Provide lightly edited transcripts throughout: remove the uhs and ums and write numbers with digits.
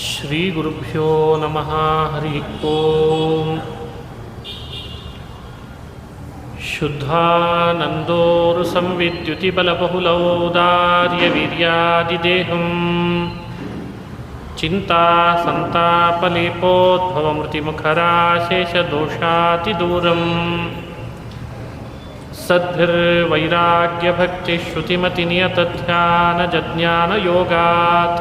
ಶ್ರೀ ಗುರುಭ್ಯೋ ನಮಃ. ಹರಿ ಓಂ. ಶುದ್ಧಾನಂದೋರು ಸಂವಿದ್ಯುತಿಬಲಬಹುಲೌದಾರ್ಯವೀರ್ಯಾದಿದೇಹಂ ಚಿಂತಾ ಸಂತಾಪಲೇಪೋದ್ಭವಮೃತಿಮುಖರಾಶೇಷದೋಷಾತಿದೂರಂ ಸದ್ಭಿರ್ವೈರಾಗ್ಯಭಕ್ತಿಶ್ರುತಿಮತಿನಿಯತಧ್ಯಾನಜಜ್ಞಾನಯೋಗಾತ್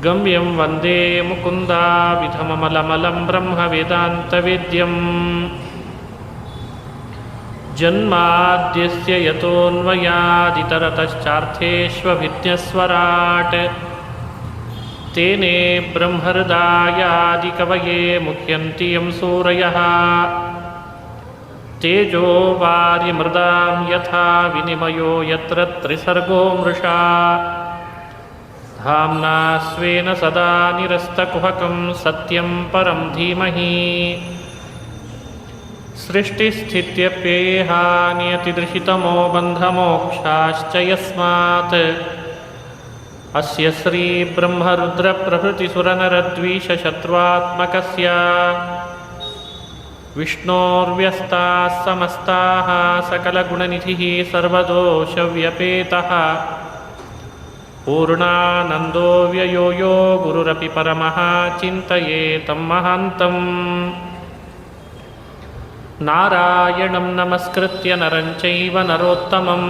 ಗಮ್ಯಂ ವಂದೇ ಮುಕುಂದಾವಿಧಮಮಲಮಲಂ ಬ್ರಹ್ಮವೇದಾಂತವೇದ್ಯಂ ಜನ್ಮಾದ್ಯಸ್ಯ ಯತೋನ್ವಯಾದಿತರತಶ್ಚಾರ್ಥೇಷ್ವಭಿಜ್ಞಸ್ವರಾಟ್ ತೇನೇ ಬ್ರಹ್ಮಹೃದಾಯಾದಿಕವಯೇ ಮುಹ್ಯಂತಿ ಯಂ ಸೂರಯಃ ತೇಜೋ ವಾರಿಮೃದಾಂ ಯಥಾ ವಿನಿಮಯೋ ಯತ್ರ ತ್ರಿಸರ್ಗೋ ಮೃಷಾ ಧಾಮ್ನಾ ಸ್ವೇನ ಸದಾ ನಿರಸ್ತಕುಹಕಂ ಸತ್ಯಂ ಪರಂ ಧೀಮಹಿ ಸೃಷ್ಟಿಸ್ಥಿತ್ಯಪ್ಯೇಹಾ ನಿಯತಿದೃಶಿತಮೋ ಬಂಧಮೋಕ್ಷಾಶ್ಚ ಯಸ್ಮಾತ್ ಅಸ್ಯ ಶ್ರೀ ಬ್ರಹ್ಮರುದ್ರಪ್ರಭೃತಿಸುರನರದ್ವೀಷಶತ್ರುತ್ಮಕಸ್ಯ ವಿಷ್ಣೋರ್ವ್ಯಸ್ತಾಃ ಸಮಸ್ತಾಃ ಸಕಲಗುಣನಿಧಿಃ ಸರ್ವದೋಷವ್ಯಪೇತಃ ಪೂರ್ಣಾನಂದೋ ವ್ಯಯೋ ಯೋ ಗುರುರಪಿ ಪರಮಃ ಚಿಂತಯೇತಂ ಮಹಾಂತಂ. ನಾರಾಯಣಂ ನಮಸ್ಕೃತ್ಯ ನರಂ ಚೈವ ನರೋತ್ತಮಂ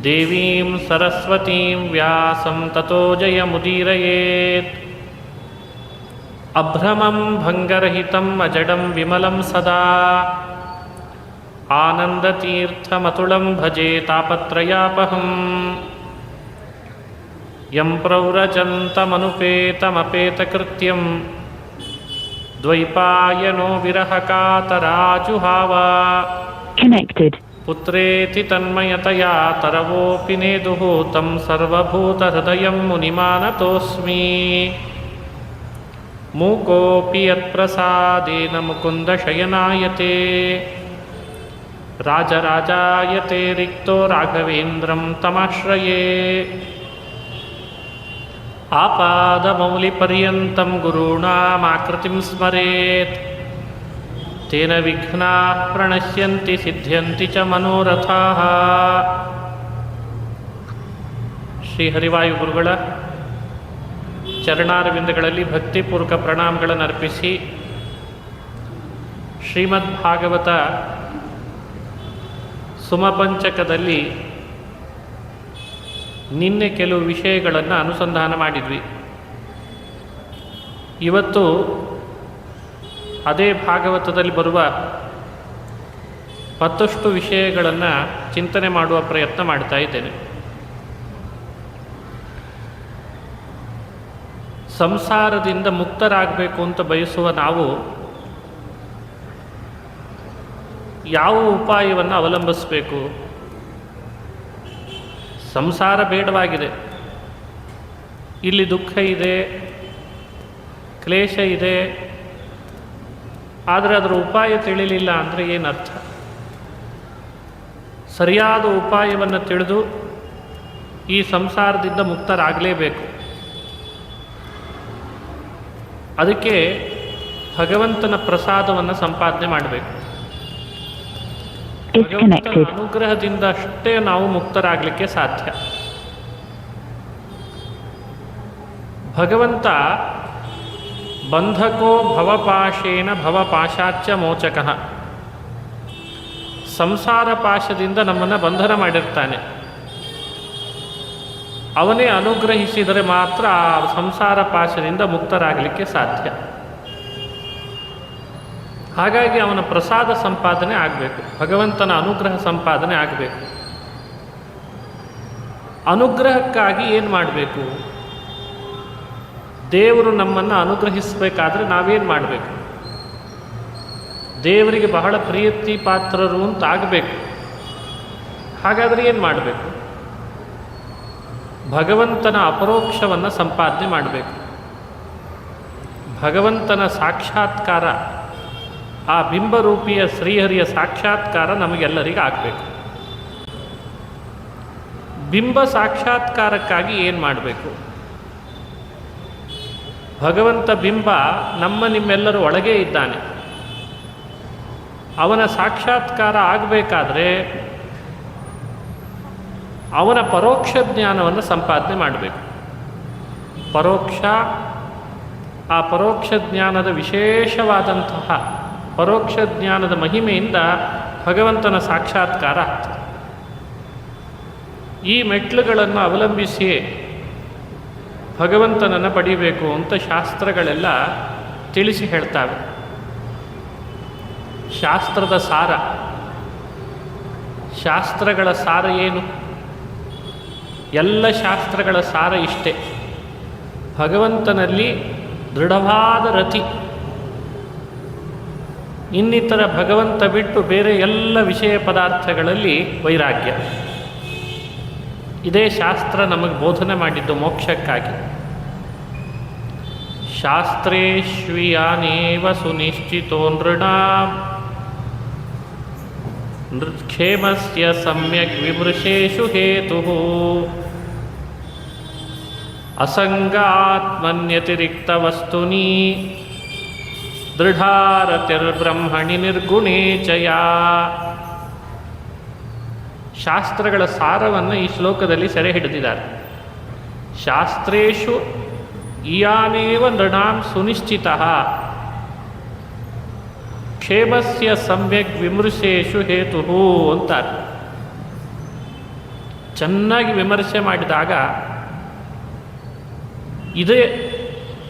ದೇವೀಂ ಸರಸ್ವತೀಂ ವ್ಯಾಸಂ ತತೋ ಜಯಮುದೀರಯೇತ್. ಅಭ್ರಮಂ ಭಂಗರಹಿತಂ ಅಜಡಂ ವಿಮಲಂ ಸದಾ ಆನಂದತೀರ್ಥಮತುಳಂ ಭಜೆ ತಾಪತ್ರಯಾಪಹಂ. ಯಂ ಪ್ರವ್ರಜಂತಮನುಪೇತಮಪೇತಕೃತ್ಯಂ ದ್ವೈಪಾಯನೋ ವಿರಹಕಾತರಾಜುಹಾವ ಪುತ್ರೇತಿ ತನ್ಮಯತಯಾ ತರವೋಪಿ ನೇದುಃ ತಂ ಸರ್ವಭೂತಹೃದಯಂ ಮುನಿಮಾನತೋಸ್ಮಿ. ಮೂಕೋಪಿ ಯತ್ಪ್ರಸಾದೇನ ಮುಕುಂದಶಯನಾಯತೆ ರಾಜರಾಜಾಯತೆ ರಿಕ್ತೋ ರಾಘವೇಂದ್ರಂ ತಮಾಶ್ರಯೇ. ಆಪಾದಮೌಲಿಪರ್ಯಂತಂ ಗುರುಣಾಮಾಕೃತಿಂ ಸ್ಮರೇತ್ ತೇನ ವಿಘ್ನಾಃ ಪ್ರಣಶ್ಯಂತಿ ಸಿದ್ಧ್ಯಂತಿ ಚ ಮನೋರಥಾಃ. ಶ್ರೀ ಹರಿವಾಯು ಗುರುಗಳ ಚರಣಾರವಿಂದಗಳಲ್ಲಿ ಭಕ್ತಿಪೂರ್ವಕ ಪ್ರಣಾಮಗಳನ್ನು ಅರ್ಪಿಸಿ ಶ್ರೀಮದ್ ಭಾಗವತ ಸುಮಪಂಚಕದಲ್ಲಿ ನಿನ್ನೆ ಕೆಲವು ವಿಷಯಗಳನ್ನು ಅನುಸಂಧಾನ ಮಾಡಿದ್ವಿ. ಇವತ್ತು ಅದೇ ಭಾಗವತದಲ್ಲಿ ಬರುವ ಮತ್ತಷ್ಟು ವಿಷಯಗಳನ್ನು ಚಿಂತನೆ ಮಾಡುವ ಪ್ರಯತ್ನ ಮಾಡ್ತಾ ಇದ್ದೇನೆ. ಸಂಸಾರದಿಂದ ಮುಕ್ತರಾಗಬೇಕು ಅಂತ ಬಯಸುವ ನಾವು ಯಾವ ಉಪಾಯವನ್ನು ಅವಲಂಬಿಸಬೇಕು? ಸಂಸಾರ ಬೇಡವಾಗಿದೆ, ಇಲ್ಲಿ ದುಃಖ ಇದೆ, ಕ್ಲೇಶ ಇದೆ, ಆದರೆ ಅದರ ಉಪಾಯ ತಿಳಿಲಿಲ್ಲ ಅಂದರೆ ಏನರ್ಥ? ಸರಿಯಾದ ಉಪಾಯವನ್ನು ತಿಳಿದು ಈ ಸಂಸಾರದಿಂದ ಮುಕ್ತರಾಗಲೇಬೇಕು. ಅದಕ್ಕೆ ಭಗವಂತನ ಪ್ರಸಾದವನ್ನು ಸಂಪಾದನೆ ಮಾಡಬೇಕು. ಭಗವಂತನ ಅನುಗ್ರಹದಿಂದ ಅಷ್ಟೇ ನಾವು ಮುಕ್ತರಾಗಲಿಕ್ಕೆ ಸಾಧ್ಯ. ಭಗವಂತ ಬಂಧಕೋ ಭವಪಾಶೇನ ಭವಪಾಶಾಚ್ಚ ಮೋಚಕಃ, ಸಂಸಾರ ಪಾಶದಿಂದ ನಮ್ಮನ್ನು ಬಂಧನ ಮಾಡಿರ್ತಾನೆ. ಅವನೇ ಅನುಗ್ರಹಿಸಿದರೆ ಮಾತ್ರ ಆ ಸಂಸಾರ ಪಾಶದಿಂದ ಮುಕ್ತರಾಗಲಿಕ್ಕೆ ಸಾಧ್ಯ. ಹಾಗಾಗಿ ಅವನ ಪ್ರಸಾದ ಸಂಪಾದನೆ ಆಗಬೇಕು, ಭಗವಂತನ ಅನುಗ್ರಹ ಸಂಪಾದನೆ ಆಗಬೇಕು. ಅನುಗ್ರಹಕ್ಕಾಗಿ ಏನು ಮಾಡಬೇಕು? ದೇವರು ನಮ್ಮನ್ನು ಅನುಗ್ರಹಿಸಬೇಕಾದ್ರೆ ನಾವೇನು ಮಾಡಬೇಕು? ದೇವರಿಗೆ ಬಹಳ ಪ್ರೀತಿ ಪಾತ್ರರು ಅಂತ ಆಗಬೇಕು. ಹಾಗಾದರೆ ಏನು ಮಾಡಬೇಕು? ಭಗವಂತನ ಅಪರೋಕ್ಷವನ್ನು ಸಂಪಾದನೆ ಮಾಡಬೇಕು. ಭಗವಂತನ ಸಾಕ್ಷಾತ್ಕಾರ, ಆ ಬಿಂಬರೂಪಿಯ ಶ್ರೀಹರಿಯ ಸಾಕ್ಷಾತ್ಕಾರ ನಮಗೆಲ್ಲರಿಗೂ ಆಗಬೇಕು. ಬಿಂಬ ಸಾಕ್ಷಾತ್ಕಾರಕ್ಕಾಗಿ ಏನು ಮಾಡಬೇಕು? ಭಗವಂತ ಬಿಂಬ ನಿಮ್ಮೆಲ್ಲರ ಒಳಗೆ ಇದ್ದಾನೆ. ಅವನ ಸಾಕ್ಷಾತ್ಕಾರ ಆಗಬೇಕಾದ್ರೆ ಅವನ ಪರೋಕ್ಷ ಜ್ಞಾನವನ್ನು ಸಂಪಾದನೆ ಮಾಡಬೇಕು. ಆ ಪರೋಕ್ಷ ಜ್ಞಾನದ ವಿಶೇಷವಾದಂತಹ ಪರೋಕ್ಷ ಜ್ಞಾನದ ಮಹಿಮೆಯಿಂದ ಭಗವಂತನ ಸಾಕ್ಷಾತ್ಕಾರ ಆಗ್ತದೆ. ಈ ಮೆಟ್ಲುಗಳನ್ನು ಅವಲಂಬಿಸಿಯೇ ಭಗವಂತನನ್ನು ಪಡಿಬೇಕು ಅಂತ ಶಾಸ್ತ್ರಗಳೆಲ್ಲ ತಿಳಿಸಿ ಹೇಳ್ತವೆ. ಶಾಸ್ತ್ರದ ಸಾರ, ಶಾಸ್ತ್ರಗಳ ಸಾರ ಏನು? ಎಲ್ಲ ಶಾಸ್ತ್ರಗಳ ಸಾರ ಇಷ್ಟೇ: ಭಗವಂತನಲ್ಲಿ ದೃಢವಾದ ರತಿ, ಇನ್ನಿತರ ಭಗವಂತ ಬಿಟ್ಟು ಬೇರೆ ಎಲ್ಲ ವಿಷಯ ಪದಾರ್ಥಗಳಲ್ಲಿ ವೈರಾಗ್ಯ. ಇದೇ ಶಾಸ್ತ್ರ ನಮಗೆ ಬೋಧನೆ ಮಾಡಿದ್ದು ಮೋಕ್ಷಕ್ಕಾಗಿ. ಶಾಸ್ತ್ರೇಶ್ವಿಯಾನೇವ ಸುನಿಶ್ಚಿತೋ ನೃಣಾಂ ಕ್ಷೇಮಸ್ಯ ಸಮ್ಯಕ್ ವಿಮೃಶೇಷು ಹೇತುಃ ಅಸಂಗಾತ್ಮನ್ಯತಿರಿಕ್ತ ವಸ್ತುನಿ ದೃಢಾರತಿರ್ಬ್ರಹ್ಮಣಿ ನಿರ್ಗುಣೇ ಚಯ. ಶಾಸ್ತ್ರಗಳ ಸಾರವನ್ನು ಈ ಶ್ಲೋಕದಲ್ಲಿ ಸೆರೆ ಹಿಡಿದಿದ್ದಾರೆ. ಶಾಸ್ತ್ರೇಷು ಇಯಾನೇವ ನೃಣಾಂ ಸುನಿಶ್ಚಿತಃ ಕ್ಷೇಮಸ್ಯ ಸಮ್ಯಕ್ ವಿಮರ್ಶೇಷು ಹೇತುಃ ಅಂತಾರೆ. ಚೆನ್ನಾಗಿ ವಿಮರ್ಶೆ ಮಾಡಿದಾಗ ಇದೇ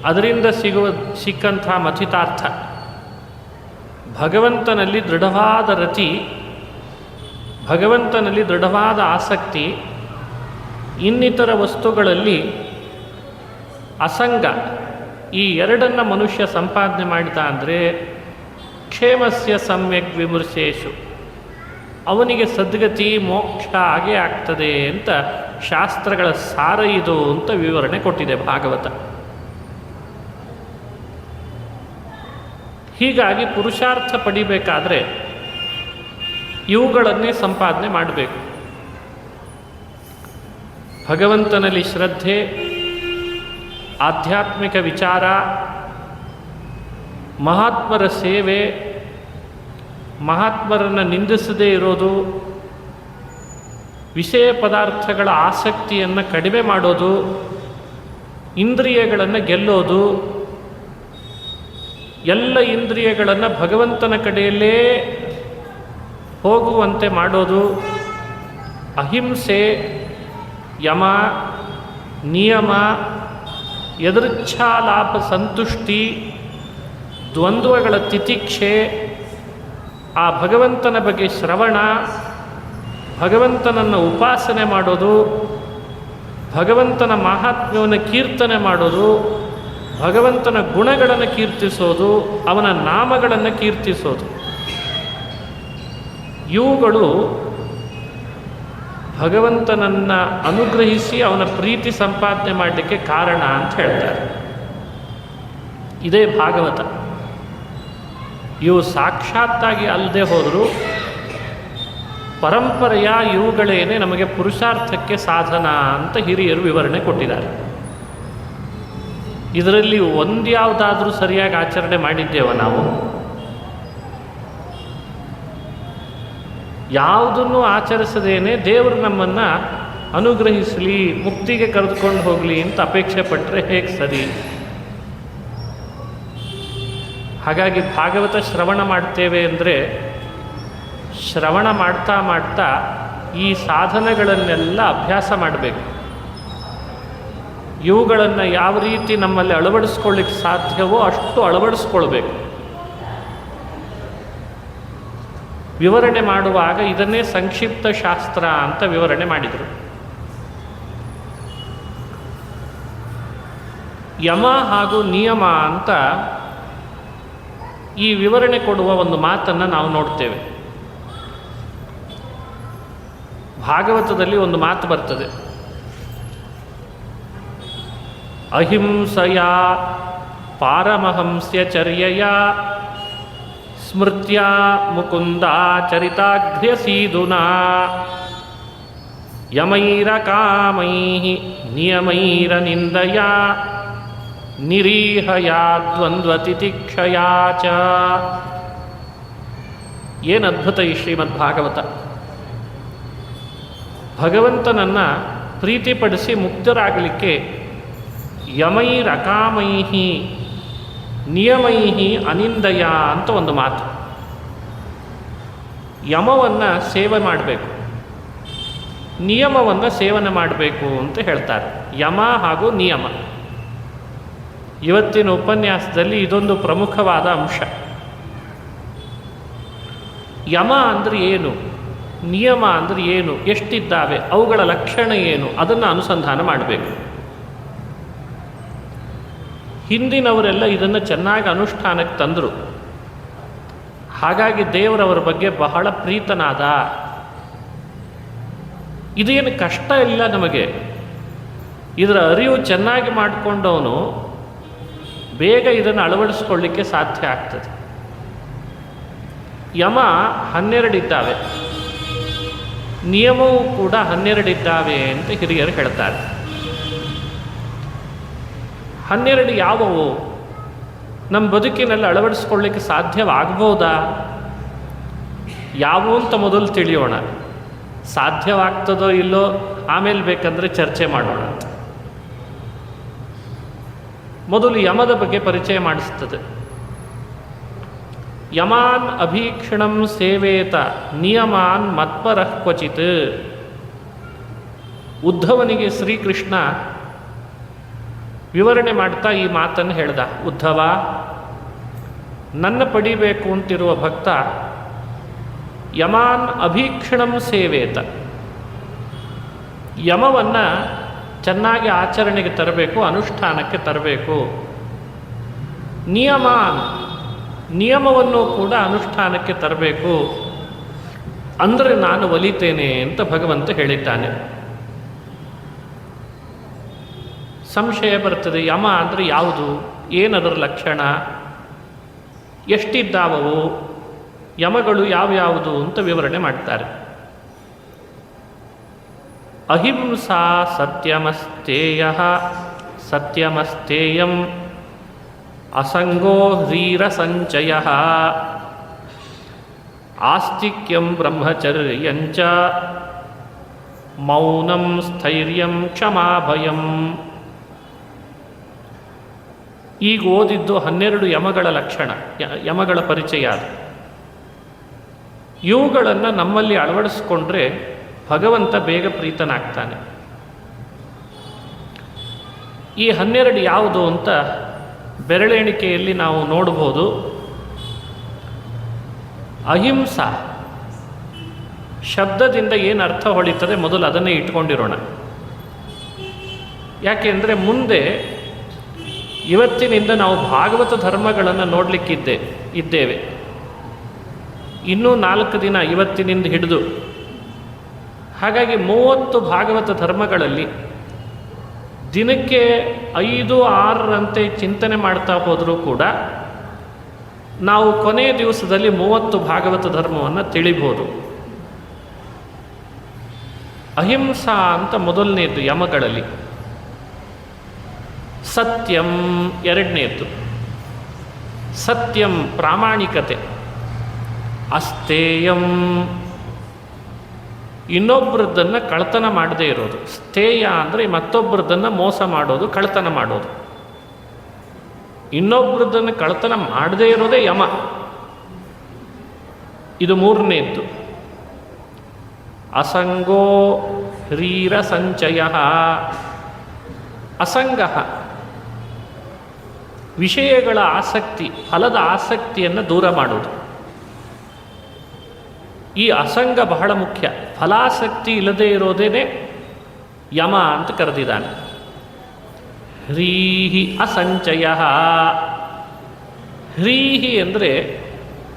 ಅದರಿಂದ ಸಿಕ್ಕಂಥ ಮಥಿತಾರ್ಥ. ಭಗವಂತನಲ್ಲಿ ದೃಢವಾದ ರತಿ, ಭಗವಂತನಲ್ಲಿ ದೃಢವಾದ ಆಸಕ್ತಿ, ಇನ್ನಿತರ ವಸ್ತುಗಳಲ್ಲಿ ಅಸಂಗ, ಈ ಎರಡನ್ನು ಮನುಷ್ಯ ಸಂಪಾದನೆ ಮಾಡಿದ ಅಂದರೆ ಕ್ಷೇಮಸ್ಯ ಸಮ್ಯಕ್ ವಿಮರ್ಶೇಷು, ಅವನಿಗೆ ಸದ್ಗತಿ ಮೋಕ್ಷ ಆಗೇ ಆಗ್ತದೆ ಅಂತ ಶಾಸ್ತ್ರಗಳ ಸಾರ ಇದು ಅಂತ ವಿವರಣೆ ಕೊಟ್ಟಿದೆ ಭಾಗವತ. ಹೀಗಾಗಿ ಪುರುಷಾರ್ಥ ಪಡಿಬೇಕಾದ್ರೆ ಇವುಗಳನ್ನೇ ಸಂಪಾದನೆ ಮಾಡಬೇಕು. ಭಗವಂತನಲ್ಲಿ ಶ್ರದ್ಧೆ, ಆಧ್ಯಾತ್ಮಿಕ ವಿಚಾರ, ಮಹಾತ್ಮರ ಸೇವೆ, ಮಹಾತ್ಮರನ್ನು ನಿಂದಿಸದೇ ಇರೋದು, ವಿಷಯ ಪದಾರ್ಥಗಳ ಆಸಕ್ತಿಯನ್ನು ಕಡಿಮೆ ಮಾಡೋದು, ಇಂದ್ರಿಯಗಳನ್ನು ಗೆಲ್ಲೋದು, ಎಲ್ಲ ಇಂದ್ರಿಯಗಳನ್ನು ಭಗವಂತನ ಕಡೆಯಲ್ಲೇ ಹೋಗುವಂತೆ ಮಾಡೋದು, ಅಹಿಂಸೆ, ಯಮ, ನಿಯಮ, ಯದೃಚ್ಛಾಲಾಭ ಸಂತುಷ್ಟಿ, ದ್ವಂದ್ವಗಳ ತಿತಿಕ್ಷೆ, ಆ ಭಗವಂತನ ಬಗ್ಗೆ ಶ್ರವಣ, ಭಗವಂತನನ್ನು ಉಪಾಸನೆ ಮಾಡೋದು, ಭಗವಂತನ ಮಹಾತ್ಮ್ಯವನ್ನು ಕೀರ್ತನೆ ಮಾಡೋದು, ಭಗವಂತನ ಗುಣಗಳನ್ನು ಕೀರ್ತಿಸೋದು, ಅವನ ನಾಮಗಳನ್ನು ಕೀರ್ತಿಸೋದು, ಇವುಗಳು ಭಗವಂತನನ್ನು ಅನುಗ್ರಹಿಸಿ ಅವನ ಪ್ರೀತಿ ಸಂಪಾದನೆ ಮಾಡಲಿಕ್ಕೆ ಕಾರಣ ಅಂತ ಹೇಳ್ತಾರೆ. ಇದೇ ಭಾಗವತ. ಇವು ಸಾಕ್ಷಾತ್ತಾಗಿ ಅಲ್ಲದೆ ಹೋದರೂ ಪರಂಪರೆಯ ಇವುಗಳೇನೆ ನಮಗೆ ಪುರುಷಾರ್ಥಕ್ಕೆ ಸಾಧನ ಅಂತ ಹಿರಿಯರು ವಿವರಣೆ ಕೊಟ್ಟಿದ್ದಾರೆ. ಇದರಲ್ಲಿ ಒಂದ್ಯಾವುದಾದ್ರೂ ಸರಿಯಾಗಿ ಆಚರಣೆ ಮಾಡಿದ್ದೇವ ನಾವು? ಯಾವುದನ್ನು ಆಚರಿಸದೇನೆ ದೇವರು ನಮ್ಮನ್ನು ಅನುಗ್ರಹಿಸಲಿ, ಮುಕ್ತಿಗೆ ಕರೆದುಕೊಂಡು ಹೋಗಲಿ ಅಂತ ಅಪೇಕ್ಷೆ ಪಟ್ಟರೆ ಹೇಗೆ ಸರಿ? ಹಾಗಾಗಿ ಭಾಗವತ ಶ್ರವಣ ಮಾಡ್ತೇವೆ ಅಂದರೆ ಶ್ರವಣ ಮಾಡ್ತಾ ಮಾಡ್ತಾ ಈ ಸಾಧನಗಳನ್ನೆಲ್ಲ ಅಭ್ಯಾಸ ಮಾಡಬೇಕು. ಇವುಗಳನ್ನು ಯಾವ ರೀತಿ ನಮ್ಮಲ್ಲಿ ಅಳವಡಿಸ್ಕೊಳ್ಳಿಕ್ಕೆ ಸಾಧ್ಯವೋ ಅಷ್ಟು ಅಳವಡಿಸ್ಕೊಳ್ಬೇಕು. ವಿವರಣೆ ಮಾಡುವಾಗ ಇದನ್ನೇ ಸಂಕ್ಷಿಪ್ತ ಶಾಸ್ತ್ರ ಅಂತ ವಿವರಣೆ ಮಾಡಿದರು. ಯಮ ಹಾಗೂ ನಿಯಮ ಅಂತ ಈ ವಿವರಣೆ ಕೊಡುವ ಒಂದು ಮಾತನ್ನು ನಾವು ನೋಡ್ತೇವೆ. ಭಾಗವತದಲ್ಲಿ ಒಂದು ಮಾತು ಬರ್ತದೆ, ಅಹಿಂಸೆಯ ಪಾರಮಹಂಸ್ಯ ಚರ್ಯಯ ಸ್ಮೃತ್ಯ ಮುಕುಂದ ಚರಿತಾಘ್ರ್ಯಸೀದುನಾ. ಯಮೈರಕಾಮೈ ನಿಯಮೈರನಿಂದಯ ನಿರೀಹಯಾ ದ್ವಂದ್ವತಿತಿಕ್ಷಯಾ ಚ. ಏನು ಅದ್ಭುತ ಈ ಶ್ರೀಮದ್ಭಾಗವತ. ಭಗವಂತನನ್ನು ಪ್ರೀತಿಪಡಿಸಿ ಮುಕ್ತರಾಗಲಿಕ್ಕೆ ಯಮೈರಕಾಮೈ ನಿಯಮೈ ಅನಿಂದಯ ಅಂತ ಒಂದು ಮಾತು. ಯಮವನ್ನು ಸೇವೆ ಮಾಡಬೇಕು, ನಿಯಮವನ್ನು ಸೇವನೆ ಮಾಡಬೇಕು ಅಂತ ಹೇಳ್ತಾರೆ. ಯಮ ಹಾಗೂ ನಿಯಮ. ಇವತ್ತಿನ ಉಪನ್ಯಾಸದಲ್ಲಿ ಇದೊಂದು ಪ್ರಮುಖವಾದ ಅಂಶ. ಯಮ ಅಂದರೆ ಏನು, ನಿಯಮ ಅಂದರೆ ಏನು, ಎಷ್ಟಿದ್ದಾವೆ, ಅವುಗಳ ಲಕ್ಷಣ ಏನು, ಅದನ್ನು ಅನುಸಂಧಾನ ಮಾಡಬೇಕು. ಹಿಂದಿನವರೆಲ್ಲ ಇದನ್ನು ಚೆನ್ನಾಗಿ ಅನುಷ್ಠಾನಕ್ಕೆ ತಂದರು. ಹಾಗಾಗಿ ದೇವರವರ ಬಗ್ಗೆ ಬಹಳ ಪ್ರೀತನಾದ. ಇದೇನು ಕಷ್ಟ ಇಲ್ಲ ನಮಗೆ. ಇದರ ಅರಿವು ಚೆನ್ನಾಗಿ ಮಾಡಿಕೊಂಡವನು ಬೇಗ ಇದನ್ನು ಅಳವಡಿಸ್ಕೊಳ್ಳಿಕ್ಕೆ ಸಾಧ್ಯ ಆಗ್ತದೆ. ಯಮ 12 ಇದ್ದಾವೆ, ನಿಯಮವೂ ಕೂಡ 12 ಇದ್ದಾವೆ ಅಂತ ಹಿರಿಯರು ಹೇಳ್ತಾರೆ. 12 ಯಾವುವು ನಮ್ಮ ಬದುಕಿನಲ್ಲಿ ಅಳವಡಿಸ್ಕೊಳ್ಳಿಕ್ಕೆ ಸಾಧ್ಯವಾಗ್ಬೋದಾ? ಯಾವುವು ಅಂತ ಮೊದಲು ತಿಳಿಯೋಣ. ಸಾಧ್ಯವಾಗ್ತದೋ ಇಲ್ಲೋ ಆಮೇಲೆ ಬೇಕಂದರೆ ಚರ್ಚೆ ಮಾಡೋಣ. ಮೊದಲು ಯಮದ ಬಗ್ಗೆ ಪರಿಚಯ ಮಾಡಿಸ್ತದೆ. ಯಮಾನ್ ಅಭೀಕ್ಷಣಂ ಸೇವೇತ ನಿಯಮಾನ್ ಮತ್ಪರಃ ಕ್ವಚಿತ್. ಉದ್ಧವನಿಗೆ ಶ್ರೀಕೃಷ್ಣ ವಿವರಣೆ ಮಾಡ್ತಾ ಈ ಮಾತನ್ನು ಹೇಳ್ದ. ಉದ್ಧವ, ನನ್ನ ಪಡಿಬೇಕು ಅಂತಿರುವ ಭಕ್ತ ಯಮಾನ್ ಅಭೀಕ್ಷಣಂ ಸೇವೇತ, ಯಮವನ್ನು ಚೆನ್ನಾಗಿ ಆಚರಣೆಗೆ ತರಬೇಕು, ಅನುಷ್ಠಾನಕ್ಕೆ ತರಬೇಕು. ನಿಯಮಾನ್, ನಿಯಮವನ್ನು ಕೂಡ ಅನುಷ್ಠಾನಕ್ಕೆ ತರಬೇಕು. ಅಂದರೆ ನಾನು ಒಲಿತೇನೆ ಅಂತ ಭಗವಂತ ಹೇಳಿದ್ದಾನೆ. ಸಂಶಯ ಬರ್ತದೆ, ಯಮ ಅಂದರೆ ಯಾವುದು, ಏನದರ ಲಕ್ಷಣ, ಎಷ್ಟಿದ್ದಾವವು, ಯಮಗಳು ಯಾವ್ಯಾವುದು ಅಂತ ವಿವರಣೆ ಮಾಡ್ತಾರೆ. ಅಹಿಂಸಾ ಸತ್ಯಮಸ್ತೇಯ ಸತ್ಯಮಸ್ತೇಯಂ ಅಸಂಗೋ ಹ್ರೀರ ಸಂಚಯ ಆಸ್ತಿಕ್ಯಂ ಬ್ರಹ್ಮಚರ್ಯಂಚ ಮೌನಂ ಸ್ಥೈರ್ಯಂ ಕ್ಷಮಾಭಯಂ. ಈಗ ಓದಿದ್ದು 12 ಯಮಗಳ ಲಕ್ಷಣ, ಯಮಗಳ ಪರಿಚಯ. ಅದು ಇವುಗಳನ್ನು ನಮ್ಮಲ್ಲಿ ಅಳವಡಿಸ್ಕೊಂಡ್ರೆ ಭಗವಂತ ಬೇಗ ಪ್ರೀತನಾಗ್ತಾನೆ. ಈ 12 ಯಾವುದು ಅಂತ ಬೆರಳೆಣಿಕೆಯಲ್ಲಿ ನಾವು ನೋಡ್ಬೋದು. ಅಹಿಂಸಾ ಶಬ್ದದಿಂದ ಏನು ಅರ್ಥ ಹೊಳಿತದೆ ಮೊದಲು ಅದನ್ನೇ ಇಟ್ಕೊಂಡಿರೋಣ. ಯಾಕೆಂದರೆ ಮುಂದೆ ಇವತ್ತಿನಿಂದ ನಾವು ಭಾಗವತ ಧರ್ಮಗಳನ್ನು ನೋಡಲಿಕ್ಕಿದ್ದೇವೆ. ಇನ್ನೂ 4 ದಿನ ಇವತ್ತಿನಿಂದ ಹಿಡಿದು. ಹಾಗಾಗಿ 30 ಭಾಗವತ ಧರ್ಮಗಳಲ್ಲಿ ದಿನಕ್ಕೆ 5-6ರಂತೆ ಚಿಂತನೆ ಮಾಡ್ತಾ ಹೋದರೂ ಕೂಡ ನಾವು ಕೊನೆಯ ದಿವಸದಲ್ಲಿ 30 ಭಾಗವತ ಧರ್ಮವನ್ನು ತಿಳಿಬೋದು. ಅಹಿಂಸಾ ಅಂತ ಮೊದಲನೇದ್ದು ಯಮಗಳಲ್ಲಿ. ಸತ್ಯಂ ಎರಡನೇದ್ದು. ಸತ್ಯಂ ಪ್ರಾಮಾಣಿಕತೆ. ಅಸ್ತೇಯಂ ಇನ್ನೊಬ್ಬರದ್ದನ್ನು ಕಳ್ತನ ಮಾಡದೇ ಇರೋದು. ಸ್ಥೇಯ ಅಂದರೆ ಮತ್ತೊಬ್ಬರದ್ದನ್ನು ಮೋಸ ಮಾಡೋದು, ಕಳ್ತನ ಮಾಡೋದು. ಇನ್ನೊಬ್ಬರದ್ದನ್ನು ಕಳ್ತನ ಮಾಡದೇ ಇರೋದೇ ಯಮ. ಇದು 3ನೇದ್ದು. ಅಸಂಗೋ ಹ್ರೀರ ಸಂಚಯ. ಅಸಂಗ ವಿಷಯಗಳ ಆಸಕ್ತಿ, ಫಲದ ಆಸಕ್ತಿಯನ್ನು ದೂರ ಮಾಡೋದು. ಈ ಅಸಂಗ ಬಹಳ ಮುಖ್ಯ. ಫಲಾಸಕ್ತಿ ಇಲ್ಲದೆ ಇರೋದೇನೆ ಯಮ ಅಂತ ಕರೆದಿದ್ದಾನೆ. ಹ್ರೀಹಿ ಅಸಂಚಯ. ಹ್ರೀಹಿ ಅಂದರೆ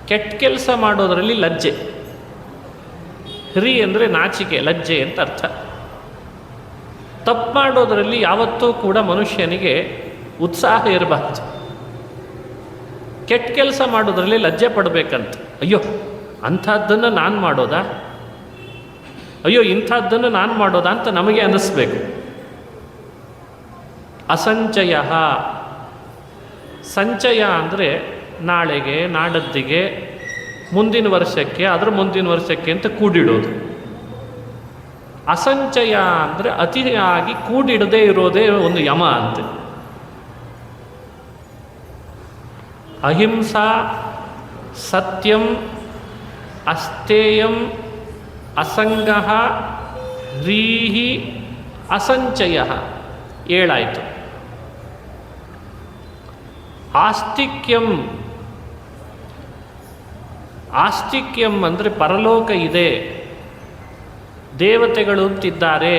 ಕೆಟ್ಟ ಕೆಲಸ ಮಾಡೋದರಲ್ಲಿ ಲಜ್ಜೆ. ಹ್ರೀ ಅಂದರೆ ನಾಚಿಕೆ, ಲಜ್ಜೆ ಅಂತ ಅರ್ಥ. ತಪ್ಪು ಮಾಡೋದರಲ್ಲಿ ಯಾವತ್ತೂ ಕೂಡ ಮನುಷ್ಯನಿಗೆ ಉತ್ಸಾಹ ಇರಬಾರ್ದು. ಕೆಟ್ಟ ಕೆಲಸ ಮಾಡೋದರಲ್ಲಿ ಲಜ್ಜೆ ಪಡಬೇಕಂತ. ಅಯ್ಯೋ ಅಂಥದ್ದನ್ನು ನಾನು ಮಾಡೋದಾ, ಅಯ್ಯೋ ಇಂಥದ್ದನ್ನು ನಾನು ಮಾಡೋದಾ ಅಂತ ನಮಗೆ ಅನ್ನಿಸ್ಬೇಕು. ಅಸಂಚಯ, ಸಂಚಯ ಅಂದರೆ ನಾಳೆಗೆ, ನಾಡದ್ದಿಗೆ, ಮುಂದಿನ ವರ್ಷಕ್ಕೆ, ಅದರ ಮುಂದಿನ ವರ್ಷಕ್ಕೆ ಅಂತ ಕೂಡಿಡೋದು. ಅಸಂಚಯ ಅಂದರೆ ಅತಿಯಾಗಿ ಕೂಡಿಡದೇ ಇರೋದೇ ಒಂದು ಯಮ ಅಂತೆ. ಅಹಿಂಸಾ, ಸತ್ಯಂ, ಅಸ್ತೇಯಂ, ಅಸಂಗಃ, ವ್ರೀಹಿ, ಅಸಂಚಯ 7 ಆಯಿತು. ಆಸ್ತಿಕ್ಯಂ, ಆಸ್ತಿಕ್ಯಂ ಅಂದರೆ ಪರಲೋಕ ಇದೆ, ದೇವತೆಗಳು ಅಂತಿದ್ದಾರೆ,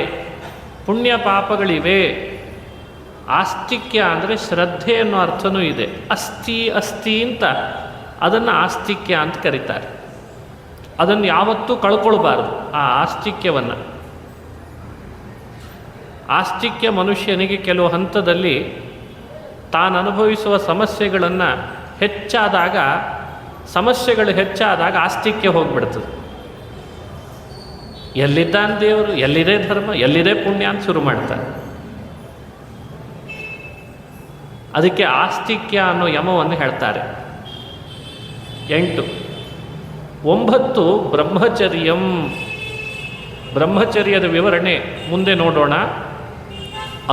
ಪುಣ್ಯ ಪಾಪಗಳಿವೆ. ಆಸ್ತಿಕ್ಯ ಅಂದರೆ ಶ್ರದ್ಧೆ ಅನ್ನೋ ಅರ್ಥನೂ ಇದೆ. ಅಸ್ಥಿ ಅಸ್ಥಿ ಅಂತ ಅದನ್ನು ಆಸ್ತಿಕ್ಯ ಅಂತ ಕರೀತಾರೆ. ಅದನ್ನು ಯಾವತ್ತೂ ಕಳ್ಕೊಳ್ಬಾರ್ದು ಆ ಆಸ್ತಿಕ್ಯವನ್ನು. ಆಸ್ತಿಕ್ಯ ಮನುಷ್ಯನಿಗೆ ಕೆಲವು ಹಂತದಲ್ಲಿ ತಾನು ಅನುಭವಿಸುವ ಸಮಸ್ಯೆಗಳು ಹೆಚ್ಚಾದಾಗ ಆಸ್ತಿಕ್ಯ ಹೋಗ್ಬಿಡ್ತದೆ. ಎಲ್ಲಿದ್ದಾನೆ ದೇವರು, ಎಲ್ಲಿದೆ ಧರ್ಮ, ಎಲ್ಲಿದೆ ಪುಣ್ಯ ಅಂತ ಶುರು ಮಾಡ್ತಾರೆ. ಅದಕ್ಕೆ ಆಸ್ತಿಕ್ಯ ಅನ್ನೋ ಯಮವನ್ನು ಹೇಳ್ತಾರೆ. 8. 9 ಬ್ರಹ್ಮಚರ್ಯಂ. ಬ್ರಹ್ಮಚರ್ಯದ ವಿವರಣೆ ಮುಂದೆ ನೋಡೋಣ.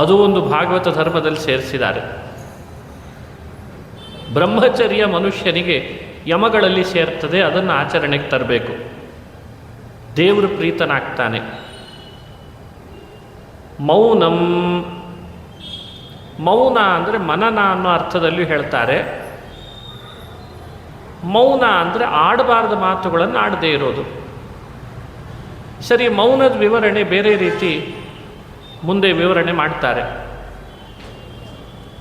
ಅದು ಒಂದು ಭಾಗವತ ಧರ್ಮದಲ್ಲಿ ಸೇರಿಸಿದ್ದಾರೆ. ಬ್ರಹ್ಮಚರ್ಯ ಮನುಷ್ಯನಿಗೆ ಯಮಗಳಲ್ಲಿ ಸೇರ್ತದೆ, ಅದನ್ನು ಆಚರಣೆಗೆ ತರಬೇಕು, ದೇವರು ಪ್ರೀತನಾಗ್ತಾನೆ. ಮೌನಂ, ಮೌನ ಅಂದರೆ ಮನನ ಅನ್ನೋ ಅರ್ಥದಲ್ಲೂ ಹೇಳ್ತಾರೆ. ಮೌನ ಅಂದರೆ ಆಡಬಾರ್ದ ಮಾತುಗಳನ್ನು ಆಡದೇ ಇರೋದು. ಸರಿ, ಮೌನದ ವಿವರಣೆ ಬೇರೆ ರೀತಿ ಮುಂದೆ ವಿವರಣೆ ಮಾಡ್ತಾರೆ.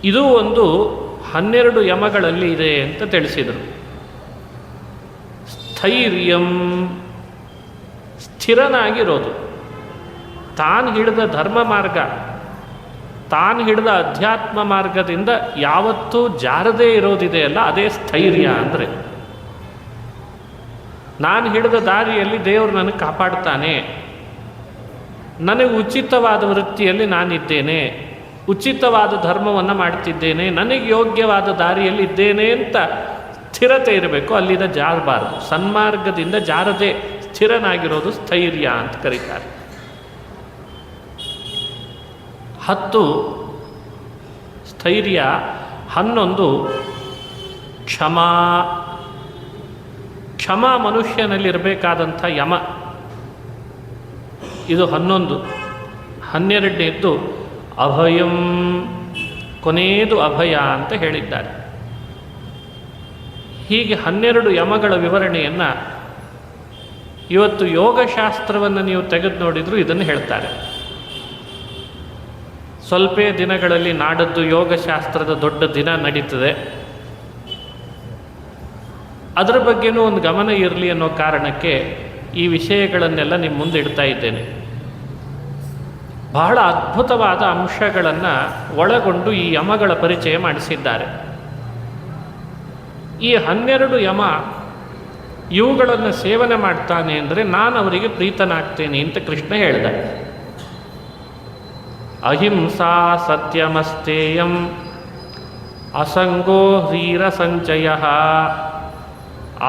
ಇದು ಒಂದು 12 ಯಮಗಳಲ್ಲಿ ಇದೆ ಅಂತ ತಿಳಿಸಿದರು. ಸ್ಥೈರ್ಯಂ, ಸ್ಥಿರನಾಗಿರೋದು, ತಾನು ಹಿಡಿದ ಧರ್ಮ ಮಾರ್ಗ, ತಾನು ಹಿಡಿದ ಅಧ್ಯಾತ್ಮ ಮಾರ್ಗದಿಂದ ಯಾವತ್ತೂ ಜಾರದೇ ಇರೋದಿದೆಯಲ್ಲ, ಅದೇ ಸ್ಥೈರ್ಯ ಅಂದರೆ. ನಾನು ಹಿಡಿದ ದಾರಿಯಲ್ಲಿ ದೇವರು ನನಗೆ ಕಾಪಾಡ್ತಾನೆ, ನನಗೆ ಉಚಿತವಾದ ವೃತ್ತಿಯಲ್ಲಿ ನಾನಿದ್ದೇನೆ, ಉಚಿತವಾದ ಧರ್ಮವನ್ನು ಮಾಡ್ತಿದ್ದೇನೆ, ನನಗೆ ಯೋಗ್ಯವಾದ ದಾರಿಯಲ್ಲಿ ಇದ್ದೇನೆ ಅಂತ ಸ್ಥಿರತೆ ಇರಬೇಕು, ಅಲ್ಲಿಂದ ಜಾರಬಾರದು. ಸನ್ಮಾರ್ಗದಿಂದ ಜಾರದೆ ಸ್ಥಿರನಾಗಿರೋದು ಸ್ಥೈರ್ಯ ಅಂತ ಕರೀತಾರೆ. 10 ಸ್ಥೈರ್ಯ. 11 ಕ್ಷಮಾ. ಕ್ಷಮಾ ಮನುಷ್ಯನಲ್ಲಿರಬೇಕಾದಂಥ ಯಮ. ಇದು 11. 12ನೇದ್ದು ಅಭಯಂ, ಕೊನೆಯದು ಅಭಯ ಅಂತ ಹೇಳಿದ್ದಾರೆ. ಹೀಗೆ 12 ಯಮಗಳ ವಿವರಣೆಯನ್ನು ಇವತ್ತು ಯೋಗಶಾಸ್ತ್ರವನ್ನು ನೀವು ತೆಗೆದು ನೋಡಿದರೂ ಇದನ್ನು ಹೇಳ್ತಾರೆ. ಸ್ವಲ್ಪ ದಿನಗಳಲ್ಲಿ ನಾಡದ್ದು ಯೋಗಶಾಸ್ತ್ರದ ದೊಡ್ಡ ದಿನ ನಡೀತದೆ. ಅದರ ಬಗ್ಗೆನೂ ಒಂದು ಗಮನ ಇರಲಿ ಅನ್ನೋ ಕಾರಣಕ್ಕೆ ಈ ವಿಷಯಗಳನ್ನೆಲ್ಲ ನಿಮ್ಮ ಮುಂದೆ ಇಡ್ತಾ ಇದ್ದೇನೆ. ಬಹಳ ಅದ್ಭುತವಾದ ಅಂಶಗಳನ್ನು ಒಳಗೊಂಡು ಈ ಯಮಗಳ ಪರಿಚಯ ಮಾಡಿಸಿದ್ದಾರೆ. ಈ 12 ಯಮ ಇವುಗಳನ್ನು ಸೇವನೆ ಮಾಡ್ತಾನೆ ಅಂದರೆ ನಾನು ಅವರಿಗೆ ಪ್ರೀತನಾಗ್ತೇನೆ ಅಂತ ಕೃಷ್ಣ ಹೇಳಿದ. ಅಹಿಂಸಾ ಸತ್ಯಮಸ್ತೇಯಂ ಅಸಂಗೋ ಹ್ರೀರ ಸಂಚಯ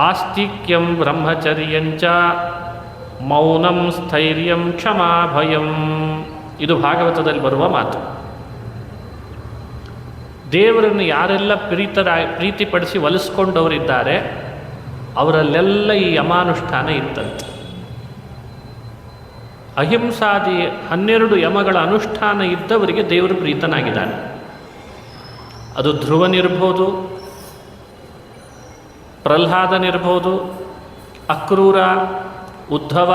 ಆಸ್ತಿಕ್ಯಂ ಬ್ರಹ್ಮಚರ್ಯಂಚ ಮೌನಂ ಸ್ಥೈರ್ಯಂ ಕ್ಷಮಾ ಭಯಂ. ಇದು ಭಾಗವತದಲ್ಲಿ ಬರುವ ಮಾತು. ದೇವರನ್ನು ಯಾರೆಲ್ಲ ಪ್ರೀತಿಪಡಿಸಿ ಒಲಿಸ್ಕೊಂಡವರಿದ್ದಾರೆ ಅವರಲ್ಲೆಲ್ಲ ಈ ಯಮಾನುಷ್ಠಾನ ಇತ್ತಂತೆ. ಅಹಿಂಸಾದಿ 12 ಯಮಗಳ ಅನುಷ್ಠಾನ ಇದ್ದವರಿಗೆ ದೇವರು ಪ್ರೀತನಾಗಿದ್ದಾನೆ. ಅದು ಧ್ರುವನಿರ್ಬೋದು, ಪ್ರಹ್ಲಾದನಿರ್ಬೋದು, ಅಕ್ರೂರ, ಉದ್ಧವ,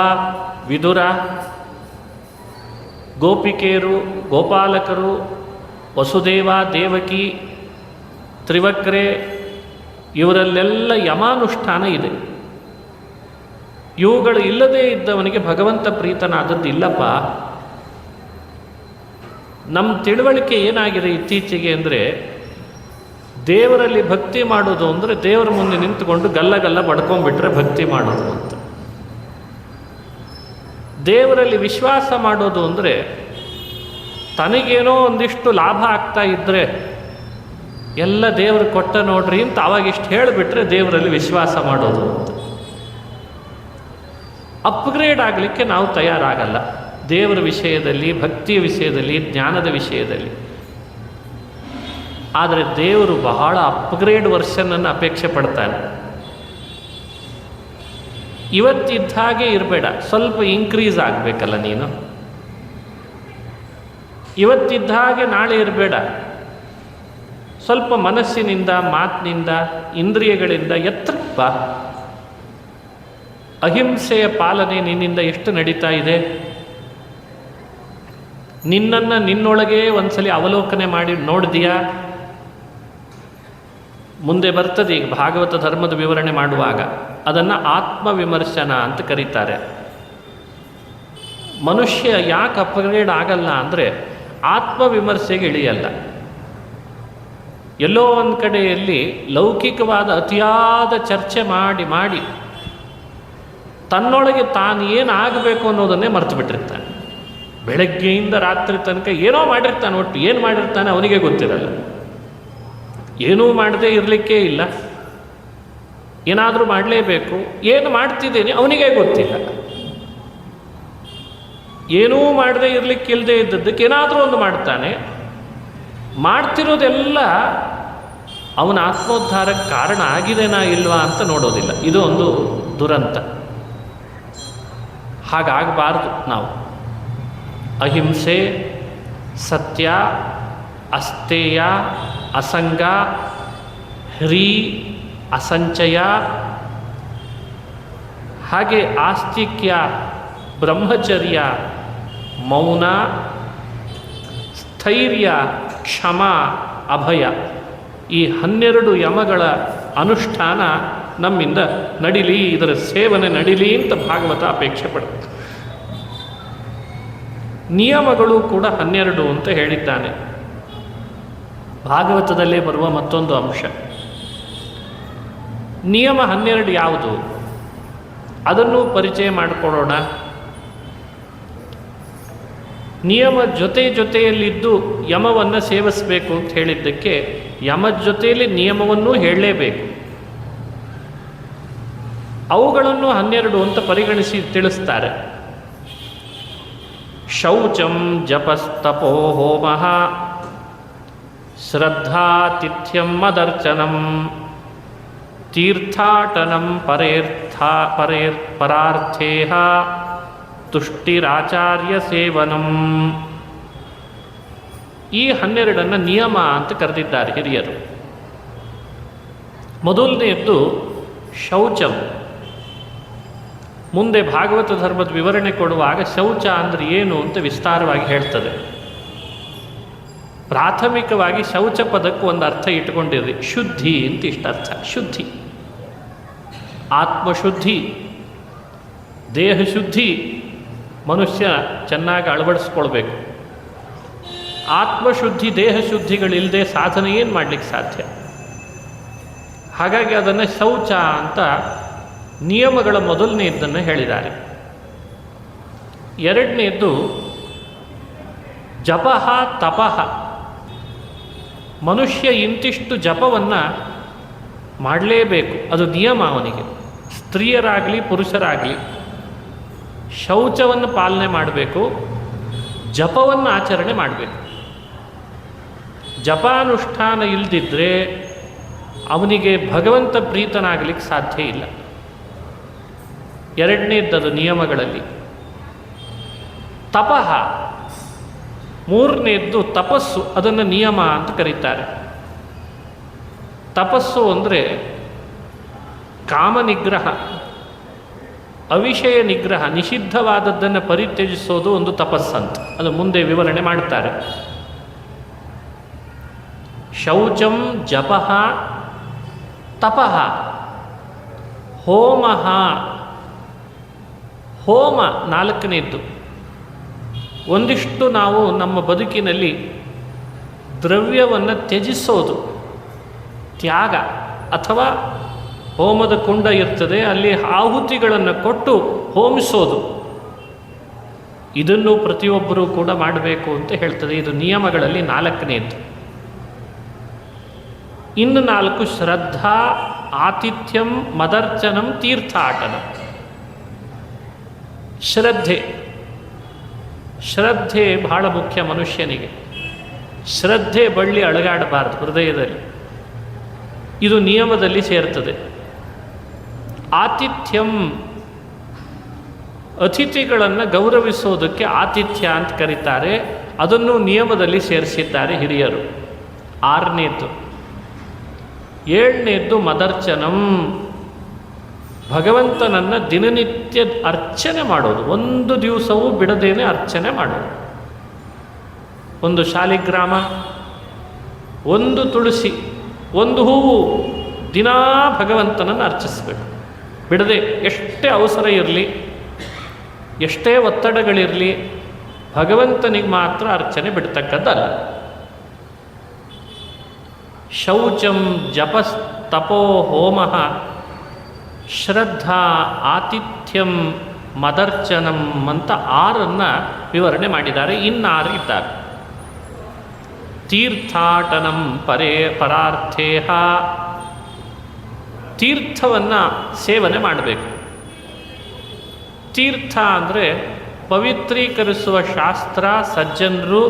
ವಿದುರ, ಗೋಪಿಕೆಯರು, ಗೋಪಾಲಕರು, ವಸುದೇವ, ದೇವಕಿ, ತ್ರಿವಕ್ರೆ, ಇವರಲ್ಲೆಲ್ಲ ಯಮಾನುಷ್ಠಾನ ಇದೆ. ಇವುಗಳು ಇಲ್ಲದೇ ಇದ್ದವನಿಗೆ ಭಗವಂತ ಪ್ರೀತನಾದದ್ದು ಇಲ್ಲಪ್ಪ. ನಮ್ಮ ತಿಳುವಳಿಕೆ ಏನಾಗಿದೆ ಇತ್ತೀಚೆಗೆ ಅಂದರೆ, ದೇವರಲ್ಲಿ ಭಕ್ತಿ ಮಾಡೋದು ಅಂದರೆ ದೇವರ ಮುಂದೆ ನಿಂತುಕೊಂಡು ಗಲ್ಲ ಬಡ್ಕೊಂಡ್ಬಿಟ್ರೆ ಭಕ್ತಿ ಮಾಡೋದು ಅಂತ. ದೇವರಲ್ಲಿ ವಿಶ್ವಾಸ ಮಾಡೋದು ಅಂದರೆ ತನಗೇನೋ ಒಂದಿಷ್ಟು ಲಾಭ ಆಗ್ತಾ ಇದ್ದರೆ ಎಲ್ಲ ದೇವರು ಕೊಟ್ಟ ನೋಡ್ರಿ ಅಂತ ಅವಾಗಿಷ್ಟು ಹೇಳಿಬಿಟ್ರೆ ದೇವರಲ್ಲಿ ವಿಶ್ವಾಸ ಮಾಡೋದು ಅಂತ. ಅಪ್ಗ್ರೇಡ್ ಆಗಲಿಕ್ಕೆ ನಾವು ತಯಾರಾಗಲ್ಲ ದೇವರ ವಿಷಯದಲ್ಲಿ, ಭಕ್ತಿಯ ವಿಷಯದಲ್ಲಿ, ಜ್ಞಾನದ ವಿಷಯದಲ್ಲಿ. ಆದರೆ ದೇವರು ಬಹಳ ಅಪ್ಗ್ರೇಡ್ ವರ್ಷನನ್ನು ಅಪೇಕ್ಷೆ ಪಡ್ತಾನೆ. ಇವತ್ತಿದ್ದ ಹಾಗೆ ಇರಬೇಡ, ಸ್ವಲ್ಪ ಇನ್ಕ್ರೀಸ್ ಆಗಬೇಕಲ್ಲ ನೀನು. ಇವತ್ತಿದ್ದ ಹಾಗೆ ನಾಳೆ ಇರಬೇಡ, ಸ್ವಲ್ಪ ಮನಸ್ಸಿನಿಂದ, ಮಾತಿನಿಂದ, ಇಂದ್ರಿಯಗಳಿಂದ ಎತ್ತರಕ್ಕೆ ಬಾ. ಅಹಿಂಸೆಯ ಪಾಲನೆ ನಿನ್ನಿಂದ ಎಷ್ಟು ನಡೀತಾ ಇದೆ? ನಿನ್ನನ್ನು ನಿನ್ನೊಳಗೆ ಒಂದ್ಸಲಿ ಅವಲೋಕನೆ ಮಾಡಿ ನೋಡಿದೆಯಾ? ಮುಂದೆ ಬರ್ತದೆ ಈಗ ಭಾಗವತ ಧರ್ಮದ ವಿವರಣೆ ಮಾಡುವಾಗ ಅದನ್ನು ಆತ್ಮವಿಮರ್ಶನ ಅಂತ ಕರೀತಾರೆ. ಮನುಷ್ಯ ಯಾಕೆ ಅಪ್ಗ್ರೇಡ್ ಆಗಲ್ಲ ಅಂದರೆ ಆತ್ಮವಿಮರ್ಶೆಗೆ ಇಳಿಯಲ್ಲ. ಎಲ್ಲೋ ಒಂದು ಕಡೆಯಲ್ಲಿ ಲೌಕಿಕವಾದ ಅತಿಯಾದ ಚರ್ಚೆ ಮಾಡಿ ಮಾಡಿ ತನ್ನೊಳಗೆ ತಾನು ಏನಾಗಬೇಕು ಅನ್ನೋದನ್ನೇ ಮರೆತು ಬಿಟ್ಟಿರ್ತಾನೆ. ಬೆಳಗ್ಗೆಯಿಂದ ರಾತ್ರಿ ತನಕ ಏನೋ ಮಾಡಿರ್ತಾನೆ, ಒಟ್ಟು ಏನು ಮಾಡಿರ್ತಾನೆ ಅವನಿಗೆ ಗೊತ್ತಿರಲ್ಲ. ಏನೂ ಮಾಡದೇ ಇರಲಿಕ್ಕೇ ಇಲ್ಲ, ಏನಾದರೂ ಮಾಡಲೇಬೇಕು. ಏನು ಮಾಡ್ತಿದ್ದೀನಿ ಅವನಿಗೆ ಗೊತ್ತಿಲ್ಲ. ಏನೂ ಮಾಡದೇ ಇರಲಿಕ್ಕಿಲ್ಲದೆ ಇದ್ದದ್ದಕ್ಕೆ ಏನಾದರೂ ಒಂದು ಮಾಡ್ತಾನೆ. ಮಾಡ್ತಿರೋದೆಲ್ಲ ಅವನ ಆತ್ಮೋದ್ಧಾರಕ್ಕೆ ಕಾರಣ ಆಗಿದೆನಾ ಇಲ್ವಾ ಅಂತ ನೋಡೋದಿಲ್ಲ. ಇದು ಒಂದು ದುರಂತ. ಹಾಗಾಗಬಾರ್ದು. ನಾವು ಅಹಿಂಸೆ, ಸತ್ಯ, ಅಸ್ತೇಯ, ಅಸಂಗ, ಹ್ರೀ, ಅಸಂಚಯ, ಹಾಗೆ ಆಸ್ತಿಕ್ಯ, ಬ್ರಹ್ಮಚರ್ಯ, ಮೌನ, ಸ್ಥೈರ್ಯ, ಕ್ಷಮ, ಅಭಯ, ಈ 12 ಯಮಗಳ ಅನುಷ್ಠಾನ ನಮ್ಮಿಂದ ನಡಿಲಿ, ಇದರ ಸೇವನೆ ನಡಿಲಿ ಅಂತ ಭಾಗವತ ಅಪೇಕ್ಷೆ ಪಡುತ್ತೆ. ನಿಯಮಗಳು ಕೂಡ 12 ಅಂತ ಹೇಳಿದ್ದಾನೆ. ಭಾಗವತದಲ್ಲೇ ಬರುವ ಮತ್ತೊಂದು ಅಂಶ. ನಿಯಮ 12 ಯಾವುದು? ಅದನ್ನು ಪರಿಚಯ ಮಾಡಿಕೊಡೋಣ. ನಿಯಮ ಜೊತೆಯಲ್ಲಿದ್ದು ಯಮವನ್ನು ಸೇವಿಸಬೇಕು ಅಂತ ಹೇಳಿದ್ದಕ್ಕೆ ಯಮದ ಜೊತೆಯಲ್ಲಿ ನಿಯಮವನ್ನೂ ಹೇಳಲೇಬೇಕು. ಅವುಗಳನ್ನು 12 ಅಂತ ಪರಿಗಣಿಸಿ ತಿಳಿಸ್ತಾರೆ. ಶೌಚಂ ಜಪಸ್ತಪೋ ಹೋಮಃ ಶ್ರದ್ಧಾತಿಥ್ಯಂ ಮದರ್ಚನಂ ತೀರ್ಥಾಟನಂ ಪರಾರ್ಥೇಹ ತುಷ್ಟಿರಾಚಾರ್ಯ ಸೇವನಂ. ಈ 12 ನಿಯಮ ಅಂತ ಕರೆದಿದ್ದಾರೆ ಹಿರಿಯರು. ಮೊದಲನೆಯದ್ದು ಶೌಚಂ. ಮುಂದೆ ಭಾಗವತ ಧರ್ಮದ ವಿವರಣೆ ಕೊಡುವಾಗ ಶೌಚ ಅಂದರೆ ಏನು ಅಂತ ವಿಸ್ತಾರವಾಗಿ ಹೇಳ್ತದೆ. ಪ್ರಾಥಮಿಕವಾಗಿ ಶೌಚ ಪದಕ್ಕೆ ಒಂದು ಅರ್ಥ ಇಟ್ಕೊಂಡಿರ್ರಿ. ಶುದ್ಧಿ ಅಂತ ಇಷ್ಟರ್ಥ. ಶುದ್ಧಿ, ಆತ್ಮಶುದ್ಧಿ, ದೇಹ ಶುದ್ಧಿ ಮನುಷ್ಯ ಚೆನ್ನಾಗಿ ಅಳವಡಿಸ್ಕೊಳ್ಬೇಕು. ಆತ್ಮಶುದ್ಧಿ, ದೇಹ ಶುದ್ಧಿಗಳಿಲ್ಲದೆ ಸಾಧನೆ ಏನು ಮಾಡಲಿಕ್ಕೆ ಸಾಧ್ಯ? ಹಾಗಾಗಿ ಅದನ್ನು ಶೌಚ ಅಂತ ನಿಯಮಗಳ ಮೊದಲನೆಯದ್ದನ್ನು ಹೇಳಿದ್ದಾರೆ. ಎರಡನೆಯದ್ದು ಜಪಃ ತಪಃ. ಮನುಷ್ಯ ಇಂತಿಷ್ಟು ಜಪವನ್ನು ಮಾಡಲೇಬೇಕು, ಅದು ನಿಯಮ ಅವನಿಗೆ. ಸ್ತ್ರೀಯರಾಗಲಿ ಪುರುಷರಾಗಲಿ ಶೌಚವನ್ನು ಪಾಲನೆ ಮಾಡಬೇಕು, ಜಪವನ್ನು ಆಚರಣೆ ಮಾಡಬೇಕು. ಜಪಾನುಷ್ಠಾನ ಇಲ್ಲದಿದ್ದರೆ ಅವನಿಗೆ ಭಗವಂತ ಪ್ರೀತನಾಗಲಿಕ್ಕೆ ಸಾಧ್ಯ ಇಲ್ಲ. ಎರಡನೇದ್ದದು ನಿಯಮಗಳಲ್ಲಿ. ತಪಃ ಮೂರನೇದ್ದು ತಪಸ್ಸು. ಅದನ್ನು ನಿಯಮ ಅಂತ ಕರೀತಾರೆ. ತಪಸ್ಸು ಅಂದರೆ ಕಾಮನಿಗ್ರಹ, ಅವಿಷಯ ನಿಗ್ರಹ, ನಿಷಿದ್ಧವಾದದ್ದನ್ನು ಪರಿತ್ಯಜಿಸೋದು ಒಂದು ತಪಸ್ಸಂತ. ಅದು ಮುಂದೆ ವಿವರಣೆ ಮಾಡ್ತಾರೆ. ಶೌಚಂ ಜಪಃ ತಪಃ ಹೋಮಃ. ಹೋಮ ನಾಲ್ಕನೇದ್ದು. ಒಂದಿಷ್ಟು ನಾವು ನಮ್ಮ ಬದುಕಿನಲ್ಲಿ ದ್ರವ್ಯವನ್ನು ತ್ಯಜಿಸೋದು, ತ್ಯಾಗ. ಅಥವಾ ಹೋಮದ ಕುಂಡ ಇರ್ತದೆ, ಅಲ್ಲಿ ಆಹುತಿಗಳನ್ನು ಕೊಟ್ಟು ಹೋಮಿಸೋದು. ಇದನ್ನು ಪ್ರತಿಯೊಬ್ಬರೂ ಕೂಡ ಮಾಡಬೇಕು ಅಂತ ಹೇಳ್ತದೆ. ಇದು ನಿಯಮಗಳಲ್ಲಿ 4ನೇದು. ಇನ್ನು 4 ಶ್ರದ್ಧಾ, ಆತಿಥ್ಯಂ, ಮದರ್ಚನಂ, ತೀರ್ಥಾಟನಂ. ಶ್ರದ್ಧೆ ಬಹಳ ಮುಖ್ಯ ಮನುಷ್ಯನಿಗೆ. ಶ್ರದ್ಧೆ ಬಳ್ಳಿ ಅಳಗಾಡಬಾರ್ದು ಹೃದಯದಲ್ಲಿ, ಇದು ನಿಯಮದಲ್ಲಿ ಸೇರ್ತದೆ. ಆತಿಥ್ಯಂ, ಅತಿಥಿಗಳನ್ನು ಗೌರವಿಸೋದಕ್ಕೆ ಆತಿಥ್ಯ ಅಂತ ಕರೀತಾರೆ, ಅದನ್ನು ನಿಯಮದಲ್ಲಿ ಸೇರಿಸಿದ್ದಾರೆ ಹಿರಿಯರು. 6ನೇದು. 7ನೇದು ಮದರ್ಚನಂ, ಭಗವಂತನನ್ನು ದಿನನಿತ್ಯ ಅರ್ಚನೆ ಮಾಡೋದು, ಒಂದು ದಿವಸವೂ ಬಿಡದೇನೆ ಅರ್ಚನೆ ಮಾಡೋದು. ಒಂದು ಶಾಲಿಗ್ರಾಮ, ಒಂದು ತುಳಸಿ, ಒಂದು ಹೂವು, ದಿನಾ ಭಗವಂತನನ್ನು ಅರ್ಚಿಸಬೇಕು ಬಿಡದೆ. ಎಷ್ಟೇ ಅವಸರ ಇರಲಿ, ಎಷ್ಟೇ ಒತ್ತಡಗಳಿರಲಿ, ಭಗವಂತನಿಗೆ ಮಾತ್ರ ಅರ್ಚನೆ ಬಿಡ್ತಕ್ಕದ್ದಲ್ಲ. ಶೌಚಂ, ಜಪಸ್, ತಪೋ, ಹೋಮ, ಶ್ರದ್ಧಾ, ಆತಿಥ್ಯಂ, ಮದರ್ಚನಂ ಅಂತ 6 ವಿವರಣೆ ಮಾಡಿದ್ದಾರೆ. ಇನ್ನು 6 ಇದ್ದಾರೆ. ತೀರ್ಥಾಟನಂ ಪರಾರ್ಥೇಹ, ತೀರ್ಥವನ್ನು ಸೇವನೆ ಮಾಡಬೇಕು. ತೀರ್ಥ ಅಂದರೆ ಪವಿತ್ರೀಕರಿಸುವ ಶಾಸ್ತ್ರ, ಸಜ್ಜನರು,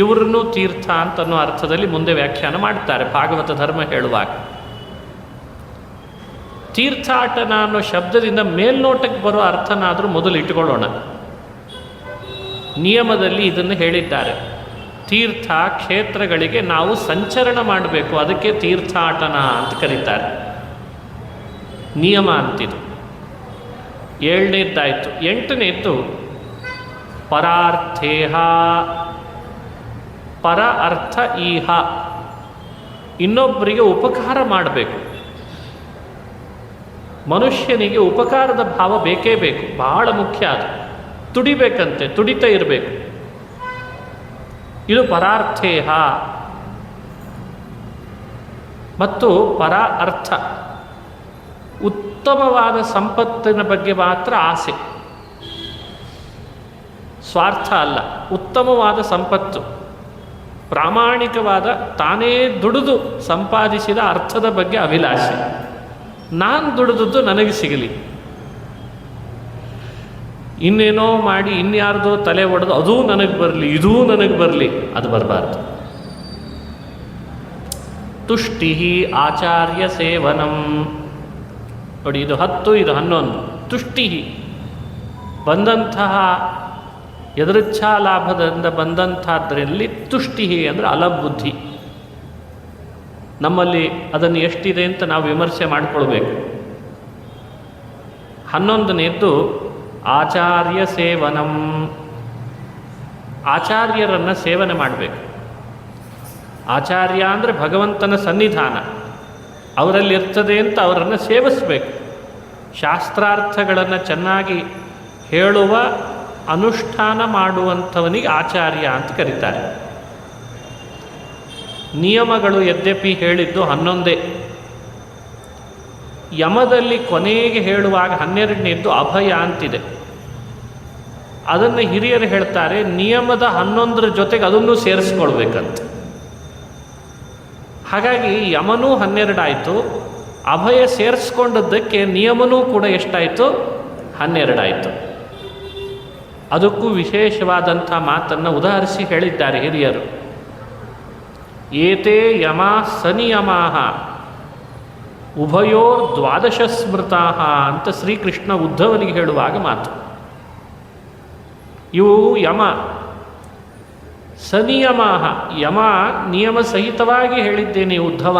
ಇವ್ರನ್ನೂ ತೀರ್ಥ ಅಂತನ್ನೋ ಅರ್ಥದಲ್ಲಿ ಮುಂದೆ ವ್ಯಾಖ್ಯಾನ ಮಾಡ್ತಾರೆ ಭಾಗವತ ಧರ್ಮ ಹೇಳುವಾಗ. ತೀರ್ಥಾಟನ ಅನ್ನೋ ಶಬ್ದದಿಂದ ಮೇಲ್ನೋಟಕ್ಕೆ ಬರೋ ಅರ್ಥನಾದರೂ ಮೊದಲು ಇಟ್ಕೊಳ್ಳೋಣ. ನಿಯಮದಲ್ಲಿ ಇದನ್ನು ಹೇಳಿದ್ದಾರೆ. ತೀರ್ಥ ಕ್ಷೇತ್ರಗಳಿಗೆ ನಾವು ಸಂಚರಣ ಮಾಡಬೇಕು, ಅದಕ್ಕೆ ತೀರ್ಥಾಟನ ಅಂತ ಕರೀತಾರೆ. ನಿಯಮ ಅಂತಿದು. 7ನೇದ್ದಾಯಿತು. 8ನೇದ್ದು ಪರಾರ್ಥೇಹ, ಪರ ಅರ್ಥ ಈಹ, ಇನ್ನೊಬ್ಬರಿಗೆ ಉಪಕಾರ ಮಾಡಬೇಕು. ಮನುಷ್ಯನಿಗೆ ಉಪಕಾರದ ಭಾವ ಬೇಕೇ ಬೇಕು, ಬಹಳ ಮುಖ್ಯ. ಅದು ತುಡಿಬೇಕಂತೆ, ತುಡಿತಾ ಇರಬೇಕು. ಇದು ಪರಾರ್ಥೇಹ. ಮತ್ತು ಪರ ಅರ್ಥ, ಉತ್ತಮವಾದ ಸಂಪತ್ತಿನ ಬಗ್ಗೆ ಮಾತ್ರ ಆಸೆ, ಸ್ವಾರ್ಥ ಅಲ್ಲ. ಉತ್ತಮವಾದ ಸಂಪತ್ತು, ಪ್ರಾಮಾಣಿಕವಾದ, ತಾನೇ ದುಡಿದು ಸಂಪಾದಿಸಿದ ಅರ್ಥದ ಬಗ್ಗೆ ಅಭಿಲಾಷೆ. ನಾನು ದುಡಿದದ್ದು ನನಗೆ ಸಿಗಲಿ, ಇನ್ನೇನೋ ಮಾಡಿ ಇನ್ಯಾರ್ದೋ ತಲೆ ಒಡೆದು ಅದೂ ನನಗೆ ಬರಲಿ, ಇದೂ ನನಗೆ ಬರಲಿ, ಅದು ಬರಬಾರ್ದು. ತುಷ್ಟಿ, ಆಚಾರ್ಯ ಸೇವನಂ. ನೋಡಿ, ಇದು 10, ಇದು 11. ತುಷ್ಟಿ, ಬಂದಂತಹ ಎದೃಚ್ಛಾ ಲಾಭದಿಂದ ಬಂದಂಥದ್ರಲ್ಲಿ ತುಷ್ಟಿ ಅಂದರೆ ಅಲಬುದ್ಧಿ. ನಮ್ಮಲ್ಲಿ ಅದನ್ನು ಎಷ್ಟಿದೆ ಅಂತ ನಾವು ವಿಮರ್ಶೆ ಮಾಡಿಕೊಳ್ಬೇಕು. 11ನೇದ್ದು ಆಚಾರ್ಯ ಸೇವನಂ. ಆಚಾರ್ಯರನ್ನು ಸೇವನೆ ಮಾಡಬೇಕು. ಆಚಾರ್ಯ ಅಂದರೆ ಭಗವಂತನ ಸನ್ನಿಧಾನ, ಅವರಲ್ಲಿರ್ತದೆ ಅಂತ ಅವರನ್ನು ಸೇವಿಸಬೇಕು. ಶಾಸ್ತ್ರಾರ್ಥಗಳನ್ನು ಚೆನ್ನಾಗಿ ಹೇಳುವ, ಅನುಷ್ಠಾನ ಮಾಡುವಂಥವನಿಗೆ ಆಚಾರ್ಯ ಅಂತ ಕರೀತಾರೆ. ನಿಯಮಗಳು ಯದ್ಯಪಿ ಹೇಳಿದ್ದು 11. ಯಮದಲ್ಲಿ ಕೊನೆಗೆ ಹೇಳುವಾಗ 12ನೇದ್ದು ಅಭಯ ಅಂತಿದೆ. ಅದನ್ನು ಹಿರಿಯರು ಹೇಳ್ತಾರೆ, ನಿಯಮದ 11ರ ಜೊತೆಗೆ ಅದನ್ನು ಸೇರಿಸ್ಕೊಳ್ಬೇಕಂತ. ಹಾಗಾಗಿ ಯಮನೂ 12 ಆಯಿತು, ಅಭಯ ಸೇರಿಸ್ಕೊಂಡದ್ದಕ್ಕೆ ನಿಯಮನೂ ಕೂಡ ಎಷ್ಟಾಯಿತು? 12 ಆಯಿತು. ಅದಕ್ಕೂ ವಿಶೇಷವಾದಂಥ ಮಾತನ್ನು ಉದಾಹರಿಸಿ ಹೇಳಿದ್ದಾರೆ ಹಿರಿಯರು. ಏತೇ ಯಮ ಸನಿಯಮಾಹ ಉಭಯೋರ್ 12 ಸ್ಮೃತಾಃ ಅಂತ ಶ್ರೀಕೃಷ್ಣ ಉದ್ಧವನಿಗೆ ಹೇಳುವಾಗ ಮಾತು. ಇವು ಯಮ ಸನಿಯಮಾಹ, ಯಮ ನಿಯಮ ಸಹಿತವಾಗಿ ಹೇಳಿದ್ದೇನೆ ಉದ್ಧವ.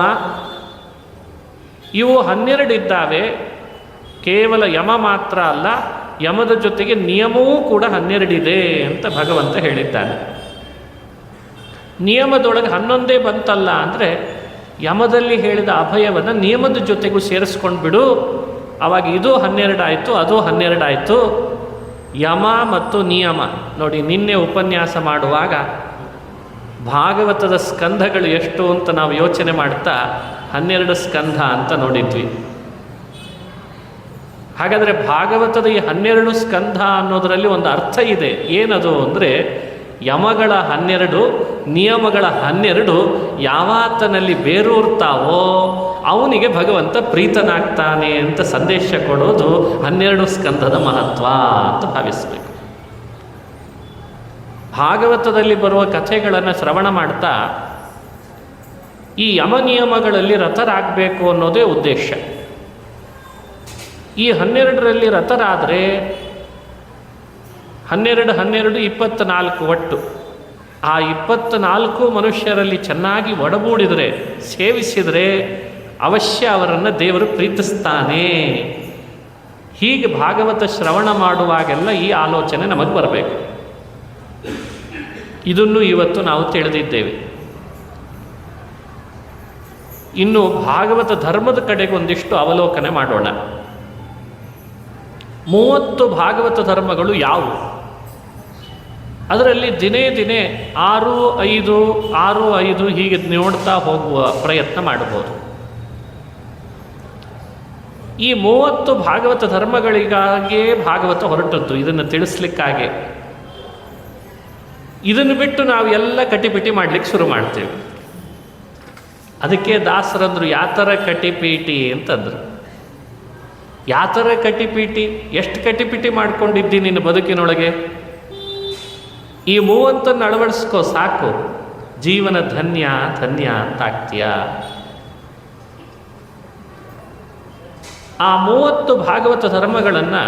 ಇವು 12 ಇದ್ದಾವೆ. ಕೇವಲ ಯಮ ಮಾತ್ರ ಅಲ್ಲ, ಯಮದ ಜೊತೆಗೆ ನಿಯಮವೂ ಕೂಡ 12 ಇದೆ ಅಂತ ಭಗವಂತ ಹೇಳಿದ್ದಾನೆ. ನಿಯಮದೊಳಗೆ 11 ಬಂತಲ್ಲ ಅಂದರೆ ಯಮದಲ್ಲಿ ಹೇಳಿದ ಅಭಯವನ್ನು ನಿಯಮದ ಜೊತೆಗೂ ಸೇರಿಸ್ಕೊಂಡು ಬಿಡು, ಆವಾಗ ಇದು 12 ಆಯಿತು, ಅದು 12 ಆಯಿತು. ಯಮ ಮತ್ತು ನಿಯಮ ನೋಡಿ, ನಿನ್ನೆ ಉಪನ್ಯಾಸ ಮಾಡುವಾಗ ಭಾಗವತದ ಸ್ಕಂಧಗಳು ಎಷ್ಟು ಅಂತ ನಾವು ಯೋಚನೆ ಮಾಡ್ತಾ 12 ಸ್ಕಂಧ ಅಂತ ನೋಡಿದ್ವಿ. ಹಾಗಾದರೆ ಭಾಗವತದ ಈ 12 ಸ್ಕಂಧ ಅನ್ನೋದರಲ್ಲಿ ಒಂದು ಅರ್ಥ ಇದೆ. ಏನದು ಅಂದರೆ ಯಮಗಳ 12, ನಿಯಮಗಳ 12 ಯಾವಾತನಲ್ಲಿ ಬೇರೂರ್ತಾವೋ ಅವನಿಗೆ ಭಗವಂತ ಪ್ರೀತನಾಗ್ತಾನೆ ಅಂತ ಸಂದೇಶ ಕೊಡೋದು 12 ಸ್ಕಂಧದ ಮಹತ್ವ ಅಂತ ಭಾವಿಸಬೇಕು. ಭಾಗವತದಲ್ಲಿ ಬರುವ ಕಥೆಗಳನ್ನು ಶ್ರವಣ ಮಾಡ್ತಾ ಈ ಯಮನಿಯಮಗಳಲ್ಲಿ ರಥರಾಗಬೇಕು ಅನ್ನೋದೇ ಉದ್ದೇಶ. ಈ 12ರಲ್ಲಿ ರಥರಾದರೆ 12, 12, 24 ಒಟ್ಟು. ಆ 24 ಮನುಷ್ಯರಲ್ಲಿ ಚೆನ್ನಾಗಿ ಒಡಗೂಡಿದರೆ, ಸೇವಿಸಿದರೆ ಅವಶ್ಯ ಅವರನ್ನು ದೇವರು ಪ್ರೀತಿಸ್ತಾನೆ. ಹೀಗೆ ಭಾಗವತ ಶ್ರವಣ ಮಾಡುವಾಗೆಲ್ಲ ಈ ಆಲೋಚನೆ ನಮಗೆ ಬರಬೇಕು. ಇದನ್ನು ಇವತ್ತು ನಾವು ತಿಳಿದಿದ್ದೇವೆ. ಇನ್ನು ಭಾಗವತ ಧರ್ಮದ ಕಡೆಗೆ ಒಂದಿಷ್ಟು ಅವಲೋಕನೆ ಮಾಡೋಣ. 30 ಭಾಗವತ ಧರ್ಮಗಳು ಯಾವುವು? ಅದರಲ್ಲಿ ದಿನೇ ದಿನೇ 6, 5, 6, 5 ಹೀಗೆ ನೋಡ್ತಾ ಹೋಗುವ ಪ್ರಯತ್ನ ಮಾಡಬಹುದು. ಈ 30 ಭಾಗವತ ಧರ್ಮಗಳಿಗಾಗಿಯೇ ಭಾಗವತ ಹೊರಟದ್ದು, ಇದನ್ನು ತಿಳಿಸ್ಲಿಕ್ಕಾಗೆ. ಇದನ್ನು ಬಿಟ್ಟು ನಾವು ಎಲ್ಲ ಕಟಿಪಿಟಿ ಮಾಡಲಿಕ್ಕೆ ಶುರು ಮಾಡ್ತೇವೆ. ಅದಕ್ಕೆ ದಾಸರಂದ್ರು ಯಾತರ ಕಟಿಪೀಟಿ ಅಂತಂದರು. ಯಾತರ ಕಟಿಪೀಟಿ? ಎಷ್ಟು ಕಟಿಪಿಟಿ ಮಾಡ್ಕೊಂಡಿದ್ದಿ ನಿನ್ನ ಬದುಕಿನೊಳಗೆ? ಈ 30 ಅಳವಡಿಸ್ಕೋ, ಸಾಕು, ಜೀವನ ಧನ್ಯ ಧನ್ಯ ಅಂತಾಗ್ತೀಯ. ಆ 30 ಭಾಗವತ ಧರ್ಮಗಳನ್ನು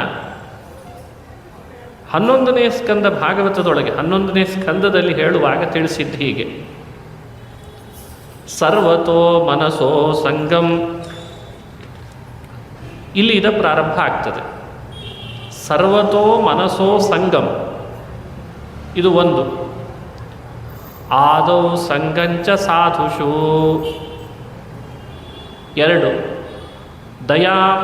11ನೇ ಸ್ಕಂದ ಭಾಗವತದೊಳಗೆ 11ನೇ ಸ್ಕಂದದಲ್ಲಿ ಹೇಳುವಾಗ ತಿಳಿಸಿದ್ದು ಹೀಗೆ: ಸರ್ವತೋ ಮನಸೋ ಸಂಗಂ. ಇಲ್ಲಿ ಇದ ಪ್ರಾರಂಭ ಆಗ್ತದೆ. ಸರ್ವತೋ ಮನಸೋ ಸಂಗಂ, ಇದು ಒಂದು. ಆದೌ ಸಂಗಂಚ ಸಾಧುಷು, 2. ದಯಾಂ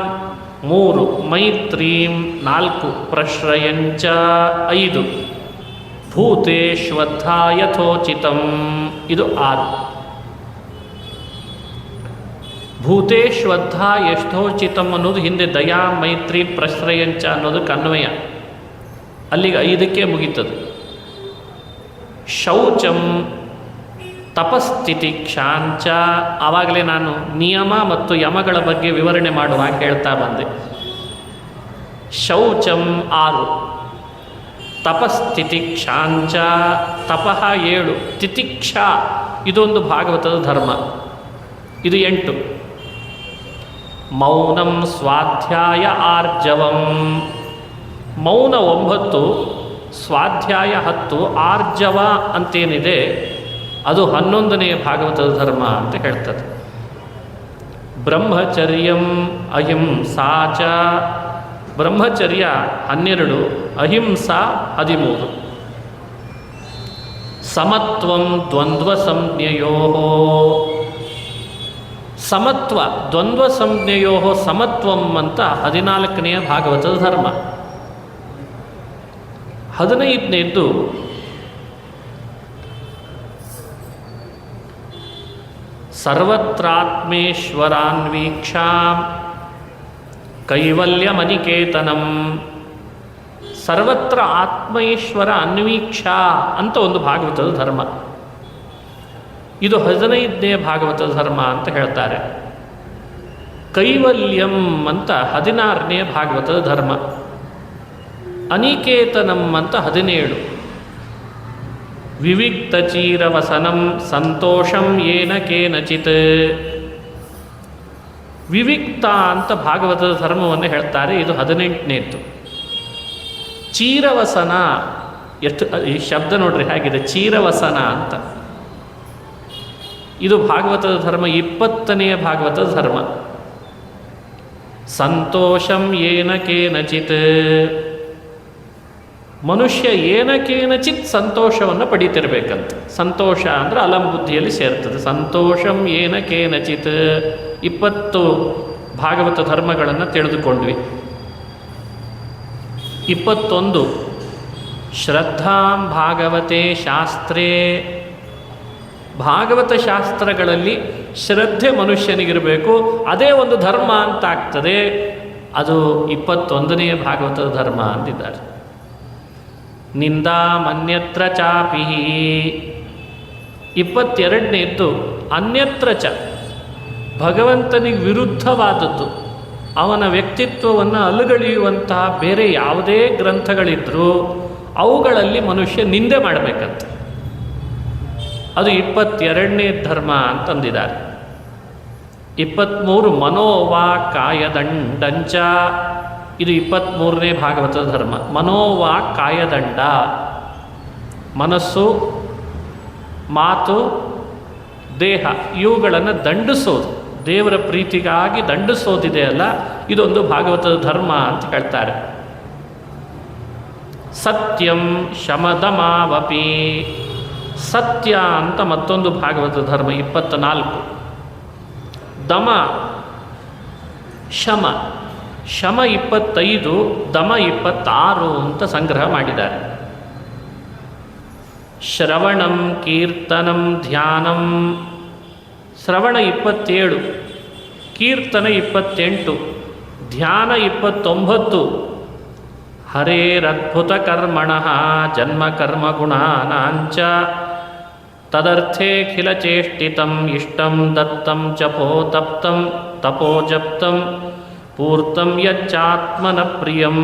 3, ಮೈತ್ರೀಂ 4, ಪ್ರಶ್ರಯಂಚ 5, ಭೂತೇಶ್ವದ್ಧಾ ಯಥೋಚಿತಂ, ಇದು 6. ಭೂತೇಶ್ವದ್ಧಾ ಯಥೋಚಿತಂ ಅನ್ನೋದು ಹಿಂದೆ ದಯಾ ಮೈತ್ರಿ ಪ್ರಶ್ರಯಂಚ ಅನ್ನೋದಕ್ಕೆ ಅನ್ವಯ. ಅಲ್ಲಿಗೆ 5ಕ್ಕೆ ಮುಗೀತದೆ. ಶೌಚಂ ತಪಸ್ಥಿತಿ ಕ್ಷಾಂಚ, ಆವಾಗಲೇ ನಾನು ನಿಯಮ ಮತ್ತು ಯಮಗಳ ಬಗ್ಗೆ ವಿವರಣೆ ಮಾಡುವಾಗ ಹೇಳ್ತಾ ಬಂದೆ. ಶೌಚಂ 6, ತಪಸ್ಥಿತಿ ಕ್ಷಾಂಚ, ತಪಃ 7, ತಿತಿಕ್ಷಾ ಇದೊಂದು ಭಾಗವತದ ಧರ್ಮ, ಇದು 8. ಮೌನಂ ಸ್ವಾಧ್ಯಾಯ ಆರ್ಜವಂ, ಮೌನ 9, ಸ್ವಾಧ್ಯಾಯ 10, ಆರ್ಜವ ಅಂತೇನಿದೆ ಅದು 11ನೇ ಭಾಗವತದ ಧರ್ಮ ಅಂತ ಹೇಳ್ತದೆ. ಬ್ರಹ್ಮಚರ್ಯಂ ಅಹಿಂಸಾ ಚ, ಬ್ರಹ್ಮಚರ್ಯ 12, ಅಹಿಂಸಾ 13. ಸಮತ್ವಂ ದ್ವಂದ್ವ ಸಂಜ್ಞೆಯೋ, ಸಮತ್ವ ದ್ವಂದ್ವ ಸಂಜ್ಞೆಯೋ ಸಮತ್ವಂ ಅಂತ 14ನೇ ಭಾಗವತದ ಧರ್ಮ. 15ನೇದ್ದು ಸರ್ವತ್ರಾತ್ಮೇಶ್ವರಾನ್ವೀಕ್ಷಾಂ ಕೈವಲ್ಯಮನಿಕೇತನಂ. ಸರ್ವತ್ರ ಆತ್ಮೇಶ್ವರ ಅನ್ವೀಕ್ಷಾ ಅಂತ ಒಂದು ಭಾಗವತದ ಧರ್ಮ. ಇದು 15ನೇ ಭಾಗವತದ ಧರ್ಮ ಅಂತ ಹೇಳ್ತಾರೆ. ಕೈವಲ್ಯಂ ಅಂತ 16ನೇ ಭಾಗವತದ ಧರ್ಮ. ಅನಿಕೇತನಂ ಅಂತ 17. ವಿವಿಕ್ತ ಚೀರವಸನಂ ಸಂತೋಷಂ ಏನ ಕೇನಚಿತ್. ವಿವಿಕ್ತ ಅಂತ ಭಾಗವತದ ಧರ್ಮವನ್ನು ಹೇಳ್ತಾರೆ, ಇದು 18ನೇದ್ದು. ಚೀರವಸನ, ಎಷ್ಟು ಈ ಶಬ್ದ ನೋಡ್ರಿ ಹೇಗಿದೆ, ಚೀರವಸನ ಅಂತ. ಇದು ಭಾಗವತದ ಧರ್ಮ, 20ನೇ ಭಾಗವತದ ಧರ್ಮ. ಸಂತೋಷಂ ಏನ ಕೇನಚಿತ್, ಮನುಷ್ಯ ಏನಕೇನಚಿತ್ ಸಂತೋಷವನ್ನು ಪಡೀತಿರ್ಬೇಕಂತ. ಸಂತೋಷ ಅಂದರೆ ಅಲಂಬುದ್ಧಿಯಲ್ಲಿ ಸೇರ್ತದೆ. ಸಂತೋಷಂ ಏನ ಕೇನಚಿತ್ 20 ಭಾಗವತ ಧರ್ಮಗಳನ್ನು ತಿಳಿದುಕೊಂಡ್ವಿ. 21 ಶ್ರದ್ಧಾಂ ಭಾಗವತೆ ಶಾಸ್ತ್ರೇ, ಭಾಗವತ ಶಾಸ್ತ್ರಗಳಲ್ಲಿ ಶ್ರದ್ಧೆ ಮನುಷ್ಯನಿಗಿರಬೇಕು, ಅದೇ ಒಂದು ಧರ್ಮ ಅಂತ ಆಗ್ತದೆ. ಅದು 21ನೇ ಭಾಗವತದ ಧರ್ಮ ಅಂತಿದ್ದಾರೆ. ನಿಂದಾಮನ್ಯತ್ರ ಚಾಪಿ 22ನೇದ್ದು ಅನ್ಯತ್ರ ಚ, ಭಗವಂತನಿಗೆ ವಿರುದ್ಧವಾದದ್ದು, ಅವನ ವ್ಯಕ್ತಿತ್ವವನ್ನು ಅಲುಗಳೆಯುವಂತಹ ಬೇರೆ ಯಾವುದೇ ಗ್ರಂಥಗಳಿದ್ರೂ ಅವುಗಳಲ್ಲಿ ಮನುಷ್ಯ ನಿಂದೆ ಮಾಡಬೇಕಂತೆ. ಅದು 22ನೇ ಧರ್ಮ ಅಂತಂದಿದ್ದಾರೆ. 23 ಮನೋವಾಕಾಯದಂಡಂಚ, ಇದು 23ನೇ ಭಾಗವತದ ಧರ್ಮ. ಮನೋವಾಕಾಯದಂಡ, ಮನಸ್ಸು, ಮಾತು, ದೇಹ ಇವುಗಳನ್ನು ದಂಡಿಸೋದು, ದೇವರ ಪ್ರೀತಿಗಾಗಿ ದಂಡಿಸೋದಿದೆ ಅಲ್ಲ, ಇದೊಂದು ಭಾಗವತದ ಧರ್ಮ ಅಂತ ಹೇಳ್ತಾರೆ. ಸತ್ಯಂ ಶಮದಮಾವಪಿ, ಸತ್ಯ ಅಂತ ಮತ್ತೊಂದು ಭಾಗವತದ ಧರ್ಮ 24. ದಮ ಶಮ, ಶಮ 25, ದಮ 26 ಅಂತ ಸಂಗ್ರಹ ಮಾಡಿದ್ದಾರೆ. ಶ್ರವಣಂ ಕೀರ್ತನಂ ಧ್ಯಾನಂ, ಶ್ರವಣ 27, ಕೀರ್ತನ 28, ಧ್ಯಾನ 29. ಹರೇರದ್ಭುತ ಕರ್ಮಣಃ ಜನ್ಮ ಕರ್ಮ ಗುಣಾನಾಂಚ ತದರ್ಥೇಖಿಲ ಚೇಷ್ಟಿತಂ ಇಷ್ಟಂ ದತ್ತಂ ಚಪೋ ತಪ್ತಂ ತಪೋಜಪ್ತಂ ಪೂರ್ತಂ ಯಚ್ಚಾತ್ಮನ ಪ್ರಿಯಂ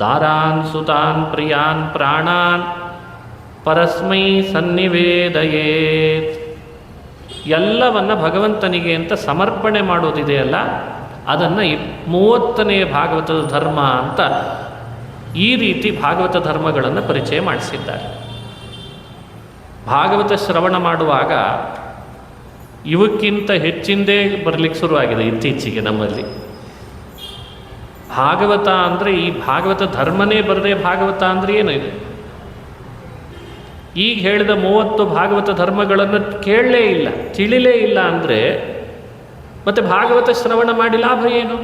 ದಾರಾನ್ ಸುತಾನ್ ಪ್ರಿಯಾನ್ ಪ್ರಾಣಾನ್ ಪರಸ್ಮೈ ಸನ್ನಿವೇದಯೇತ್. ಎಲ್ಲವನ್ನ ಭಗವಂತನಿಗೆ ಅಂತ ಸಮರ್ಪಣೆ ಮಾಡೋದಿದೆಯಲ್ಲ, ಅದನ್ನು 30ನೇ ಭಾಗವತದ ಧರ್ಮ ಅಂತ ಈ ರೀತಿ ಭಾಗವತ ಧರ್ಮಗಳನ್ನು ಪರಿಚಯ ಮಾಡಿಸಿದ್ದಾರೆ. ಭಾಗವತ ಶ್ರವಣ ಮಾಡುವಾಗ ಇವಕ್ಕಿಂತ ಹೆಚ್ಚಿಂದೇ ಬರಲಿಕ್ಕೆ ಶುರುವಾಗಿದೆ ಇತ್ತೀಚೆಗೆ ನಮ್ಮಲ್ಲಿ. ಭಾಗವತ ಅಂದರೆ ಈ ಭಾಗವತ ಧರ್ಮನೇ ಬರದೆ ಭಾಗವತ ಅಂದರೆ ಏನು ಇದೆ? ಈಗ ಹೇಳಿದ 30 ಭಾಗವತ ಧರ್ಮಗಳನ್ನು ಕೇಳಲೇ ಇಲ್ಲ, ತಿಳಿಲೇ ಇಲ್ಲ ಅಂದರೆ ಮತ್ತೆ ಭಾಗವತ ಶ್ರವಣ ಮಾಡಿ ಲಾಭ ಏನು?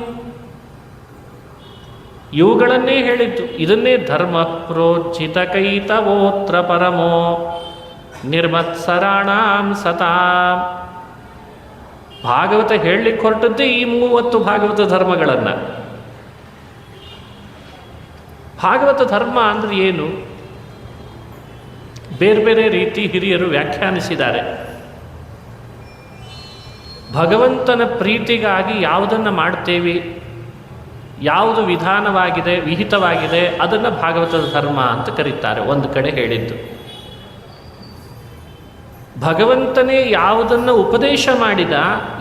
ಇವುಗಳನ್ನೇ ಹೇಳಿದ್ದು. ಇದನ್ನೇ ಧರ್ಮ ಪ್ರೋಚಿತ ಕೈತವೋತ್ರ ಪರಮೋ ನಿರ್ಮತ್ಸರಾಣಾಂ ಸತಾಂ. ಭಾಗವತ ಹೇಳಲಿಕ್ಕೆ ಹೊರಟದ್ದೇ ಈ 30 ಭಾಗವತ ಧರ್ಮಗಳನ್ನು. ಭಾಗವತ ಧರ್ಮ ಅಂದರೆ ಏನು? ಬೇರೆ ಬೇರೆ ರೀತಿ ಹಿರಿಯರು ವ್ಯಾಖ್ಯಾನಿಸಿದ್ದಾರೆ. ಭಗವಂತನ ಪ್ರೀತಿಗಾಗಿ ಯಾವುದನ್ನು ಮಾಡ್ತೇವೆ, ಯಾವುದು ವಿಧಾನವಾಗಿದೆ, ವಿಹಿತವಾಗಿದೆ, ಅದನ್ನು ಭಾಗವತದ ಧರ್ಮ ಅಂತ ಕರೀತಾರೆ. ಒಂದು ಕಡೆ ಹೇಳಿದ್ದು ಭಗವಂತನೇ ಯಾವುದನ್ನು ಉಪದೇಶ ಮಾಡಿದ,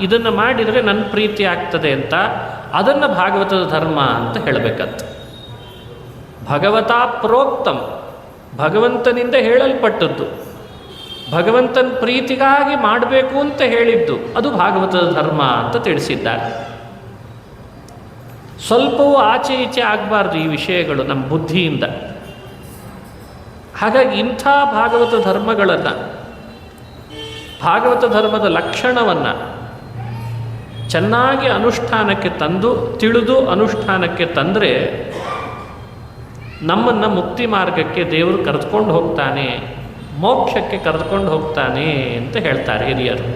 ಇದನ್ನು ಮಾಡಿದರೆ ನನ್ನ ಪ್ರೀತಿ ಆಗ್ತದೆ ಅಂತ, ಅದನ್ನು ಭಾಗವತದ ಧರ್ಮ ಅಂತ ಹೇಳಬೇಕಂತ. ಭಗವತಾ ಪ್ರೋಕ್ತಂ, ಭಗವಂತನಿಂದ ಹೇಳಲ್ಪಟ್ಟದ್ದು, ಭಗವಂತನ ಪ್ರೀತಿಗಾಗಿ ಮಾಡಬೇಕು ಅಂತ ಹೇಳಿದ್ದು, ಅದು ಭಾಗವತದ ಧರ್ಮ ಅಂತ ತಿಳಿಸಿದ್ದಾರೆ. ಸ್ವಲ್ಪವೂ ಆಚೆ ಈಚೆ ಆಗಬಾರ್ದು ಈ ವಿಷಯಗಳು ನಮ್ಮ ಬುದ್ಧಿಯಿಂದ. ಹಾಗಾಗಿ ಇಂಥ ಭಾಗವತ ಧರ್ಮಗಳನ್ನು, ಭಾಗವತ ಧರ್ಮದ ಲಕ್ಷಣವನ್ನು ಚೆನ್ನಾಗಿ ಅನುಷ್ಠಾನಕ್ಕೆ ತಂದು, ತಿಳಿದು ಅನುಷ್ಠಾನಕ್ಕೆ ತಂದರೆ ನಮ್ಮನ್ನು ಮುಕ್ತಿ ಮಾರ್ಗಕ್ಕೆ ದೇವರು ಕರೆದುಕೊಂಡು ಹೋಗ್ತಾನೆ, ಮೋಕ್ಷಕ್ಕೆ ಕರೆದುಕೊಂಡು ಹೋಗ್ತಾನೆ ಅಂತ ಹೇಳ್ತಾರೆ ಹಿರಿಯರು.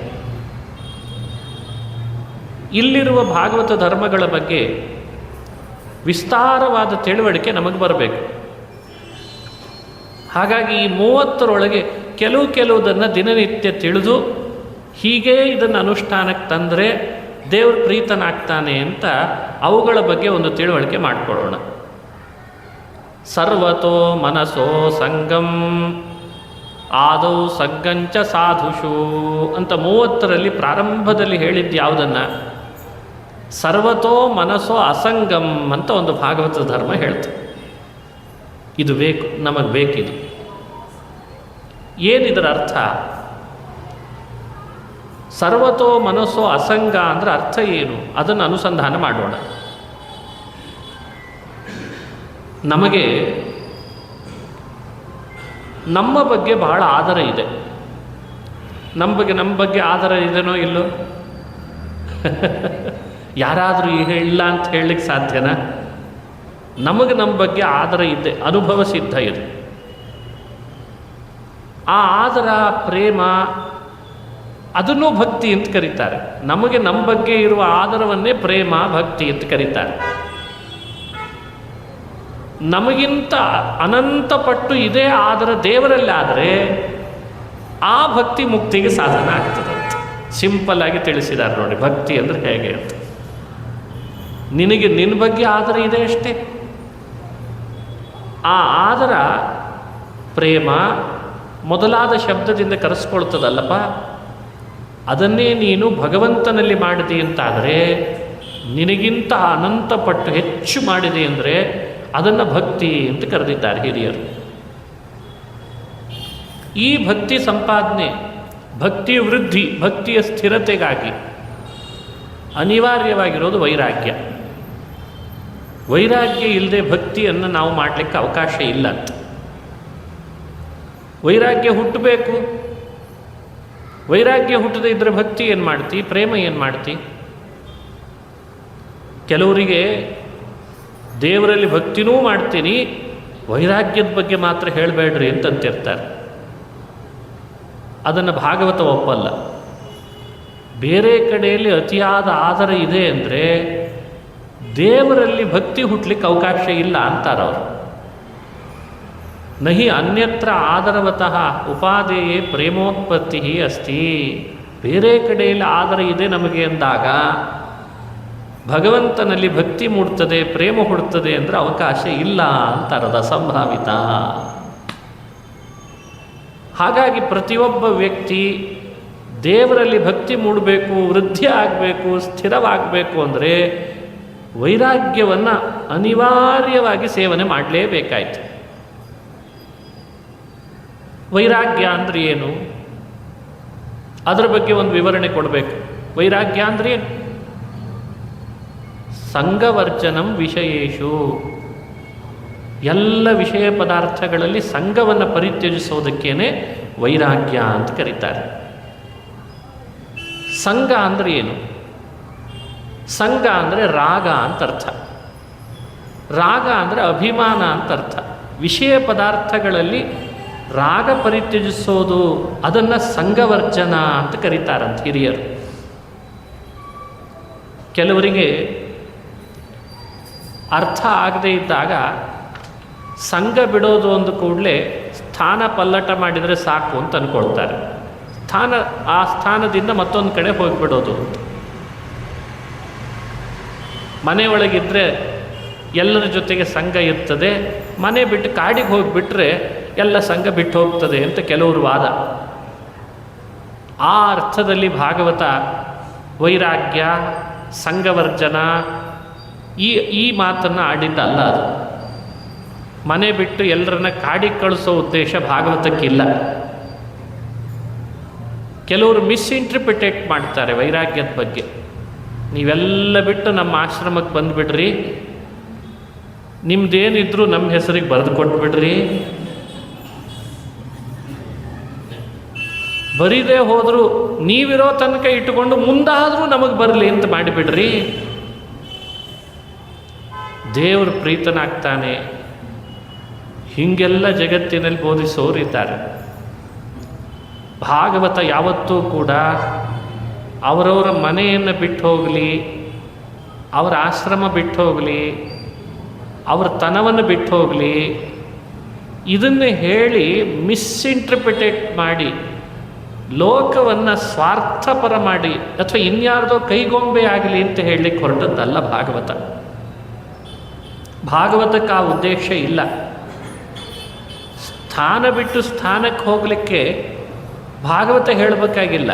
ಇಲ್ಲಿರುವ ಭಾಗವತ ಧರ್ಮಗಳ ಬಗ್ಗೆ ವಿಸ್ತಾರವಾದ ತಿಳುವಳಿಕೆ ನಮಗೆ ಬರಬೇಕು. ಹಾಗಾಗಿ ಈ 30ರೊಳಗೆ ಕೆಲವುದನ್ನು ದಿನನಿತ್ಯ ತಿಳಿದು ಹೀಗೆ ಇದನ್ನು ಅನುಷ್ಠಾನಕ್ಕೆ ತಂದರೆ ದೇವರು ಪ್ರೀತನಾಗ್ತಾನೆ ಅಂತ ಅವುಗಳ ಬಗ್ಗೆ ಒಂದು ತಿಳುವಳಿಕೆ ಮಾಡಿಕೊಳ್ಳೋಣ. ಸರ್ವತೋ ಮನಸೋ ಸಂಗಂ ಆದೌ ಸಗ್ಗಂಚ ಸಾಧುಷು ಅಂತ 30ರಲ್ಲಿ ಪ್ರಾರಂಭದಲ್ಲಿ ಹೇಳಿದ್ದು ಯಾವುದನ್ನು? ಸರ್ವತೋ ಮನಸೋ ಅಸಂಗಂ ಅಂತ ಒಂದು ಭಾಗವತ ಧರ್ಮ ಹೇಳ್ತದೆ. ಇದು ಬೇಕು, ನಮಗೆ ಬೇಕಿದು. ಏನಿದರ ಅರ್ಥ? ಸರ್ವತೋ ಮನಸ್ಸೋ ಅಸಂಗ ಅಂದರೆ ಅರ್ಥ ಏನು? ಅದನ್ನು ಅನುಸಂಧಾನ ಮಾಡೋಣ. ನಮಗೆ ನಮ್ಮ ಬಗ್ಗೆ ಬಹಳ ಆದರ ಇದೆ. ನಮ್ಮ ಬಗ್ಗೆ ಆದರ ಇದೆನೋ ಇಲ್ಲೋ? ಯಾರಾದರೂ ಇಲ್ಲ ಅಂತ ಹೇಳಲಿಕ್ಕೆ ಸಾಧ್ಯನಾ? ನಮಗೆ ನಮ್ಮ ಬಗ್ಗೆ ಆದರ ಇದೆ, ಅನುಭವ ಸಿದ್ಧ ಇದು. ಆ ಆದರ, ಪ್ರೇಮ ಅದನ್ನೂ ಭಕ್ತಿ ಅಂತ ಕರೀತಾರೆ. ನಮಗೆ ನಮ್ಮ ಬಗ್ಗೆ ಇರುವ ಆದರವನ್ನೇ ಪ್ರೇಮ ಭಕ್ತಿ ಅಂತ ಕರೀತಾರೆ. ನಮಗಿಂತ ಅನಂತ ಪಟ್ಟು ಇದೇ ಆದರ ದೇವರಲ್ಲಾದರೆ ಆ ಭಕ್ತಿ ಮುಕ್ತಿಗೆ ಸಾಧನ ಆಗ್ತದಂತೆ. ಸಿಂಪಲ್ ಆಗಿ ತಿಳಿಸಿದ್ದಾರೆ ನೋಡಿ ಭಕ್ತಿ ಅಂದರೆ ಹೇಗೆ ಅಂತ. ನಿನಗೆ ನಿನ್ನ ಬಗ್ಗೆ ಆದರ ಇದೆ ಅಷ್ಟೇ. ಆ ಆದರ ಪ್ರೇಮ ಮೊದಲಾದ ಶಬ್ದದಿಂದ ಕರೆಸ್ಕೊಳ್ತದಲ್ಲಪ್ಪ, ಅದನ್ನೇ ನೀನು ಭಗವಂತನಲ್ಲಿ ಮಾಡಿದೆ ಅಂತಾದರೆ ನಿನಗಿಂತ ಅನಂತ ಪಟ್ಟು ಹೆಚ್ಚು ಮಾಡಿದೆ ಅಂದರೆ ಅದನ್ನು ಭಕ್ತಿ ಅಂತ ಕರೆದಿದ್ದಾರೆ ಹಿರಿಯರು. ಈ ಭಕ್ತಿ ಸಂಪಾದನೆ, ಭಕ್ತಿಯ ವೃದ್ಧಿ, ಭಕ್ತಿಯ ಸ್ಥಿರತೆಗಾಗಿ ಅನಿವಾರ್ಯವಾಗಿರೋದು ವೈರಾಗ್ಯ. ವೈರಾಗ್ಯ ಇಲ್ಲದೆ ಭಕ್ತಿಯನ್ನು ನಾವು ಮಾಡಲಿಕ್ಕೆ ಅವಕಾಶ ಇಲ್ಲ ಅಂತ. ವೈರಾಗ್ಯ ಹುಟ್ಟಬೇಕು. ವೈರಾಗ್ಯ ಹುಟ್ಟದೇ ಇದ್ದರೆ ಭಕ್ತಿ ಏನು ಮಾಡ್ತಿ, ಪ್ರೇಮ ಏನು ಮಾಡ್ತಿ? ಕೆಲವರಿಗೆ ದೇವರಲ್ಲಿ ಭಕ್ತಿನೂ ಮಾಡ್ತೀನಿ, ವೈರಾಗ್ಯದ ಬಗ್ಗೆ ಮಾತ್ರ ಹೇಳಬೇಡ್ರಿ ಅಂತಂತಿರ್ತಾರೆ. ಅದನ್ನು ಭಾಗವತ ಒಪ್ಪಲ್ಲ. ಬೇರೆ ಕಡೆಯಲ್ಲಿ ಅತಿಯಾದ ಆದರ ಇದೆ ಅಂದರೆ ದೇವರಲ್ಲಿ ಭಕ್ತಿ ಹುಟ್ಟಲಿಕ್ಕೆ ಅವಕಾಶ ಇಲ್ಲ ಅಂತಾರವರು. ನಹಿ ಅನ್ಯತ್ರ ಆದರವತಃ ಉಪಾದೇಯೇ ಪ್ರೇಮೋತ್ಪತ್ತಿ ಅಸ್ತಿ. ಬೇರೆ ಕಡೆಯಲ್ಲಿ ಆದರ ಇದೆ ನಮಗೆ ಅಂದಾಗ ಭಗವಂತನಲ್ಲಿ ಭಕ್ತಿ ಮೂಡ್ತದೆ, ಪ್ರೇಮ ಹುಡ್ತದೆ ಅಂದರೆ ಅವಕಾಶ ಇಲ್ಲ ಅಂತಾರದ ಅಸಂಭಾವಿತ. ಹಾಗಾಗಿ ಪ್ರತಿಯೊಬ್ಬ ವ್ಯಕ್ತಿ ದೇವರಲ್ಲಿ ಭಕ್ತಿ ಮೂಡಬೇಕು, ವೃದ್ಧಿ ಆಗಬೇಕು, ಸ್ಥಿರವಾಗಬೇಕು ಅಂದರೆ ವೈರಾಗ್ಯವನ್ನು ಅನಿವಾರ್ಯವಾಗಿ ಸೇವನೆ ಮಾಡಲೇಬೇಕಾಯ್ತು. ವೈರಾಗ್ಯ ಅಂದರೆ ಏನು? ಅದರ ಬಗ್ಗೆ ಒಂದು ವಿವರಣೆ ಕೊಡಬೇಕು. ವೈರಾಗ್ಯ ಅಂದರೆ ಏನು? ಸಂಘವರ್ಜನಂ ವಿಷಯೇಶು. ಎಲ್ಲ ವಿಷಯ ಪದಾರ್ಥಗಳಲ್ಲಿ ಸಂಘವನ್ನು ಪರಿತ್ಯಜಿಸೋದಕ್ಕೇನೆ ವೈರಾಗ್ಯ ಅಂತ ಕರೀತಾರೆ. ಸಂಘ ಅಂದರೆ ಏನು? ಸಂಘ ಅಂದರೆ ರಾಗ ಅಂತ ಅರ್ಥ. ರಾಗ ಅಂದರೆ ಅಭಿಮಾನ ಅಂತ ಅರ್ಥ. ವಿಷಯ ಪದಾರ್ಥಗಳಲ್ಲಿ ರಾಗ ಪರಿತ್ಯಜಿಸೋದು, ಅದನ್ನು ಸಂಘವರ್ಜನ ಅಂತ ಕರೀತಾರಂತ ಹಿರಿಯರು. ಕೆಲವರಿಗೆ ಅರ್ಥ ಆಗದೇ ಇದ್ದಾಗ ಸಂಘ ಬಿಡೋದು ಒಂದು ಕೂಡಲೇ ಸ್ಥಾನ ಪಲ್ಲಟ ಮಾಡಿದರೆ ಸಾಕು ಅಂತ ಅಂದ್ಕೊಳ್ತಾರೆ. ಆ ಸ್ಥಾನದಿಂದ ಮತ್ತೊಂದು ಕಡೆ ಹೋಗಿಬಿಡೋದು. ಮನೆಯೊಳಗಿದ್ದರೆ ಎಲ್ಲರ ಜೊತೆಗೆ ಸಂಘ ಇರ್ತದೆ, ಮನೆ ಬಿಟ್ಟು ಕಾಡಿಗೆ ಹೋಗಿಬಿಟ್ರೆ ಎಲ್ಲ ಸಂಘ ಬಿಟ್ಟು ಹೋಗ್ತದೆ ಅಂತ ಕೆಲವರು ವಾದ. ಆ ಅರ್ಥದಲ್ಲಿ ಭಾಗವತ ವೈರಾಗ್ಯ, ಸಂಘವರ್ಜನ ಈ ಮಾತನ್ನು ಆಡಿದ್ದಲ್ಲ. ಅದು ಮನೆ ಬಿಟ್ಟು ಎಲ್ಲರನ್ನ ಕಾಡಿಗೆ ಕಳಿಸೋ ಉದ್ದೇಶ ಭಾಗವತಕ್ಕಿಲ್ಲ. ಕೆಲವರು ಮಿಸ್ಇಂಟರ್ಪ್ರಿಟೇಟ್ ಮಾಡ್ತಾರೆ ವೈರಾಗ್ಯದ ಬಗ್ಗೆ. ನೀವೆಲ್ಲ ಬಿಟ್ಟು ನಮ್ಮ ಆಶ್ರಮಕ್ಕೆ ಬಂದುಬಿಡ್ರಿ, ನಿಮ್ದೇನಿದ್ರು ನಮ್ಮ ಹೆಸರಿಗೆ ಬರೆದು ಕೊಟ್ಬಿಡ್ರಿ, ಬರೀದೇ ಹೋದರೂ ನೀವಿರೋ ತನಕ ಇಟ್ಟುಕೊಂಡು ಮುಂದಾದರೂ ನಮಗೆ ಬರಲಿ ಅಂತ ಮಾಡಿಬಿಡ್ರಿ. ದೇವರು ಪ್ರೀತನಾಗ್ತಾನೆ. ಹೀಗೆಲ್ಲ ಜಗತ್ತಿನಲ್ಲಿ ಬೋಧಿಸೋರಿದ್ದಾರೆ. ಭಾಗವತ ಯಾವತ್ತೂ ಕೂಡ ಅವರವರ ಮನೆಯನ್ನು ಬಿಟ್ಟು ಹೋಗಲಿ, ಅವರ ಆಶ್ರಮ ಬಿಟ್ಟು ಹೋಗಲಿ, ಅವರ ತನವನ್ನು ಬಿಟ್ಟು ಹೋಗಲಿ, ಇದನ್ನೇ ಹೇಳಿ ಮಿಸ್ಇಂಟರ್ಪ್ರಿಟೇಟ್ ಮಾಡಿ ಲೋಕವನ್ನು ಸ್ವಾರ್ಥಪರ ಮಾಡಿ ಅಥವಾ ಇನ್ಯಾರ್ದೋ ಕೈಗೊಂಬೆ ಆಗಲಿ ಅಂತ ಹೇಳಲಿಕ್ಕೆ ಹೊರಟದ್ದಲ್ಲ ಭಾಗವತ. ಭಾಗವತಕ್ಕೆ ಆ ಉದ್ದೇಶ ಇಲ್ಲ. ಸ್ಥಾನ ಬಿಟ್ಟು ಸ್ಥಾನಕ್ಕೆ ಹೋಗಲಿಕ್ಕೆ ಭಾಗವತ ಹೇಳಬೇಕಾಗಿಲ್ಲ.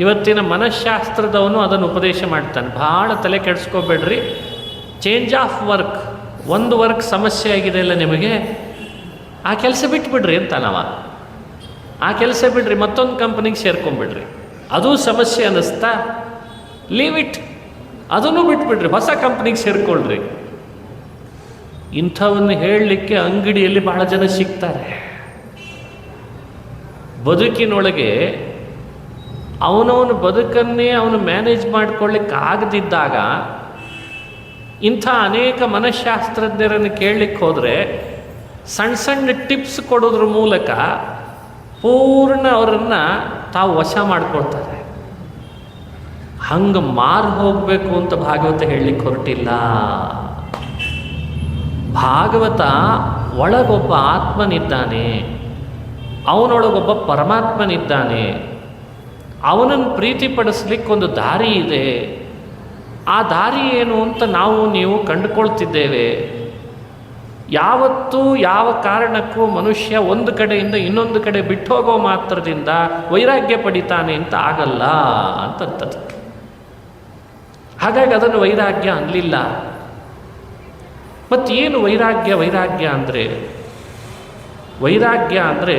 ಇವತ್ತಿನ ಮನಃಶಾಸ್ತ್ರದವನು ಅದನ್ನು ಉಪದೇಶ ಮಾಡ್ತಾನೆ. ಭಾಳ ತಲೆ ಕೆಡಿಸ್ಕೋಬೇಡ್ರಿ, ಚೇಂಜ್ ಆಫ್ ವರ್ಕ್, ಒಂದು ವರ್ಕ್ ಸಮಸ್ಯೆ ಆಗಿದೆ ಅಲ್ಲ ನಿಮಗೆ, ಆ ಕೆಲಸ ಬಿಟ್ಬಿಡ್ರಿ ಅಂತ ನಾವ. ಆ ಕೆಲಸ ಬಿಡ್ರಿ, ಮತ್ತೊಂದು ಕಂಪ್ನಿಗೆ ಸೇರ್ಕೊಂಡ್ಬಿಡ್ರಿ. ಅದೂ ಸಮಸ್ಯೆ ಅನ್ನಿಸ್ತಾ ಲೀವ್ ಇಟ್, ಅದನ್ನು ಬಿಟ್ಬಿಡ್ರಿ, ಹೊಸ ಕಂಪ್ನಿಗೆ ಸೇರ್ಕೊಳ್ರಿ. ಇಂಥವನ್ನು ಹೇಳಲಿಕ್ಕೆ ಅಂಗಡಿಯಲ್ಲಿ ಭಾಳ ಜನ ಸಿಗ್ತಾರೆ. ಬದುಕಿನೊಳಗೆ ಅವನವನ ಬದುಕನ್ನೇ ಅವನು ಮ್ಯಾನೇಜ್ ಮಾಡಿಕೊಳ್ಳಿಕ್ಕೆ ಆಗದಿದ್ದಾಗ ಇಂಥ ಅನೇಕ ಮನಃಶಾಸ್ತ್ರಜ್ಞರನ್ನು ಕೇಳಲಿಕ್ಕೆ ಹೋದರೆ ಸಣ್ಣ ಸಣ್ಣ ಟಿಪ್ಸ್ ಕೊಡೋದ್ರ ಮೂಲಕ ಪೂರ್ಣ ಅವರನ್ನು ತಾವು ವಶ ಮಾಡ್ಕೊಳ್ತಾರೆ. ಹಂಗೆ ಮಾರು ಹೋಗಬೇಕು ಅಂತ ಭಾಗವತ ಹೇಳಲಿಕ್ಕೆ ಹೊರಟಿಲ್ಲ. ಭಾಗವತ ಒಳಗೊಬ್ಬ ಆತ್ಮನಿದ್ದಾನೆ, ಅವನೊಳಗೊಬ್ಬ ಪರಮಾತ್ಮನಿದ್ದಾನೆ. ಅವನನ್ನು ಪ್ರೀತಿಪಡಿಸ್ಲಿಕ್ಕೊಂದು ದಾರಿ ಇದೆ. ಆ ದಾರಿ ಏನು ಅಂತ ನೀವು ಕಂಡುಕೊಳ್ತಿದ್ದೇವೆ. ಯಾವತ್ತೂ ಯಾವ ಕಾರಣಕ್ಕೂ ಮನುಷ್ಯ ಒಂದು ಕಡೆಯಿಂದ ಇನ್ನೊಂದು ಕಡೆ ಬಿಟ್ಟು ಹೋಗೋ ಮಾತ್ರದಿಂದ ವೈರಾಗ್ಯ ಪಡಿತಾನೆ ಅಂತ ಆಗಲ್ಲ ಅಂತಂತದ್ದು. ಹಾಗಾಗಿ ಅದನ್ನು ವೈರಾಗ್ಯ ಅನ್ನಲಿಲ್ಲ. ಮತ್ತೇನು ವೈರಾಗ್ಯ? ವೈರಾಗ್ಯ ಅಂದರೆ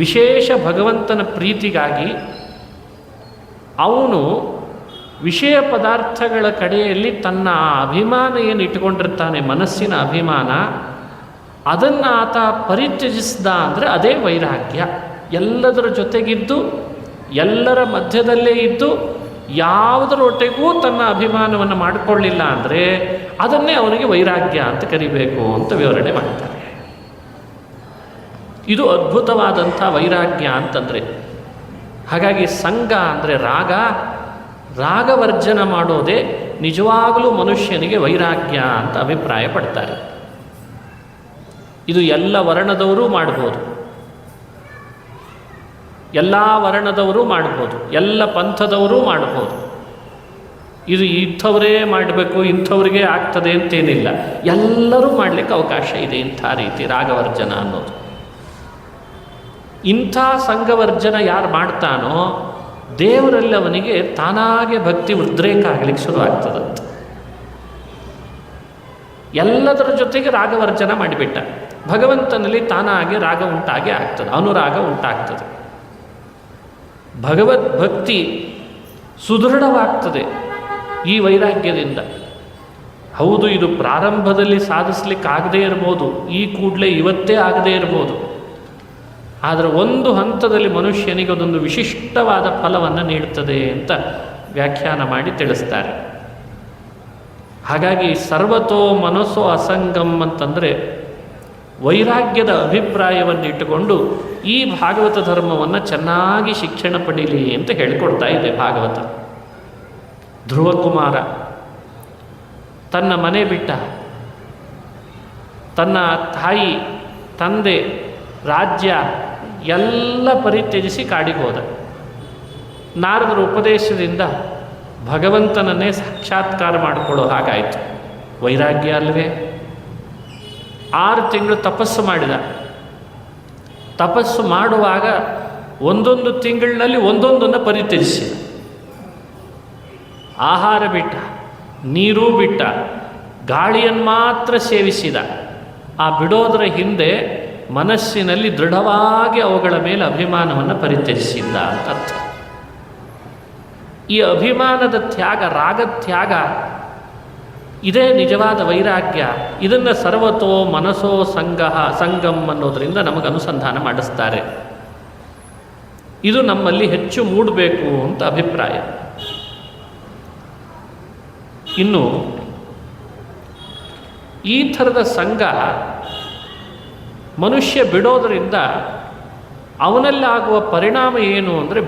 ವಿಶೇಷ ಭಗವಂತನ ಪ್ರೀತಿಗಾಗಿ ಅವನು ವಿಷಯ ಪದಾರ್ಥಗಳ ಕಡೆಯಲ್ಲಿ ತನ್ನ ಅಭಿಮಾನ ಏನು ಇಟ್ಟುಕೊಂಡಿರ್ತಾನೆ, ಮನಸ್ಸಿನ ಅಭಿಮಾನ, ಅದನ್ನು ಆತ ಪರಿತ್ಯಜಿಸಿದ ಅಂದರೆ ಅದೇ ವೈರಾಗ್ಯ. ಎಲ್ಲದರ ಜೊತೆಗಿದ್ದು, ಎಲ್ಲರ ಮಧ್ಯದಲ್ಲೇ ಇದ್ದು, ಯಾವುದರೊಟ್ಟಿಗೂ ತನ್ನ ಅಭಿಮಾನವನ್ನು ಮಾಡಿಕೊಳ್ಳಿಲ್ಲ ಅಂದರೆ ಅದನ್ನೇ ಅವನಿಗೆ ವೈರಾಗ್ಯ ಅಂತ ಕರಿಬೇಕು ಅಂತ ವಿವರಣೆ ಮಾಡ್ತಾರೆ. ಇದು ಅದ್ಭುತವಾದಂಥ ವೈರಾಗ್ಯ ಅಂತಂದರೆ. ಹಾಗಾಗಿ ಸಂಘ ಅಂದರೆ ರಾಗವರ್ಜನ ಮಾಡೋದೇ ನಿಜವಾಗಲೂ ಮನುಷ್ಯನಿಗೆ ವೈರಾಗ್ಯ ಅಂತ ಅಭಿಪ್ರಾಯ ಪಡ್ತಾರೆ. ಇದು ಎಲ್ಲ ವರ್ಣದವರೂ ಮಾಡ್ಬೋದು, ಎಲ್ಲ ವರ್ಣದವರು ಮಾಡ್ಬೋದು, ಎಲ್ಲ ಪಂಥದವರೂ ಮಾಡ್ಬೋದು. ಇದು ಇಂಥವರೇ ಮಾಡಬೇಕು, ಇಂಥವ್ರಿಗೆ ಆಗ್ತದೆ ಅಂತೇನಿಲ್ಲ. ಎಲ್ಲರೂ ಮಾಡಲಿಕ್ಕೆ ಅವಕಾಶ ಇದೆ ಇಂಥ ರೀತಿ ರಾಗವರ್ಜನ ಅನ್ನೋದು. ಇಂಥ ಸಂಘವರ್ಜನ ಯಾರು ಮಾಡ್ತಾನೋ ದೇವರಲ್ಲಿ ಅವನಿಗೆ ತಾನಾಗೆ ಭಕ್ತಿ ಉದ್ರೇಕ ಆಗಲಿಕ್ಕೆ ಶುರು ಆಗ್ತದಂತೆ. ಎಲ್ಲದರ ಜೊತೆಗೆ ರಾಗವರ್ಜನ ಮಾಡಿಬಿಟ್ಟ. ಭಗವಂತನಲ್ಲಿ ತಾನಾಗೆ ರಾಗ ಉಂಟಾಗೆ ಆಗ್ತದೆ, ಅನುರಾಗ ಉಂಟಾಗ್ತದೆ. ಭಗವದ್ಭಕ್ತಿ ಸುದೃಢವಾಗ್ತದೆ ಈ ವೈರಾಗ್ಯದಿಂದ. ಹೌದು, ಇದು ಪ್ರಾರಂಭದಲ್ಲಿ ಸಾಧಿಸಲಿಕ್ಕಾಗದೇ ಇರ್ಬೋದು, ಈ ಕೂಡಲೇ ಇವತ್ತೇ ಆಗದೇ ಇರ್ಬೋದು. ಆದರೆ ಒಂದು ಹಂತದಲ್ಲಿ ಮನುಷ್ಯನಿಗೆ ಅದೊಂದು ವಿಶಿಷ್ಟವಾದ ಫಲವನ್ನು ನೀಡುತ್ತದೆ ಅಂತ ವ್ಯಾಖ್ಯಾನ ಮಾಡಿ ತಿಳಿಸ್ತಾರೆ. ಹಾಗಾಗಿ ಸರ್ವತೋ ಮನಸ್ಸೋ ಅಸಂಗಂ ಅಂತಂದರೆ ವೈರಾಗ್ಯದ ಅಭಿಪ್ರಾಯವನ್ನು ಇಟ್ಟುಕೊಂಡು ಈ ಭಾಗವತ ಧರ್ಮವನ್ನು ಚೆನ್ನಾಗಿ ಶಿಕ್ಷಣ ಪಡೀಲಿ ಅಂತ ಹೇಳಿಕೊಡ್ತಾ ಇದೆ ಭಾಗವತ. ಧ್ರುವಕುಮಾರ ತನ್ನ ಮನೆ ಬಿಟ್ಟ, ತನ್ನ ತಾಯಿ ತಂದೆ ರಾಜ್ಯ ಎಲ್ಲ ಪರಿತ್ಯಜಿಸಿ ಕಾಡಿಗೆ ಹೋದ. ನಾರದರ ಉಪದೇಶದಿಂದ ಭಗವಂತನನ್ನೇ ಸಾಕ್ಷಾತ್ಕಾರ ಮಾಡಿಕೊಳ್ಳೋ ಹಾಗಾಯಿತು. ವೈರಾಗ್ಯ ಅಲ್ವೇ? 6 ತಿಂಗಳು ತಪಸ್ಸು ಮಾಡಿದ. ತಪಸ್ಸು ಮಾಡುವಾಗ ಒಂದೊಂದು ತಿಂಗಳಿನಲ್ಲಿ ಒಂದೊಂದನ್ನು ಪರಿತ್ಯಜಿಸಿದ. ಆಹಾರ ಬಿಟ್ಟ, ನೀರು ಬಿಟ್ಟ, ಗಾಳಿಯನ್ನು ಮಾತ್ರ ಸೇವಿಸಿದ. ಆ ಬಿಡೋದರ ಹಿಂದೆ ಮನಸ್ಸಿನಲ್ಲಿ ದೃಢವಾಗಿ ಅವುಗಳ ಮೇಲೆ ಅಭಿಮಾನವನ್ನು ಪರಿತ್ಯಜಿಸಿದ್ದ ಅಂತ ಅರ್ಥ. ಈ ಅಭಿಮಾನದ ತ್ಯಾಗ, ರಾಗತ್ಯಾಗ, ಇದೇ ನಿಜವಾದ ವೈರಾಗ್ಯ. ಇದನ್ನು ಸರ್ವತೋ ಮನಸೋ ಸಂಗಮ್ ಅನ್ನೋದರಿಂದ ನಮಗೆ ಅನುಸಂಧಾನ ಮಾಡಿಸ್ತಾರೆ. ಇದು ನಮ್ಮಲ್ಲಿ ಹೆಚ್ಚು ಮೂಡಬೇಕು ಅಂತ ಅಭಿಪ್ರಾಯ. ಇನ್ನು ಈ ಥರದ ಸಂಘ ಮನುಷ್ಯ ಬಿಡೋದರಿಂದ ಅವನಲ್ಲಾಗುವ ಪರಿಣಾಮ ಏನು ಅಂದರೆ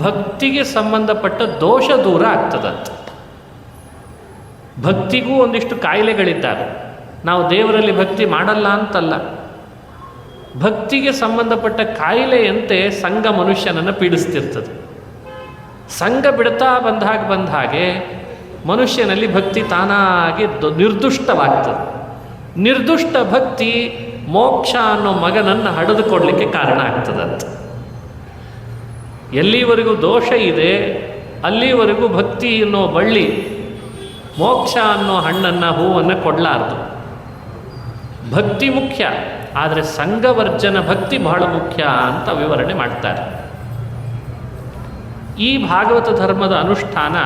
ಭಕ್ತಿಗೆ ಸಂಬಂಧಪಟ್ಟ ದೋಷ ದೂರ ಆಗ್ತದಂತೆ. ಭಕ್ತಿಗೂ ಒಂದಿಷ್ಟು ಕಾಯಿಲೆಗಳಿದ್ದಾವೆ. ನಾವು ದೇವರಲ್ಲಿ ಭಕ್ತಿ ಮಾಡಲ್ಲ ಅಂತಲ್ಲ, ಭಕ್ತಿಗೆ ಸಂಬಂಧಪಟ್ಟ ಕಾಯಿಲೆಯಂತೆ ಸಂಘ ಮನುಷ್ಯನನ್ನು ಪೀಡಿಸ್ತಿರ್ತದೆ. ಸಂಘ ಬಿಡ್ತಾ ಬಂದ ಹಾಗೆ ಮನುಷ್ಯನಲ್ಲಿ ಭಕ್ತಿ ತಾನಾಗಿ ನಿರ್ದುಷ್ಟವಾಗ್ತದೆ. ನಿರ್ದುಷ್ಟ ಭಕ್ತಿ ಮೋಕ್ಷ ಅನ್ನೋ ಮಗನನ್ನು ಹಡೆದುಕೊಡ್ಲಿಕ್ಕೆ ಕಾರಣ ಆಗ್ತದಂತ. ಎಲ್ಲಿವರೆಗೂ ದೋಷ ಇದೆ ಅಲ್ಲಿವರೆಗೂ ಭಕ್ತಿ ಅನ್ನೋ ಬಳ್ಳಿ ಮೋಕ್ಷ ಅನ್ನೋ ಹಣ್ಣನ್ನು ಹೂವನ್ನು ಕೊಡಲಾರ್ದು. ಭಕ್ತಿ ಮುಖ್ಯ, ಆದರೆ ಸಂಘವರ್ಜನ ಭಕ್ತಿ ಬಹಳ ಮುಖ್ಯ ಅಂತ ವಿವರಣೆ ಮಾಡ್ತಾರೆ. ಈ ಭಾಗವತ ಧರ್ಮದ ಅನುಷ್ಠಾನ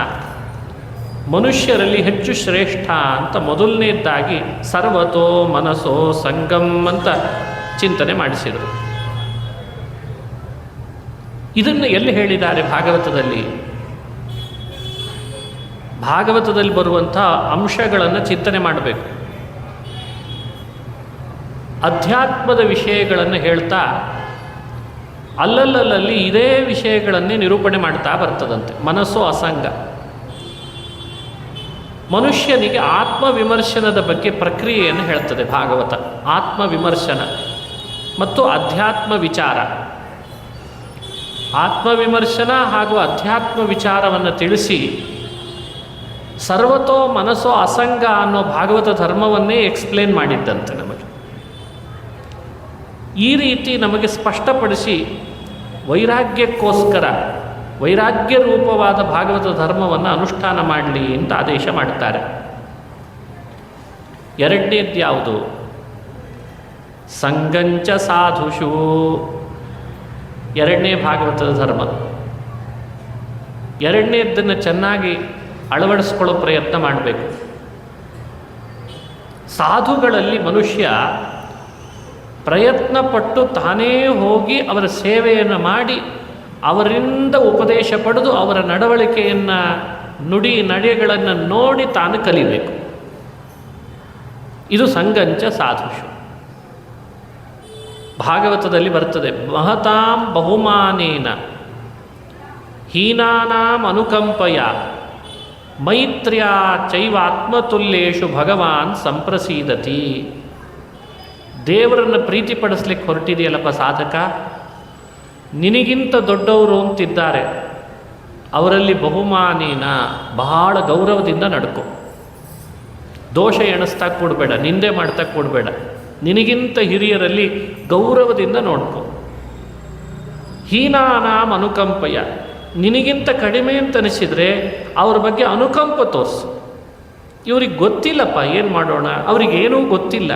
ಮನುಷ್ಯರಲ್ಲಿ ಹೆಚ್ಚು ಶ್ರೇಷ್ಠ ಅಂತ ಮೊದಲನೇದಾಗಿ ಸರ್ವತೋ ಮನಸೋ ಸಂಗಮ್ ಅಂತ ಚಿಂತನೆ ಮಾಡಿಸಿದರು. ಇದನ್ನು ಎಲ್ಲಿ ಹೇಳಿದ್ದಾರೆ ಭಾಗವತದಲ್ಲಿ? ಭಾಗವತದಲ್ಲಿ ಬರುವಂಥ ಅಂಶಗಳನ್ನು ಚಿಂತನೆ ಮಾಡಬೇಕು. ಅಧ್ಯಾತ್ಮದ ವಿಷಯಗಳನ್ನು ಹೇಳ್ತಾ ಅಲ್ಲಲ್ಲಲ್ಲಿ ಇದೇ ವಿಷಯಗಳನ್ನೇ ನಿರೂಪಣೆ ಮಾಡ್ತಾ ಬರ್ತದಂತೆ. ಮನಸ್ಸು ಅಸಂಗ. ಮನುಷ್ಯನಿಗೆ ಆತ್ಮವಿಮರ್ಶನದ ಬಗ್ಗೆ ಪ್ರಕ್ರಿಯೆಯನ್ನು ಹೇಳ್ತದೆ ಭಾಗವತ. ಆತ್ಮವಿಮರ್ಶನ ಮತ್ತು ಅಧ್ಯಾತ್ಮ ವಿಚಾರ. ಆತ್ಮವಿಮರ್ಶನ ಹಾಗೂ ಅಧ್ಯಾತ್ಮ ವಿಚಾರವನ್ನು ತಿಳಿಸಿ ಸರ್ವತೋ ಮನಸ್ಸೋ ಅಸಂಗ ಅನ್ನೋ ಭಾಗವತ ಧರ್ಮವನ್ನೇ ಎಕ್ಸ್ಪ್ಲೇನ್ ಮಾಡಿದ್ದಂತೆ ನಮಗೆ. ಈ ರೀತಿ ನಮಗೆ ಸ್ಪಷ್ಟಪಡಿಸಿ ವೈರಾಗ್ಯಕ್ಕೋಸ್ಕರ ವೈರಾಗ್ಯ ರೂಪವಾದ ಭಾಗವತ ಧರ್ಮವನ್ನು ಅನುಷ್ಠಾನ ಮಾಡಲಿ ಅಂತ ಆದೇಶ ಮಾಡ್ತಾರೆ. ಎರಡನೇದು ಯಾವುದು? ಸಂಗಂಚ ಸಾಧುಷು. ಎರಡನೇ ಭಾಗವತದ ಧರ್ಮ. ಎರಡನೇದನ್ನು ಚೆನ್ನಾಗಿ ಅಳವಡಿಸ್ಕೊಳ್ಳೋ ಪ್ರಯತ್ನ ಮಾಡಬೇಕು. ಸಾಧುಗಳಲ್ಲಿ ಮನುಷ್ಯ ಪ್ರಯತ್ನಪಟ್ಟು ತಾನೇ ಹೋಗಿ ಅವರ ಸೇವೆಯನ್ನು ಮಾಡಿ ಅವರಿಂದ ಉಪದೇಶ ಪಡೆದು ಅವರ ನಡವಳಿಕೆಯನ್ನು ನುಡಿ ನಡೆಗಳನ್ನು ನೋಡಿ ತಾನು ಕಲಿಬೇಕು. ಇದು ಸಂಗಂಚ ಸಾಧುಷು. ಭಾಗವತದಲ್ಲಿ ಬರ್ತದೆ, ಮಹತಾಂ ಬಹುಮಾನೇನ ಹೀನಾನಾಂ ಅನುಕಂಪಯ ಮೈತ್ರ್ಯ ಚೈವಾತ್ಮತುಲ್ಯೇಷು ಭಗವಾನ್ ಸಂಪ್ರಸೀದತಿ. ದೇವರನ್ನು ಪ್ರೀತಿಪಡಿಸ್ಲಿಕ್ಕೆ ಹೊರಟಿದೆಯಲ್ಲಪ್ಪ ಸಾಧಕ, ನಿನಗಿಂತ ದೊಡ್ಡವರು ಅಂತಿದ್ದಾರೆ, ಅವರಲ್ಲಿ ಬಹುಮಾನೇನ ಬಹಳ ಗೌರವದಿಂದ ನಡ್ಕೊ. ದೋಷ ಎಣಿಸ್ತಾ ಕೊಡಬೇಡ, ನಿಂದೆ ಮಾಡ್ತಾ ಕೊಡಬೇಡ. ನಿನಗಿಂತ ಹಿರಿಯರಲ್ಲಿ ಗೌರವದಿಂದ ನೋಡ್ಕೊ. ಹೀನಾನಾಂ ಅನುಕಂಪಯ, ನಿನಗಿಂತ ಕಡಿಮೆ ಅಂತ ಅನಿಸಿದರೆ ಅವ್ರ ಬಗ್ಗೆ ಅನುಕಂಪ ತೋರಿಸು. ಇವ್ರಿಗೆ ಗೊತ್ತಿಲ್ಲಪ್ಪ ಏನು ಮಾಡೋಣ, ಅವ್ರಿಗೇನೂ ಗೊತ್ತಿಲ್ಲ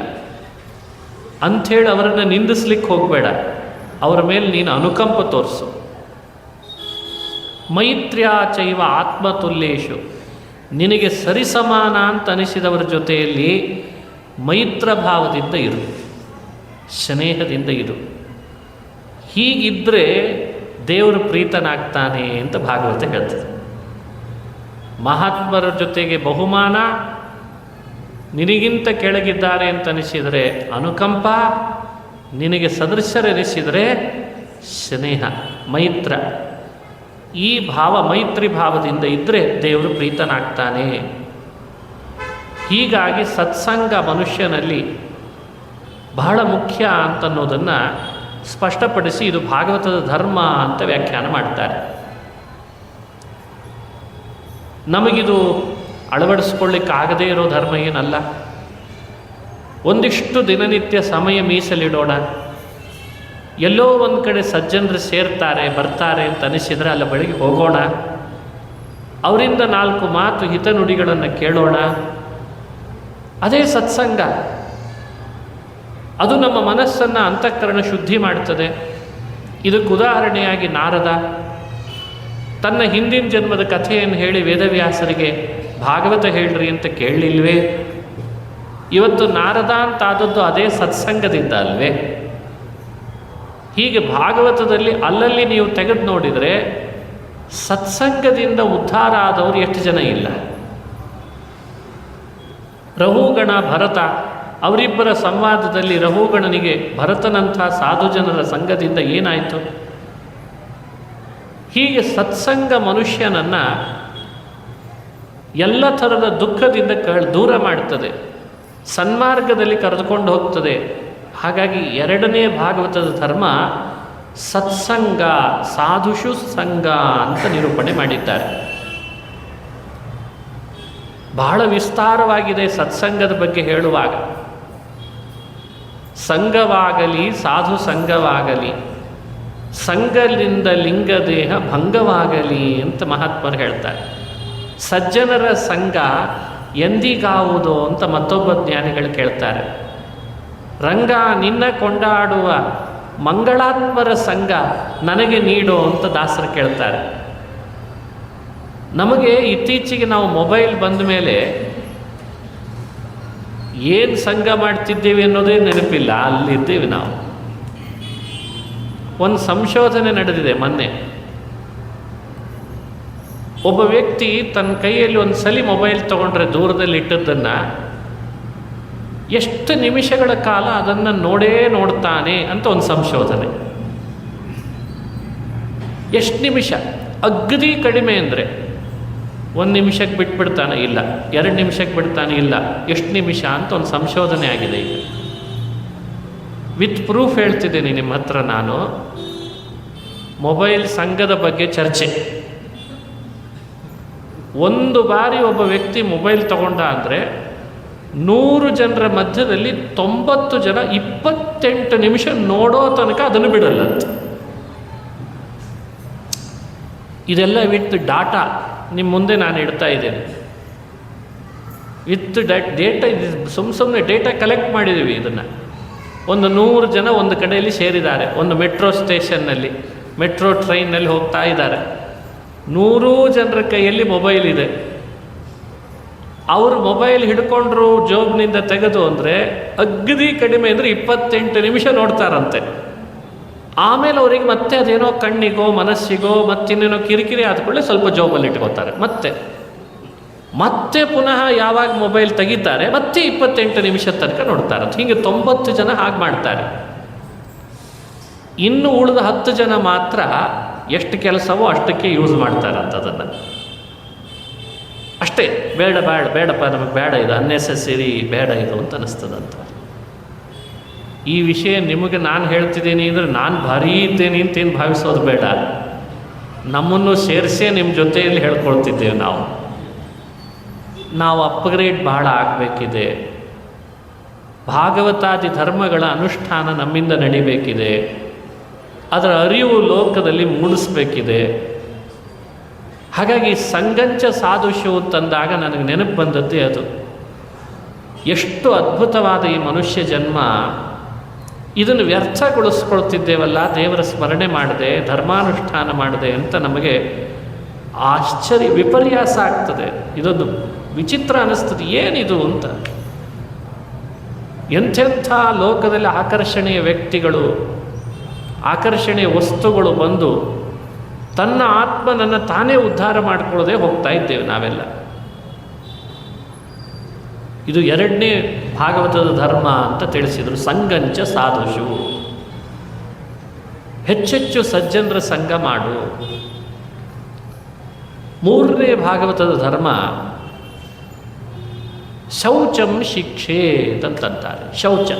ಅಂಥೇಳಿ ಅವರನ್ನು ನಿಂದಿಸ್ಲಿಕ್ಕೆ ಹೋಗಬೇಡ. ಅವರ ಮೇಲೆ ನೀನು ಅನುಕಂಪ ತೋರಿಸು. ಮೈತ್ರ್ಯ ಚೈವ ಆತ್ಮತುಲ್ಯೇಷು, ನಿನಗೆ ಸರಿಸಮಾನ ಅಂತ ಅನಿಸಿದವರ ಜೊತೆಯಲ್ಲಿ ಮೈತ್ರ ಭಾವದಿಂದ ಇರು, ಸ್ನೇಹದಿಂದ ಇರು. ಹೀಗಿದ್ದರೆ ದೇವರು ಪ್ರೀತನಾಗ್ತಾನೆ ಅಂತ ಭಾಗವತ ಹೇಳ್ತದೆ. ಮಹಾತ್ಮರ ಜೊತೆಗೆ ಬಹುಮಾನ, ನಿನಗಿಂತ ಕೆಳಗಿದ್ದಾರೆ ಅಂತ ಅನಿಸಿದರೆ ಅನುಕಂಪ, ನಿನಗೆ ಸದೃಶರೆನಿಸಿದರೆ ಸ್ನೇಹ, ಮೈತ್ರ. ಈ ಭಾವ ಮೈತ್ರಿ ಭಾವದಿಂದ ಇದ್ದರೆ ದೇವರು ಪ್ರೀತನಾಗ್ತಾನೆ. ಹೀಗಾಗಿ ಸತ್ಸಂಗ ಮನುಷ್ಯನಲ್ಲಿ ಬಹಳ ಮುಖ್ಯ ಅಂತನ್ನೋದನ್ನು ಸ್ಪಷ್ಟಪಡಿಸಿ ಇದು ಭಾಗವತದ ಧರ್ಮ ಅಂತ ವ್ಯಾಖ್ಯಾನ ಮಾಡ್ತಾರೆ. ನಮಗಿದು ಅಳವಡಿಸ್ಕೊಳ್ಳಿಕ್ಕಾಗದೇ ಇರೋ ಧರ್ಮ ಏನಲ್ಲ. ಒಂದಿಷ್ಟು ದಿನನಿತ್ಯ ಸಮಯ ಮೀಸಲಿಡೋಣ. ಎಲ್ಲೋ ಒಂದು ಕಡೆ ಸಜ್ಜನರು ಸೇರ್ತಾರೆ ಬರ್ತಾರೆ ಅಂತ ಅನಿಸಿದರೆ ಅಲ್ಲ ಬಳಿಗೆ ಹೋಗೋಣ, ಅವರಿಂದ 4 ಮಾತು ಹಿತನುಡಿಗಳನ್ನು ಕೇಳೋಣ. ಅದೇ ಸತ್ಸಂಗ. ಅದು ನಮ್ಮ ಮನಸ್ಸನ್ನು ಅಂತಃಕರಣ ಶುದ್ಧಿ ಮಾಡ್ತದೆ. ಇದಕ್ಕೆ ಉದಾಹರಣೆಯಾಗಿ ನಾರದ ತನ್ನ ಹಿಂದಿನ ಜನ್ಮದ ಕಥೆಯನ್ನು ಹೇಳಿ ವೇದವ್ಯಾಸರಿಗೆ ಭಾಗವತ ಹೇಳ್ರಿ ಅಂತ ಕೇಳಲಿಲ್ವೇ? ಇವತ್ತು ನಾರದ ಅಂತಾದದ್ದು ಅದೇ ಸತ್ಸಂಗದಿಂದ ಅಲ್ವೇ? ಹೀಗೆ ಭಾಗವತದಲ್ಲಿ ಅಲ್ಲಲ್ಲಿ ನೀವು ತೆಗೆದು ನೋಡಿದರೆ ಸತ್ಸಂಗದಿಂದ ಉದ್ಧಾರ ಆದವರು ಎಷ್ಟು ಜನ ಇಲ್ಲ. ರಹುಗಣ ಭರತ ಅವರಿಬ್ಬರ ಸಂವಾದದಲ್ಲಿ ರಹುಗಣನಿಗೆ ಭರತನಂಥ ಸಾಧು ಜನರ ಸಂಘದಿಂದ ಏನಾಯಿತು? ಹೀಗೆ ಸತ್ಸಂಗ ಮನುಷ್ಯನನ್ನು ಎಲ್ಲ ಥರದ ದುಃಖದಿಂದ ದೂರ ಮಾಡ್ತದೆ, ಸನ್ಮಾರ್ಗದಲ್ಲಿ ಕರೆದುಕೊಂಡು ಹೋಗ್ತದೆ. ಹಾಗಾಗಿ ಎರಡನೇ ಭಾಗವತದ ಧರ್ಮ ಸತ್ಸಂಗ, ಸಾಧುಷು ಸಂಘ ಅಂತ ನಿರೂಪಣೆ ಮಾಡಿದ್ದಾರೆ. ಬಹಳ ವಿಸ್ತಾರವಾಗಿದೆ ಸತ್ಸಂಗದ ಬಗ್ಗೆ ಹೇಳುವಾಗ. ಸಂಘವಾಗಲಿ ಸಾಧು ಸಂಘವಾಗಲಿ, ಸಂಘದಿಂದ ಲಿಂಗದೇಹ ಭಂಗವಾಗಲಿ ಅಂತ ಮಹಾತ್ಮರು ಹೇಳ್ತಾರೆ. ಸಜ್ಜನರ ಸಂಘ ಎಂದಿಗಾವುದು ಅಂತ ಮತ್ತೊಬ್ಬ ಜ್ಞಾನಿಗಳು ಕೇಳ್ತಾರೆ. ರಂಗ ನಿನ್ನ ಕೊಂಡಾಡುವ ಮಂಗಳಾತ್ಮರ ಸಂಘ ನನಗೆ ನೀಡು ಅಂತ ದಾಸರು ಕೇಳ್ತಾರೆ. ನಮಗೆ ಇತ್ತೀಚೆಗೆ ನಾವು ಮೊಬೈಲ್ ಬಂದ ಮೇಲೆ ಏನು ಸಂಘ ಮಾಡ್ತಿದ್ದೀವಿ ಅನ್ನೋದೇ ನೆನಪಿಲ್ಲ, ಅಲ್ಲಿದ್ದೀವಿ ನಾವು. ಒಂದು ಸಂಶೋಧನೆ ನಡೆದಿದೆ ಮೊನ್ನೆ. ಒಬ್ಬ ವ್ಯಕ್ತಿ ತನ್ನ ಕೈಯಲ್ಲಿ ಒಂದು ಸಲ ಮೊಬೈಲ್ ತೊಗೊಂಡ್ರೆ ದೂರದಲ್ಲಿ ಇಟ್ಟದ್ದನ್ನು ಎಷ್ಟು ನಿಮಿಷಗಳ ಕಾಲ ಅದನ್ನು ನೋಡೇ ನೋಡ್ತಾನೆ ಅಂತ ಒಂದು ಸಂಶೋಧನೆ. ಎಷ್ಟು ನಿಮಿಷ? ಅಗದಿ ಕಡಿಮೆ ಅಂದರೆ 1 ನಿಮಿಷಕ್ಕೆ ಬಿಟ್ಬಿಡ್ತಾನೆ, ಇಲ್ಲ 2 ನಿಮಿಷಕ್ಕೆ ಬಿಡ್ತಾನೆ, ಇಲ್ಲ ಎಷ್ಟು ನಿಮಿಷ ಅಂತ ಒಂದು ಸಂಶೋಧನೆ ಆಗಿದೆ ಈಗ. ವಿತ್ ಪ್ರೂಫ್ ಹೇಳ್ತಿದ್ದೀನಿ ನಿಮ್ಮ ಹತ್ರ ನಾನು. ಮೊಬೈಲ್ ಸಂಘದ ಬಗ್ಗೆ ಚರ್ಚೆ. ಒಂದು ಬಾರಿ ಒಬ್ಬ ವ್ಯಕ್ತಿ ಮೊಬೈಲ್ ತಗೊಂಡ ಅಂದರೆ 100 ಜನರ ಮಧ್ಯದಲ್ಲಿ 90 ಜನ 28 ನಿಮಿಷ ನೋಡೋ ತನಕ ಅದನ್ನು ಬಿಡಲ್ಲ. ಇದೆಲ್ಲ ವಿತ್ ಡಾಟಾ ನಿಮ್ಮ ಮುಂದೆ ನಾನು ಇಡ್ತಾ ಇದ್ದೇನೆ. ವಿತ್ ಡೇಟಾ, ಇದು ಸುಮ್ಮನೆ ಡೇಟಾ ಕಲೆಕ್ಟ್ ಮಾಡಿದ್ದೀವಿ. ಇದನ್ನು ಒಂದು 100 ಜನ ಒಂದು ಕಡೆಯಲ್ಲಿ ಸೇರಿದ್ದಾರೆ, ಒಂದು ಮೆಟ್ರೋ ಸ್ಟೇಷನ್ನಲ್ಲಿ, ಮೆಟ್ರೋ ಟ್ರೈನ್ನಲ್ಲಿ ಹೋಗ್ತಾ ಇದ್ದಾರೆ. 100 ಜನರ ಕೈಯಲ್ಲಿ ಮೊಬೈಲ್ ಇದೆ. ಅವರು ಮೊಬೈಲ್ ಹಿಡ್ಕೊಂಡ್ರು ಜೋಬ್ನಿಂದ ತೆಗೆದು ಅಂದರೆ ಅಗದಿ ಕಡಿಮೆ ಅಂದರೆ 28 ನಿಮಿಷ ನೋಡ್ತಾರಂತೆ. ಆಮೇಲೆ ಅವರಿಗೆ ಮತ್ತೆ ಅದೇನೋ ಕಣ್ಣಿಗೋ ಮನಸ್ಸಿಗೋ ಮತ್ತಿನ್ನೇನೋ ಕಿರಿಕಿರಿ ಆದ್ಕೊಳ್ಳೆ ಸ್ವಲ್ಪ ಜೋಬಲ್ಲಿ ಇಟ್ಕೋತಾರೆ. ಮತ್ತೆ ಪುನಃ ಯಾವಾಗ ಮೊಬೈಲ್ ತೆಗಿತಾರೆ ಮತ್ತೆ 28 ನಿಮಿಷ ತನಕ ನೋಡ್ತಾರಂತೆ. ಹೀಗೆ 90 ಜನ ಹಾಗೆ ಮಾಡ್ತಾರೆ. ಇನ್ನು ಉಳಿದ 10 ಜನ ಮಾತ್ರ ಎಷ್ಟು ಕೆಲಸವೋ ಅಷ್ಟಕ್ಕೆ ಯೂಸ್ ಮಾಡ್ತಾರಂತ ಅದನ್ನು. ಅಷ್ಟೇ, ಬೇಡಪ್ಪ ನಮಗೆ ಬೇಡ, ಇದು ಅನ್ನೆಸೆಸರಿ, ಬೇಡ ಇದು ಅಂತ ಅನ್ನಿಸ್ತದಂತ. ಈ ವಿಷಯ ನಿಮಗೆ ನಾನು ಹೇಳ್ತಿದ್ದೀನಿ ಅಂದರೆ ನಾನು ಭಾರೀ ಇದ್ದೇನೆ ಅಂತೇನು ಭಾವಿಸೋದು ಬೇಡ. ನಮ್ಮನ್ನು ಸೇರಿಸೇ ನಿಮ್ಮ ಜೊತೆಯಲ್ಲಿ ಹೇಳ್ಕೊಳ್ತಿದ್ದೇವೆ. ನಾವು ಅಪ್ಗ್ರೇಡ್ ಬಹಳ ಆಗಬೇಕಿದೆ. ಭಾಗವತಾದಿ ಧರ್ಮಗಳ ಅನುಷ್ಠಾನ ನಮ್ಮಿಂದ ನಡಿಬೇಕಿದೆ. ಅದರ ಅರಿವು ಲೋಕದಲ್ಲಿ ಮೂಡಿಸ್ಬೇಕಿದೆ. ಹಾಗಾಗಿ ಸಂಗಂಚ ಸಾಧುಷು ತಂದಾಗ ನನಗೆ ನೆನಪು ಬಂದದ್ದೇ ಅದು. ಎಷ್ಟು ಅದ್ಭುತವಾದ ಈ ಮನುಷ್ಯ ಜನ್ಮ. ಇದನ್ನು ವ್ಯರ್ಥಗೊಳಿಸ್ಕೊಳ್ತಿದ್ದೇವಲ್ಲ, ದೇವರ ಸ್ಮರಣೆ ಮಾಡದೆ, ಧರ್ಮಾನುಷ್ಠಾನ ಮಾಡದೆ ಅಂತ ನಮಗೆ ಆಶ್ಚರ್ಯ, ವಿಪರ್ಯಾಸ ಆಗ್ತದೆ. ಇದೊಂದು ವಿಚಿತ್ರ ಅನ್ನಿಸ್ತದೆ, ಏನಿದು ಅಂತ. ಎಂಥೆಂಥ ಲೋಕದಲ್ಲಿ ಆಕರ್ಷಣೀಯ ವ್ಯಕ್ತಿಗಳು, ಆಕರ್ಷಣೀಯ ವಸ್ತುಗಳು ಬಂದು ತನ್ನ ಆತ್ಮನನ್ನು ತಾನೇ ಉದ್ಧಾರ ಮಾಡಿಕೊಳ್ಳದೆ ಹೋಗ್ತಾ ಇದ್ದೇವೆ ನಾವೆಲ್ಲ. ಇದು 2ನೇ ಭಾಗವತದ ಧರ್ಮ ಅಂತ ತಿಳಿಸಿದರು. ಸಂಗಂಚ ಸಾಧುಷು, ಹೆಚ್ಚೆಚ್ಚು ಸಜ್ಜನರ ಸಂಘ ಮಾಡು. 3ನೇ ಭಾಗವತದ ಧರ್ಮ ಶೌಚಂ ಶಿಕ್ಷೇತ್ ಅಂತಂತಾರೆ. ಶೌಚ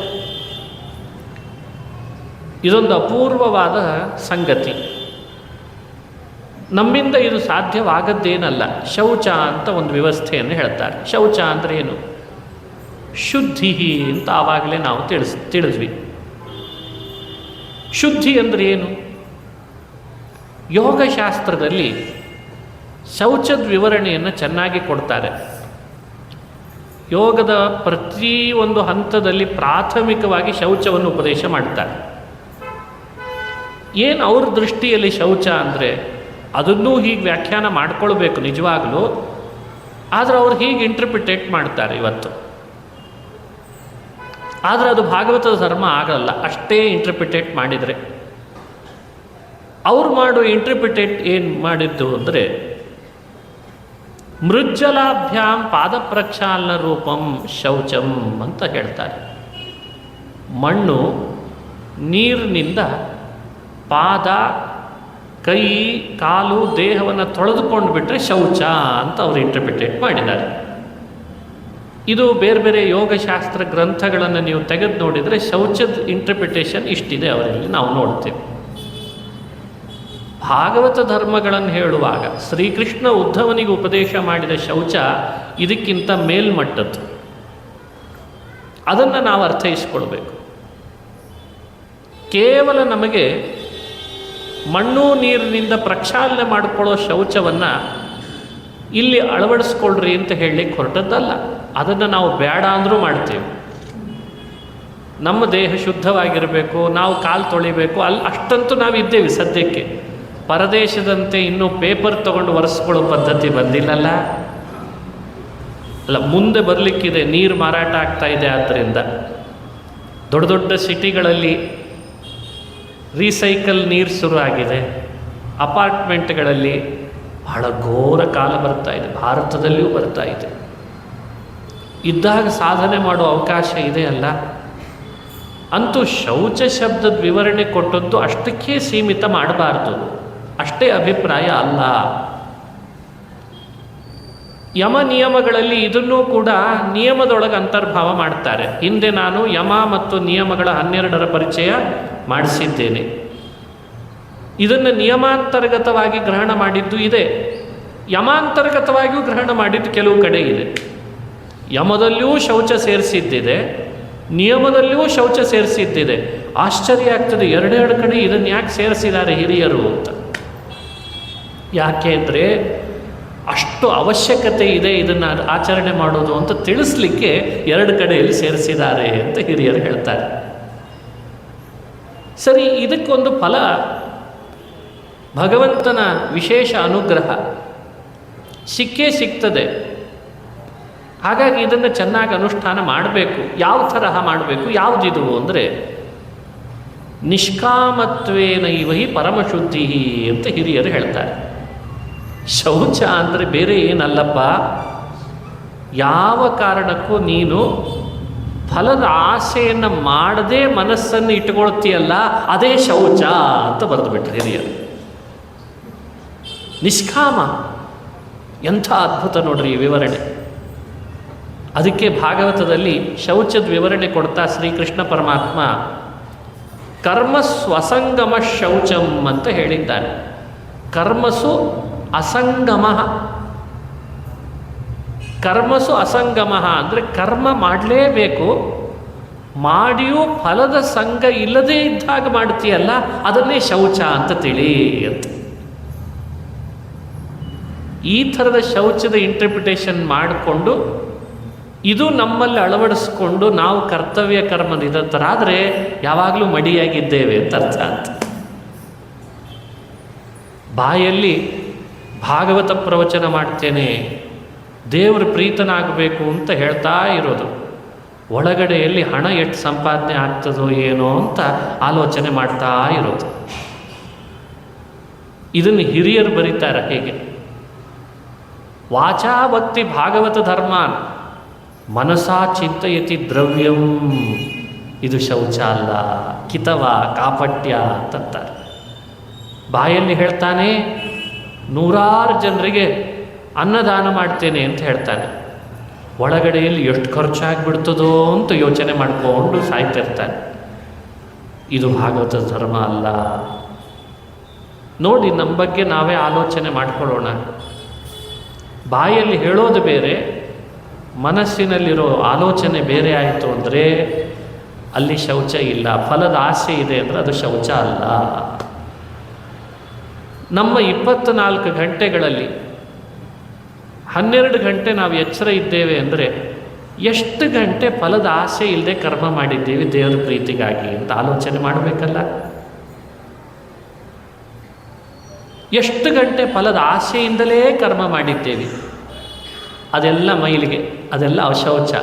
ಇದೊಂದು ಅಪೂರ್ವವಾದ ಸಂಗತಿ. ನಮ್ಮಿಂದ ಇದು ಸಾಧ್ಯವಾಗದ್ದೇನಲ್ಲ. ಶೌಚ ಅಂತ ಒಂದು ವ್ಯವಸ್ಥೆಯನ್ನು ಹೇಳ್ತಾರೆ. ಶೌಚ ಅಂದರೆ ಏನು? ಶುದ್ಧಿ ಅಂತ ಆವಾಗಲೇ ನಾವು ತಿಳಿದ್ವಿ. ಶುದ್ಧಿ ಅಂದರೆ ಏನು? ಯೋಗಶಾಸ್ತ್ರದಲ್ಲಿ ಶೌಚದ ವಿವರಣೆಯನ್ನು ಚೆನ್ನಾಗಿ ಕೊಡ್ತಾರೆ. ಯೋಗದ ಪ್ರತಿಯೊಂದು ಹಂತದಲ್ಲಿ ಪ್ರಾಥಮಿಕವಾಗಿ ಶೌಚವನ್ನು ಉಪದೇಶ ಮಾಡ್ತಾರೆ. ಏನು ಅವ್ರ ದೃಷ್ಟಿಯಲ್ಲಿ ಶೌಚ ಅಂದರೆ ಅದನ್ನೂ ಹೀಗೆ ವ್ಯಾಖ್ಯಾನ ಮಾಡಿಕೊಳ್ಬೇಕು ನಿಜವಾಗಲೂ. ಆದರೆ ಅವ್ರು ಹೀಗೆ ಇಂಟರ್ಪ್ರಿಟೇಟ್ ಮಾಡ್ತಾರೆ ಇವತ್ತು. ಆದರೆ ಅದು ಭಾಗವತದ ಧರ್ಮ ಆಗಲ್ಲ ಅಷ್ಟೇ ಇಂಟರ್ಪ್ರಿಟೇಟ್ ಮಾಡಿದರೆ. ಅವ್ರು ಮಾಡುವ ಇಂಟರ್ಪ್ರಿಟೇಟ್ ಏನು ಮಾಡಿದ್ದು ಅಂದರೆ ಮೃಜ್ಜಲಾಭ್ಯಾಂ ಪಾದ ಪ್ರಕ್ಷಾಲನ ರೂಪಂ ಶೌಚಂ ಅಂತ ಹೇಳ್ತಾರೆ. ಮಣ್ಣು ನೀರಿನಿಂದ ಪಾದ, ಕೈ, ಕಾಲು, ದೇಹವನ್ನು ತೊಳೆದುಕೊಂಡು ಬಿಟ್ಟರೆ ಶೌಚ ಅಂತ ಅವರು ಇಂಟರ್ಪ್ರಿಟೇಟ್ ಮಾಡಿದ್ದಾರೆ. ಇದು ಬೇರೆ ಬೇರೆ ಯೋಗಶಾಸ್ತ್ರ ಗ್ರಂಥಗಳನ್ನು ನೀವು ತೆಗೆದು ನೋಡಿದರೆ ಶೌಚದ ಇಂಟರ್ಪ್ರಿಟೇಷನ್ ಇಷ್ಟಿದೆ ಅವರಲ್ಲಿ ನಾವು ನೋಡ್ತೇವೆ. ಭಾಗವತ ಧರ್ಮಗಳನ್ನು ಹೇಳುವಾಗ ಶ್ರೀಕೃಷ್ಣ ಉದ್ಧವನಿಗೆ ಉಪದೇಶ ಮಾಡಿದ ಶೌಚ ಇದಕ್ಕಿಂತ ಮೇಲ್ಮಟ್ಟದ್ದು. ಅದನ್ನು ನಾವು ಅರ್ಥೈಸಿಕೊಳ್ಬೇಕು. ಕೇವಲ ನಮಗೆ ಮಣ್ಣು ನೀರಿನಿಂದ ಪ್ರಕ್ಷಾಲನೆ ಮಾಡಿಕೊಳ್ಳೋ ಶೌಚವನ್ನು ಇಲ್ಲಿ ಅಳವಡಿಸ್ಕೊಳ್ರಿ ಅಂತ ಹೇಳಲಿಕ್ಕೆ ಹೊರಟದ್ದಲ್ಲ. ಅದನ್ನು ನಾವು ಬೇಡ ಅಂದರೂ ಮಾಡ್ತೇವೆ. ನಮ್ಮ ದೇಹ ಶುದ್ಧವಾಗಿರಬೇಕು, ನಾವು ಕಾಲು ತೊಳಿಬೇಕು, ಅಷ್ಟಂತೂ ನಾವು ಇದ್ದೇವೆ ಸದ್ಯಕ್ಕೆ. ಪರದೇಶದಂತೆ ಇನ್ನೂ ಪೇಪರ್ ತಗೊಂಡು ಒರೆಸ್ಕೊಳ್ಳೋ ಪದ್ಧತಿ ಬಂದಿಲ್ಲಲ್ಲ. ಅಲ್ಲ, ಮುಂದೆ ಬರಲಿಕ್ಕಿದೆ. ನೀರು ಮಾರಾಟ ಆಗ್ತಾ ಇದೆ. ಆದ್ದರಿಂದ ದೊಡ್ಡ ದೊಡ್ಡ ಸಿಟಿಗಳಲ್ಲಿ ರೀಸೈಕಲ್ ನೀರು ಶುರು ಆಗಿದೆ. ಅಪಾರ್ಟ್ಮೆಂಟ್ಗಳಲ್ಲಿ ಬಹಳ ಘೋರ ಕಾಲ ಬರ್ತಾ ಇದೆ. ಭಾರತದಲ್ಲಿಯೂ ಬರ್ತಾ ಇದೆ. ಇದ್ದಾಗ ಸಾಧನೆ ಮಾಡುವ ಅವಕಾಶ ಇದೆ ಅಲ್ಲ. ಅಂತೂ ಶೌಚ ಶಬ್ದದ ವಿವರಣೆ ಕೊಟ್ಟದ್ದು ಅಷ್ಟಕ್ಕೆ ಸೀಮಿತ ಮಾಡಬಾರ್ದು. ಅಷ್ಟೇ ಅಭಿಪ್ರಾಯ ಅಲ್ಲ. ಯಮ ನಿಯಮಗಳಲ್ಲಿ ಇದನ್ನೂ ಕೂಡ ನಿಯಮದೊಳಗೆ ಅಂತರ್ಭಾವ ಮಾಡ್ತಾರೆ. ಹಿಂದೆ ನಾನು ಯಮ ಮತ್ತು ನಿಯಮಗಳ 12ರ ಪರಿಚಯ ಮಾಡಿಸಿದ್ದೇನೆ. ಇದನ್ನು ನಿಯಮಾಂತರ್ಗತವಾಗಿ ಗ್ರಹಣ ಮಾಡಿದ್ದು ಇದೆ, ಯಮಾಂತರ್ಗತವಾಗಿಯೂ ಗ್ರಹಣ ಮಾಡಿದ್ದು ಕೆಲವು ಕಡೆ ಇದೆ. ಯಮದಲ್ಲಿಯೂ ಶೌಚ ಸೇರಿಸಿದ್ದಿದೆ, ನಿಯಮದಲ್ಲಿಯೂ ಶೌಚ ಸೇರಿಸಿದ್ದಿದೆ. ಆಶ್ಚರ್ಯ ಆಗ್ತದೆ, ಎರಡೆರಡು ಕಡೆ ಇದನ್ನು ಯಾಕೆ ಸೇರಿಸಿದ್ದಾರೆ ಹಿರಿಯರು ಅಂತ. ಯಾಕೆ ಅಂದರೆ ಅಷ್ಟು ಅವಶ್ಯಕತೆ ಇದೆ ಇದನ್ನು ಆಚರಣೆ ಮಾಡೋದು ಅಂತ ತಿಳಿಸ್ಲಿಕ್ಕೆ ಎರಡು ಕಡೆಯಲ್ಲಿ ಸೇರಿಸಿದ್ದಾರೆ ಅಂತ ಹಿರಿಯರು ಹೇಳ್ತಾರೆ. ಸರಿ, ಇದಕ್ಕೊಂದು ಫಲ ಭಗವಂತನ ವಿಶೇಷ ಅನುಗ್ರಹ ಸಿಕ್ಕೇ ಸಿಗ್ತದೆ. ಹಾಗಾಗಿ ಇದನ್ನು ಚೆನ್ನಾಗಿ ಅನುಷ್ಠಾನ ಮಾಡಬೇಕು. ಯಾವ ತರಹ ಮಾಡಬೇಕು, ಯಾವುದಿದು ಅಂದರೆ ನಿಷ್ಕಾಮತ್ವೇನ ಇವಹಿ ಪರಮಶುದ್ಧಿ ಅಂತ ಹಿರಿಯರು ಹೇಳ್ತಾರೆ. ಶೌಚ ಅಂದರೆ ಬೇರೆ ಏನಲ್ಲಪ್ಪ, ಯಾವ ಕಾರಣಕ್ಕೂ ನೀನು ಫಲದ ಆಸೆಯನ್ನು ಮಾಡದೆ ಮನಸ್ಸನ್ನು ಇಟ್ಕೊಳ್ತೀಯಲ್ಲ, ಅದೇ ಶೌಚ ಅಂತ ಬರೆದುಬಿಟ್ರು ಹಿರಿಯರು. ನಿಷ್ಕಾಮ, ಎಂಥ ಅದ್ಭುತ ನೋಡ್ರಿ ಈ ವಿವರಣೆ. ಅದಕ್ಕೆ ಭಾಗವತದಲ್ಲಿ ಶೌಚದ ವಿವರಣೆ ಕೊಡ್ತಾ ಶ್ರೀಕೃಷ್ಣ ಪರಮಾತ್ಮ ಕರ್ಮಸ್ವ ಅಸಂಗಮ ಶೌಚಂ ಅಂತ ಹೇಳಿದ್ದಾನೆ. ಕರ್ಮಸು ಅಸಂಗಮ, ಕರ್ಮಸು ಅಸಂಗಮ ಅಂದರೆ ಕರ್ಮ ಮಾಡಲೇಬೇಕು, ಮಾಡಿಯೂ ಫಲದ ಸಂಗ ಇಲ್ಲದೇ ಇದ್ದಾಗ ಮಾಡ್ತೀಯಲ್ಲ, ಅದನ್ನೇ ಶೌಚ ಅಂತ ತಿಳಿ ಅಂತ. ಈ ಥರದ ಶೌಚದ ಇಂಟರ್ಪ್ರಿಟೇಷನ್ ಮಾಡಿಕೊಂಡು ಇದು ನಮ್ಮಲ್ಲಿ ಅಳವಡಿಸ್ಕೊಂಡು ನಾವು ಕರ್ತವ್ಯ ಕರ್ಮನಿರತರಾದರೆ ಯಾವಾಗಲೂ ಮಡಿಯಾಗಿದ್ದೇವೆ ಅಂತ ಅರ್ಥ ಅಂತ. ಬಾಯಲ್ಲಿ ಭಾಗವತ ಪ್ರವಚನ ಮಾಡ್ತೇನೆ, ದೇವರು ಪ್ರೀತನಾಗಬೇಕು ಅಂತ ಹೇಳ್ತಾ ಇರೋದು, ಒಳಗಡೆಯಲ್ಲಿ ಹಣ ಎಷ್ಟು ಸಂಪಾದನೆ ಆಗ್ತದೋ ಏನೋ ಅಂತ ಆಲೋಚನೆ ಮಾಡ್ತಾ ಇರೋದು. ಇದನ್ನು ಹಿರಿಯರು ಬರೀತಾರೆ ಹೇಗೆ, ವಾಚಾ ಭಕ್ತಿ ಭಾಗವತ ಧರ್ಮಾನ್ ಮನಸಾ ಚಿಂತಯತಿ ದ್ರವ್ಯಂ. ಇದು ಶೌಚ ಅಲ್ಲ, ಕಿತವ ಕಾಪಟ್ಯ ಅಂತಂತಾರೆ. ಬಾಯಲ್ಲಿ ಹೇಳ್ತಾನೆ, ನೂರಾರು ಜನರಿಗೆ ಅನ್ನದಾನ ಮಾಡ್ತೇನೆ ಅಂತ ಹೇಳ್ತಾನೆ, ಒಳಗಡೆಯಲ್ಲಿ ಎಷ್ಟು ಖರ್ಚಾಗಿಬಿಡ್ತದೋ ಅಂತ ಯೋಚನೆ ಮಾಡಿಕೊಂಡು ಸಾಯ್ತಿರ್ತಾನೆ. ಇದು ಭಾಗವತ ಧರ್ಮ ಅಲ್ಲ. ನೋಡಿ, ನಮ್ಮ ಬಗ್ಗೆ ನಾವೇ ಆಲೋಚನೆ ಮಾಡಿಕೊಳ್ಳೋಣ. ಬಾಯಲ್ಲಿ ಹೇಳೋದು ಬೇರೆ, ಮನಸ್ಸಿನಲ್ಲಿರೋ ಆಲೋಚನೆ ಬೇರೆ ಆಯಿತು ಅಂದರೆ ಅಲ್ಲಿ ಶೌಚ ಇಲ್ಲ. ಫಲದ ಆಸೆ ಇದೆ ಅಂದರೆ ಅದು ಶೌಚ ಅಲ್ಲ. ನಮ್ಮ 24 ಗಂಟೆಗಳಲ್ಲಿ 12 ಗಂಟೆ ನಾವು ಎಚ್ಚರ ಇದ್ದೇವೆ ಅಂದರೆ ಎಷ್ಟು ಗಂಟೆ ಫಲದ ಆಸೆ ಇಲ್ಲದೆ ಕರ್ಮ ಮಾಡಿದ್ದೀವಿ ದೇವರ ಪ್ರೀತಿಗಾಗಿ ಅಂತ ಆಲೋಚನೆ ಮಾಡಬೇಕಲ್ಲ. ಎಷ್ಟು ಗಂಟೆ ಫಲದ ಆಸೆಯಿಂದಲೇ ಕರ್ಮ ಮಾಡಿದ್ದೇವೆ, ಅದೆಲ್ಲ ಮೈಲಿಗೆ, ಅದೆಲ್ಲ ಅಶೌಚ.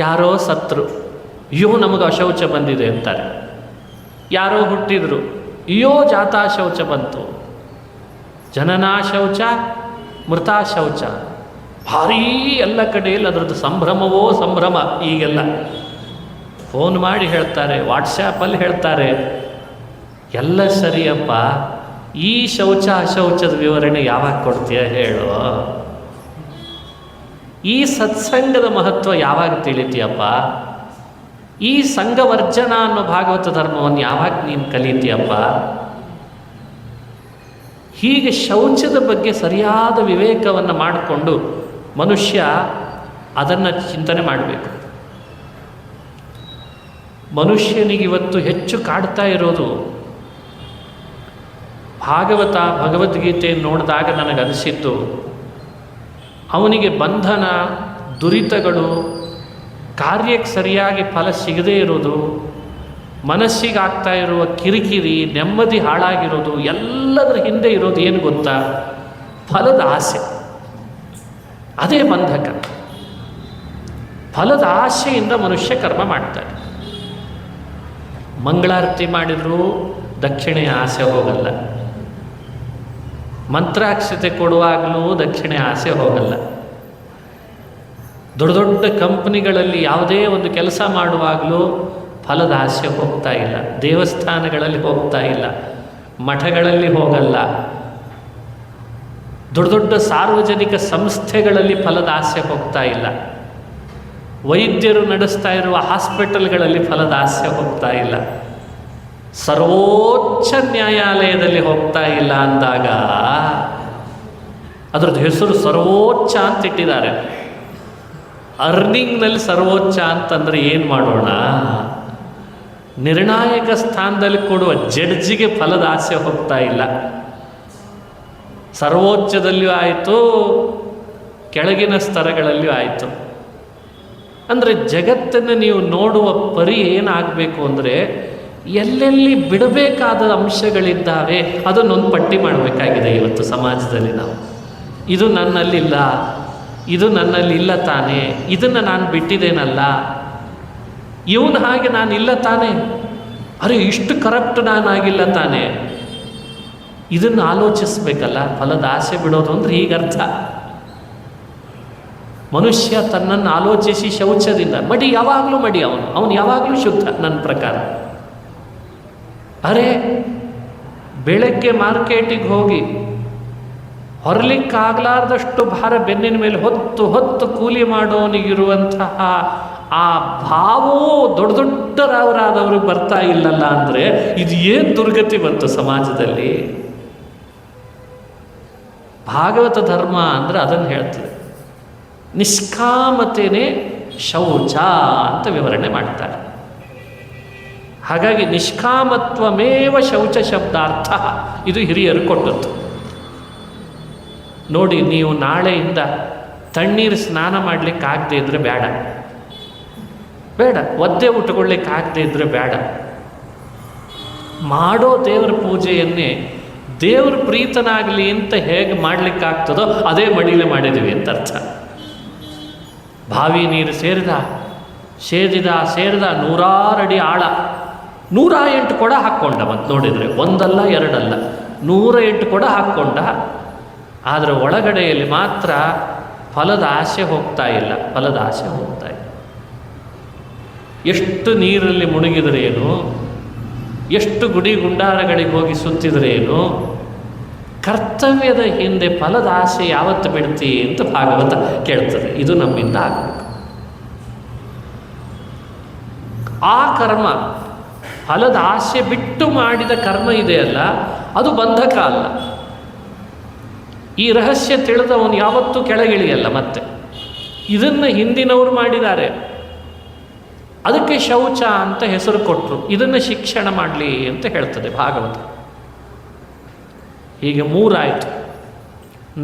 ಯಾರೋ ಸತ್ರು, ಅಯ್ಯೋ ನಮಗೆ ಅಶೌಚ ಬಂದಿದೆ ಅಂತಾರೆ. ಯಾರೋ ಹುಟ್ಟಿದ್ರು, ಅಯ್ಯೋ ಜಾತಾ ಶೌಚ ಬಂತು. ಜನನಾ ಶೌಚ, ಮೃತಾ ಶೌಚ, ಭಾರೀ ಎಲ್ಲ ಕಡೆಯಲ್ಲಿ ಅದರದ್ದು ಸಂಭ್ರಮವೋ ಸಂಭ್ರಮ. ಈಗೆಲ್ಲ ಫೋನ್ ಮಾಡಿ ಹೇಳ್ತಾರೆ, ವಾಟ್ಸ್ಯಾಪಲ್ಲಿ ಹೇಳ್ತಾರೆ. ಎಲ್ಲ ಸರಿಯಪ್ಪ, ಈ ಶೌಚ ಅಶೌಚದ ವಿವರಣೆ ಯಾವಾಗ ಕೊಡ್ತೀಯ ಹೇಳು? ಈ ಸತ್ಸಂಗದ ಮಹತ್ವ ಯಾವಾಗ ತಿಳಿತೀಯಪ್ಪ? ಈ ಸಂಘವರ್ಜನ ಅನ್ನೋ ಭಾಗವತ ಧರ್ಮವನ್ನು ಯಾವಾಗ ನೀನು ಕಲಿತೀಯಪ್ಪ? ಹೀಗೆ ಶೌಚದ ಬಗ್ಗೆ ಸರಿಯಾದ ವಿವೇಕವನ್ನು ಮಾಡಿಕೊಂಡು ಮನುಷ್ಯ ಅದನ್ನು ಚಿಂತನೆ ಮಾಡಬೇಕು. ಮನುಷ್ಯನಿಗಿವತ್ತು ಹೆಚ್ಚು ಕಾಡ್ತಾ ಇರೋದು ಭಾಗವತ ಭಗವದ್ಗೀತೆ ನೋಡಿದಾಗ ನನಗನಿಸಿದ್ದು, ಅವನಿಗೆ ಬಂಧನ, ದುರಿತಗಳು, ಕಾರ್ಯಕ್ಕೆ ಸರಿಯಾಗಿ ಫಲ ಸಿಗದೇ ಇರೋದು, ಮನಸ್ಸಿಗಾಗ್ತಾ ಇರುವ ಕಿರಿಕಿರಿ, ನೆಮ್ಮದಿ ಹಾಳಾಗಿರೋದು, ಎಲ್ಲದರ ಹಿಂದೆ ಇರೋದು ಏನು ಗೊತ್ತಾ? ಫಲದ ಆಸೆ. ಅದೇ ಬಂಧಕ. ಫಲದ ಆಸೆಯಿಂದ ಮನುಷ್ಯ ಕರ್ಮ ಮಾಡ್ತಾನೆ. ಮಂಗಳಾರತಿ ಮಾಡಿದರೂ ದಕ್ಷಿಣೆಯ ಆಸೆ ಹೋಗಲ್ಲ, ಮಂತ್ರಾಕ್ಷತೆ ಕೊಡುವಾಗಲೂ ದಕ್ಷಿಣೆ ಆಸೆ ಹೋಗಲ್ಲ, ದೊಡ್ಡ ದೊಡ್ಡ ಕಂಪ್ನಿಗಳಲ್ಲಿ ಯಾವುದೇ ಒಂದು ಕೆಲಸ ಮಾಡುವಾಗಲೂ ಫಲದ ಆಸೆ ಹೋಗ್ತಾ ಇಲ್ಲ, ದೇವಸ್ಥಾನಗಳಲ್ಲಿ ಹೋಗ್ತಾ ಇಲ್ಲ, ಮಠಗಳಲ್ಲಿ ಹೋಗಲ್ಲ, ದೊಡ್ಡ ದೊಡ್ಡ ಸಾರ್ವಜನಿಕ ಸಂಸ್ಥೆಗಳಲ್ಲಿ ಫಲದ ಆಸೆ ಹೋಗ್ತಾ ಇಲ್ಲ, ವೈದ್ಯರು ನಡೆಸ್ತಾ ಇರುವ ಹಾಸ್ಪಿಟಲ್ಗಳಲ್ಲಿ ಫಲದ ಆಸೆ ಹೋಗ್ತಾ ಇಲ್ಲ, ಸರ್ವೋಚ್ಚ ನ್ಯಾಯಾಲಯದಲ್ಲಿ ಹೋಗ್ತಾ ಇಲ್ಲ ಅಂದಾಗ ಅದರದ್ದು ಹೆಸರು ಸರ್ವೋಚ್ಚ ಅಂತ ಇಟ್ಟಿದ್ದಾರೆ. ಅರ್ನಿಂಗ್ನಲ್ಲಿ ಸರ್ವೋಚ್ಚ ಅಂತಂದರೆ ಏನು ಮಾಡೋಣ? ನಿರ್ಣಾಯಕ ಸ್ಥಾನದಲ್ಲಿ ಕೊಡುವ ಜಡ್ಜಿಗೆ ಫಲದ ಆಸೆ ಹೋಗ್ತಾ ಇಲ್ಲ. ಸರ್ವೋಚ್ಚದಲ್ಲಿಯೂ ಆಯಿತು, ಕೆಳಗಿನ ಸ್ತರಗಳಲ್ಲಿಯೂ ಆಯಿತು. ಅಂದರೆ ಜಗತ್ತನ್ನು ನೀವು ನೋಡುವ ಪರಿ ಏನಾಗಬೇಕು ಅಂದರೆ, ಎಲ್ಲೆಲ್ಲಿ ಬಿಡಬೇಕಾದ ಅಂಶಗಳಿದ್ದಾವೆ ಅದನ್ನೊಂದು ಪಟ್ಟಿ ಮಾಡಬೇಕಾಗಿದೆ ಇವತ್ತು ಸಮಾಜದಲ್ಲಿ. ನಾವು ಇದು ನನ್ನಲ್ಲಿಲ್ಲ, ಇದು ನನ್ನಲ್ಲಿಲ್ಲ ತಾನೇ, ಇದನ್ನು ನಾನು ಬಿಟ್ಟಿದ್ದೇನಲ್ಲ, ಇವನು ಹಾಗೆ ನಾನಿಲ್ಲ ತಾನೇ, ಅರೆ ಇಷ್ಟು ಕರಪ್ಟ್ ನಾನಾಗಿಲ್ಲ ತಾನೇ, ಇದನ್ನು ಆಲೋಚಿಸ್ಬೇಕಲ್ಲ. ಫಲದ ಆಸೆ ಬಿಡೋದು ಅಂದರೆ ಹೀಗರ್ಥ. ಮನುಷ್ಯ ತನ್ನನ್ನು ಆಲೋಚಿಸಿ ಶೌಚದಿಂದ ಮಡಿ, ಯಾವಾಗಲೂ ಮಡಿ, ಅವನು ಯಾವಾಗಲೂ ಶುದ್ಧ ನನ್ನ ಪ್ರಕಾರ. ಅರೆ ಬೆಳಗ್ಗೆ ಮಾರ್ಕೆಟಿಗೆ ಹೋಗಿ ಹೊರಲಿಕ್ಕಾಗಲಾರ್ದಷ್ಟು ಭಾರ ಬೆನ್ನಿನ ಮೇಲೆ ಹೊತ್ತು ಕೂಲಿ ಮಾಡೋನಿಗಿರುವಂತಹ ಆ ಭಾವವೂ ದೊಡ್ಡ ದೊಡ್ಡರಾದವ್ರಿಗೆ ಬರ್ತಾ ಇಲ್ಲಲ್ಲ ಅಂದರೆ ಇದು ಏನು ದುರ್ಗತಿ ಬಂತು ಸಮಾಜದಲ್ಲಿ. ಭಾಗವತ ಧರ್ಮ ಅಂದರೆ ಅದನ್ನು ಹೇಳ್ತದೆ. ನಿಷ್ಕಾಮತೆಯೇ ಶೌಚ ಅಂತ ವಿವರಣೆ ಮಾಡ್ತಾರೆ. ಹಾಗಾಗಿ ನಿಷ್ಕಾಮತ್ವಮೇವ ಶೌಚ ಶಬ್ದಾರ್ಥ, ಇದು ಹಿರಿಯರು ಕೊಟ್ಟದ್ದು. ನೋಡಿ, ನೀವು ನಾಳೆಯಿಂದ ತಣ್ಣೀರು ಸ್ನಾನ ಮಾಡಲಿಕ್ಕಾಗದೇ ಇದ್ದರೆ ಬೇಡ, ಒದ್ದೆ ಉಟ್ಕೊಳ್ಳಿಕ್ಕಾಗದೇ ಇದ್ದರೆ ಬೇಡ. ಮಾಡೋ ದೇವರ ಪೂಜೆಯನ್ನೇ ದೇವ್ರ ಪ್ರೀತನಾಗಲಿ ಅಂತ ಹೇಗೆ ಮಾಡಲಿಕ್ಕಾಗ್ತದೋ ಅದೇ ಮಡಿಲೇ ಮಾಡಿದ್ದೀವಿ ಅಂತ ಅರ್ಥ. ಬಾವಿ ನೀರು ಸೇರಿದ 100 ಅಡಿ ಆಳ, 108 ಕೊಡ ಹಾಕ್ಕೊಂಡ. ಮತ್ತು ನೋಡಿದರೆ ಒಂದಲ್ಲ ಎರಡಲ್ಲ, 108 ಕೊಡ ಹಾಕ್ಕೊಂಡ. ಆದರೆ ಒಳಗಡೆಯಲ್ಲಿ ಮಾತ್ರ ಫಲದ ಆಸೆ ಹೋಗ್ತಾ ಇಲ್ಲ. ಎಷ್ಟು ನೀರಲ್ಲಿ ಮುಳುಗಿದ್ರೇನು, ಎಷ್ಟು ಗುಡಿ ಗುಂಡಾರಗಳಿಗೆ ಹೋಗಿ ಸುತ್ತಿದ್ರೇನು, ಕರ್ತವ್ಯದ ಹಿಂದೆ ಫಲದ ಆಸೆ ಯಾವತ್ತು ಬಿಡ್ತಿ ಅಂತ ಭಾಗವತ ಕೇಳ್ತದೆ. ಇದು ನಮ್ಮಿಂದ ಆಗಬೇಕು. ಆ ಕರ್ಮ, ಫಲದ ಆಸೆ ಬಿಟ್ಟು ಮಾಡಿದ ಕರ್ಮ ಇದೆಯಲ್ಲ, ಅದು ಬಂಧಕ ಅಲ್ಲ. ಈ ರಹಸ್ಯ ತಿಳಿದವನು ಯಾವತ್ತೂ ಕೆಳಗಿಳಿಯಲ್ಲ. ಮತ್ತೆ ಇದನ್ನು ಹಿಂದಿನವರು ಮಾಡಿದ್ದಾರೆ, ಅದಕ್ಕೆ ಶೌಚ ಅಂತ ಹೆಸರು ಕೊಟ್ಟರು. ಇದನ್ನು ಶಿಕ್ಷಣ ಮಾಡಲಿ ಅಂತ ಹೇಳ್ತದೆ ಭಾಗವತ. ಹೀಗೆ 3 ಆಯಿತು.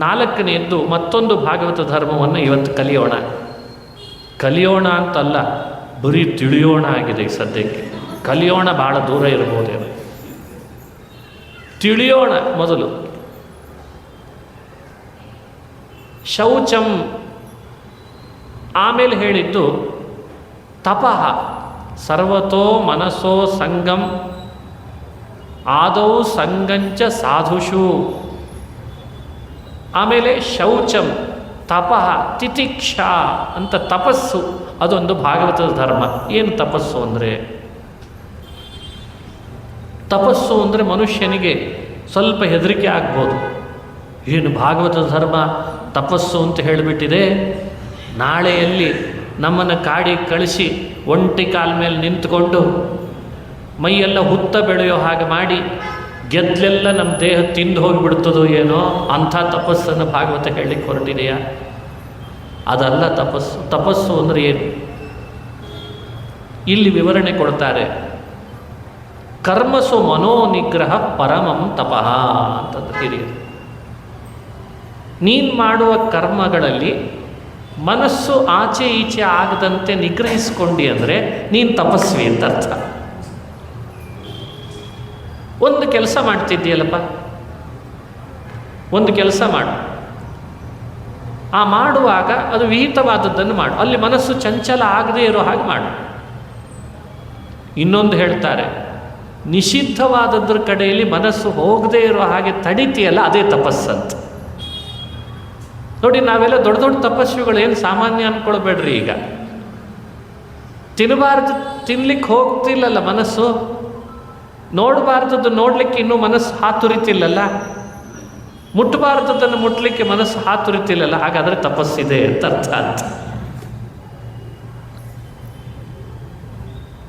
4ನೇದ್ದು ಮತ್ತೊಂದು ಭಾಗವತ ಧರ್ಮವನ್ನು ಇವತ್ತು ಕಲಿಯೋಣ ಅಂತಲ್ಲ, ಬರೀ ತಿಳಿಯೋಣ ಆಗಿದೆ ಈ ಸದ್ಯಕ್ಕೆ. ಕಲಿಯೋಣ ಭಾಳ ದೂರ ಇರ್ಬೋದೇನು, ತಿಳಿಯೋಣ ಮೊದಲು. ಶೌಚಂ ಆಮೇಲೆ ಹೇಳಿದ್ದು ತಪಃ, ಸರ್ವತೋ ಮನಸೋ ಸಂಗಂ ಆದೌ ಸಂಗಂಚ ಸಾಧುಷು. ಆಮೇಲೆ ಶೌಚಂ, ತಪಃ, ತಿತಿಕ್ಷಾ ಅಂತ ತಪಸ್ಸು, ಅದೊಂದು ಭಾಗವತದ ಧರ್ಮ. ಏನು ತಪಸ್ಸು ಅಂದರೆ? ತಪಸ್ಸು ಅಂದರೆ ಮನುಷ್ಯನಿಗೆ ಸ್ವಲ್ಪ ಹೆದರಿಕೆ ಆಗ್ಬೋದು. ಏನು ಭಾಗವತದ ಧರ್ಮ ತಪಸ್ಸು ಅಂತ ಹೇಳಿಬಿಟ್ಟಿದೆ, ನಾಳೆಯಲ್ಲಿ ನಮ್ಮನ್ನು ಕಾಡಿಗೆ ಕಳಿಸಿ ಒಂಟಿ ಕಾಲ ಮೇಲೆ ನಿಂತ್ಕೊಂಡು ಮೈಯೆಲ್ಲ ಹುತ್ತ ಬೆಳೆಯೋ ಹಾಗೆ ಮಾಡಿ ಗೆದ್ದಲೆಲ್ಲ ನಮ್ಮ ದೇಹ ತಿಂದು ಹೋಗಿಬಿಡ್ತದೋ ಏನೋ, ಅಂಥ ತಪಸ್ಸನ್ನು ಭಾಗವತ ಹೇಳಲಿಕ್ಕೆ ಹೊರಟಿದೆಯಾ? ಅದಲ್ಲ ತಪಸ್ಸು. ತಪಸ್ಸು ಅಂದರೆ ಏನು? ಇಲ್ಲಿ ವಿವರಣೆ ಕೊಡ್ತಾರೆ. ಕರ್ಮಸು ಮನೋನಿಗ್ರಹ ಪರಮಂ ತಪಃ ಅಂತಂದ್ರೆ ಹಿರಿಯರು. ನೀನು ಮಾಡುವ ಕರ್ಮಗಳಲ್ಲಿ ಮನಸ್ಸು ಆಚೆ ಈಚೆ ಆಗದಂತೆ ನಿಗ್ರಹಿಸ್ಕೊಂಡಿ ಅಂದರೆ ನೀನು ತಪಸ್ವಿ ಅಂತ ಅರ್ಥ. ಒಂದು ಕೆಲಸ ಮಾಡ್ತಿದ್ದೀಯಲ್ಲಪ್ಪ, ಒಂದು ಕೆಲಸ ಮಾಡು, ಆ ಮಾಡುವಾಗ ಅದು ವಿಹಿತವಾದದ್ದನ್ನು ಮಾಡು, ಅಲ್ಲಿ ಮನಸ್ಸು ಚಂಚಲ ಆಗದೇ ಇರೋ ಹಾಗೆ ಮಾಡು. ಇನ್ನೊಂದು ಹೇಳ್ತಾರೆ, ನಿಷಿದ್ಧವಾದದ್ರ ಕಡೆಯಲ್ಲಿ ಮನಸ್ಸು ಹೋಗದೇ ಇರೋ ಹಾಗೆ ತಡಿತೀಯಲ್ಲ, ಅದೇ ತಪಸ್ಸಂತ. ನೋಡಿ, ನಾವೆಲ್ಲ ದೊಡ್ಡ ದೊಡ್ಡ ತಪಸ್ವಿಗಳು ಏನು ಸಾಮಾನ್ಯ ಅಂದ್ಕೊಳ್ಬೇಡ್ರಿ. ಈಗ ತಿನ್ನಬಾರ್ದು ತಿನ್ಲಿಕ್ಕೆ ಹೋಗ್ತಿಲ್ಲಲ್ಲ ಮನಸ್ಸು, ನೋಡಬಾರ್ದದ್ದು ನೋಡಲಿಕ್ಕೆ ಇನ್ನೂ ಮನಸ್ಸು ಹಾತುರಿತಿಲ್ಲಲ್ಲ, ಮುಟ್ಟಬಾರ್ದದ್ದನ್ನು ಮುಟ್ಟಲಿಕ್ಕೆ ಮನಸ್ಸು ಹಾತುರಿತಿಲ್ಲಲ್ಲ, ಹಾಗಾದರೆ ತಪಸ್ಸಿದೆ ಅಂತ ಅರ್ಥ ಅಂತ.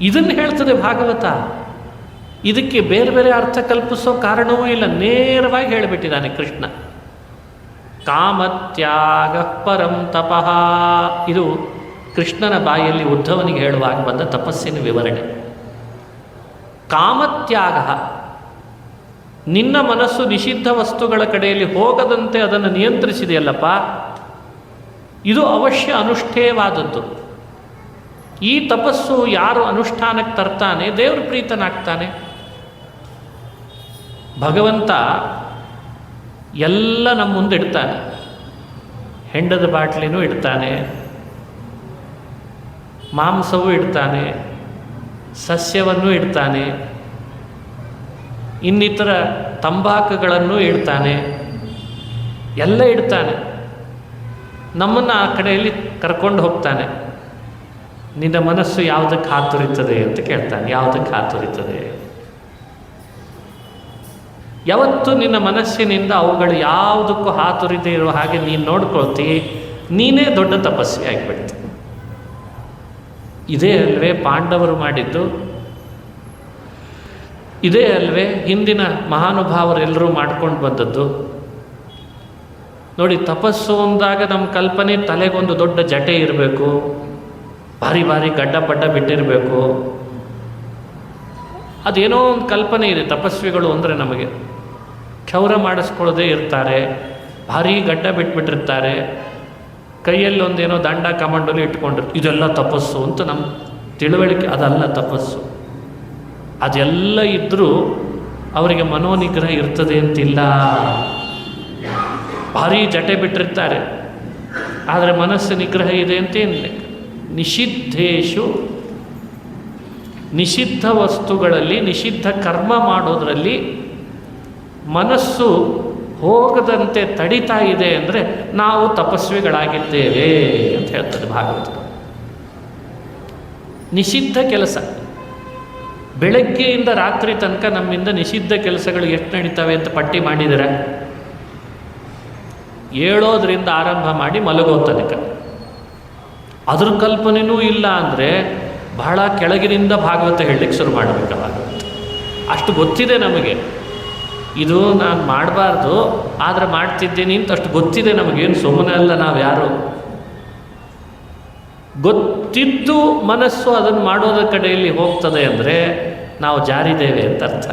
ಇದನ್ನು ಹೇಳ್ತದೆ ಭಾಗವತ. ಇದಕ್ಕೆ ಬೇರೆ ಬೇರೆ ಅರ್ಥ ಕಲ್ಪಿಸೋ ಕಾರಣವೂ ಇಲ್ಲ, ನೇರವಾಗಿ ಹೇಳಿಬಿಟ್ಟಿದ್ದಾನೆ ಕೃಷ್ಣ. ಕಾಮತ್ಯಾಗ ಪರಂ ತಪಃ, ಇದು ಕೃಷ್ಣನ ಬಾಯಲ್ಲಿ ಉದ್ಧವನಿಗೆ ಹೇಳುವಾಗ ಬಂದ ತಪಸ್ಸಿನ ವಿವರಣೆ. ಕಾಮತ್ಯಾಗ, ನಿನ್ನ ಮನಸ್ಸು ನಿಷಿದ್ಧ ವಸ್ತುಗಳ ಕಡೆಯಲ್ಲಿ ಹೋಗದಂತೆ ಅದನ್ನು ನಿಯಂತ್ರಿಸಿದೆಯಲ್ಲಪ್ಪ, ಇದು ಅವಶ್ಯ ಅನುಷ್ಠೇಯವಾದದ್ದು. ಈ ತಪಸ್ಸು ಯಾರು ಅನುಷ್ಠಾನಕ್ಕೆ ತರ್ತಾನೆ ದೇವ್ರ ಪ್ರೀತನಾಗ್ತಾನೆ. ಭಗವಂತ ಎಲ್ಲ ನಮ್ಮ ಮುಂದೆ ಇಡ್ತಾನೆ. ಹೆಂಡದ ಬಾಟ್ಲಿನೂ ಇಡ್ತಾನೆ, ಮಾಂಸವೂ ಇಡ್ತಾನೆ, ಸಸ್ಯವನ್ನು ಇಡ್ತಾನೆ, ಇನ್ನಿತರ ತಂಬಾಕುಗಳನ್ನು ಇಡ್ತಾನೆ, ಎಲ್ಲ ಇಡ್ತಾನೆ. ನಮ್ಮನ್ನು ಆ ಕಡೆಯಲ್ಲಿ ಕರ್ಕೊಂಡು ಹೋಗ್ತಾನೆ. ನಿನ್ನ ಮನಸ್ಸು ಯಾವುದಕ್ಕೆ ಹಾತುರಿತದೆ ಅಂತ ಕೇಳ್ತಾನೆ. ಯಾವುದಕ್ಕೆ ಹಾತುರಿತದೆ? ಯಾವತ್ತು ನಿನ್ನ ಮನಸ್ಸಿನಿಂದ ಅವುಗಳು ಯಾವುದಕ್ಕೂ ಹಾತುರಿದೇ ಇರೋ ಹಾಗೆ ನೀನು ನೋಡ್ಕೊಳ್ತಿ, ನೀನೇ ದೊಡ್ಡ ತಪಸ್ವಿ ಆಗಿಬಿಡ್ತಿ. ಇದೇ ಅಲ್ವೇ ಪಾಂಡವರು ಮಾಡಿದ್ದು? ಇದೇ ಅಲ್ವೇ ಹಿಂದಿನ ಮಹಾನುಭಾವರೆಲ್ಲರೂ ಮಾಡ್ಕೊಂಡು ಬಂದದ್ದು? ನೋಡಿ, ತಪಸ್ಸು ಅಂದಾಗ ನಮ್ಮ ಕಲ್ಪನೆ ತಲೆಗೊಂದು ದೊಡ್ಡ ಜಟೆ ಇರಬೇಕು, ಭಾರಿ ಭಾರಿ ಗಡ್ಡ ಪಡ್ಡ ಬಿಟ್ಟಿರಬೇಕು. ಅದೇನೋ ಒಂದು ಕಲ್ಪನೆ ಇದೆ ತಪಸ್ವಿಗಳು ಅಂದರೆ. ನಮಗೆ ಕ್ಷೌರ ಮಾಡಿಸ್ಕೊಳ್ಳೋದೇ ಇರ್ತಾರೆ, ಭಾರಿ ಗಡ್ಡ ಬಿಟ್ಬಿಟ್ಟಿರ್ತಾರೆ, ಕೈಯಲ್ಲಿ ಒಂದೇನೋ ದಂಡ ಕಮಂಡಲು ಇಟ್ಕೊಂಡಿರ್ತಾರೆ. ಇದೆಲ್ಲ ತಪಸ್ಸು ಅಂತ ನಮ್ಮ ತಿಳುವಳಿಕೆ. ಅದಲ್ಲ ತಪಸ್ಸು. ಅದೆಲ್ಲ ಇದ್ದರೂ ಅವರಿಗೆ ಮನೋನಿಗ್ರಹ ಇರ್ತದೆ ಅಂತಿಲ್ಲ. ಭಾರಿ ಜಟೆ ಬಿಟ್ಟಿರ್ತಾರೆ, ಆದರೆ ಮನಸ್ಸು ನಿಗ್ರಹ ಇದೆ ಅಂತೇನಿಲ್ಲ. ನಿಷಿದ್ಧೇಶು, ನಿಷಿದ್ಧ ವಸ್ತುಗಳಲ್ಲಿ ನಿಷಿದ್ಧ ಕರ್ಮ ಮಾಡೋದರಲ್ಲಿ ಮನಸ್ಸು ಹೋಗದಂತೆ ತಡಿತಾ ಇದೆ ಅಂದರೆ ನಾವು ತಪಸ್ವಿಗಳಾಗಿದ್ದೇವೆ ಅಂತ ಹೇಳ್ತದೆ ಭಾಗವತ. ನಿಷಿದ್ಧ ಕೆಲಸ, ಬೆಳಗ್ಗೆಯಿಂದ ರಾತ್ರಿ ತನಕ ನಮ್ಮಿಂದ ನಿಷಿದ್ಧ ಕೆಲಸಗಳು ಎಷ್ಟು ನಡೀತವೆ ಅಂತ ಪಟ್ಟಿ ಮಾಡಿದರೆ, ಏಳೋದ್ರಿಂದ ಆರಂಭ ಮಾಡಿ ಮಲಗೋ ತನಕ ಅದ್ರ ಕಲ್ಪನೆಯೂ ಇಲ್ಲ ಅಂದರೆ ಬಹಳ ಕೆಳಗಿನಿಂದ ಭಾಗವತ ಹೇಳಲಿಕ್ಕೆ ಶುರು ಮಾಡಬೇಕು. ಭಾಗವತ ಅಷ್ಟು ಗೊತ್ತಿದೆ ನಮಗೆ, ಇದು ನಾನು ಮಾಡಬಾರ್ದು ಆದರೆ ಮಾಡ್ತಿದ್ದೀನಿ ಅಂತ ಅಷ್ಟು ಗೊತ್ತಿದೆ ನಮಗೇನು ಸುಮ್ಮನೆ ಅಲ್ಲ ನಾವು ಯಾರು. ಗೊತ್ತಿದ್ದು ಮನಸ್ಸು ಅದನ್ನು ಮಾಡೋದ್ರ ಕಡೆಯಲ್ಲಿ ಹೋಗ್ತದೆ ಅಂದರೆ ನಾವು ಜಾರಿದ್ದೇವೆ ಅಂತ ಅರ್ಥ.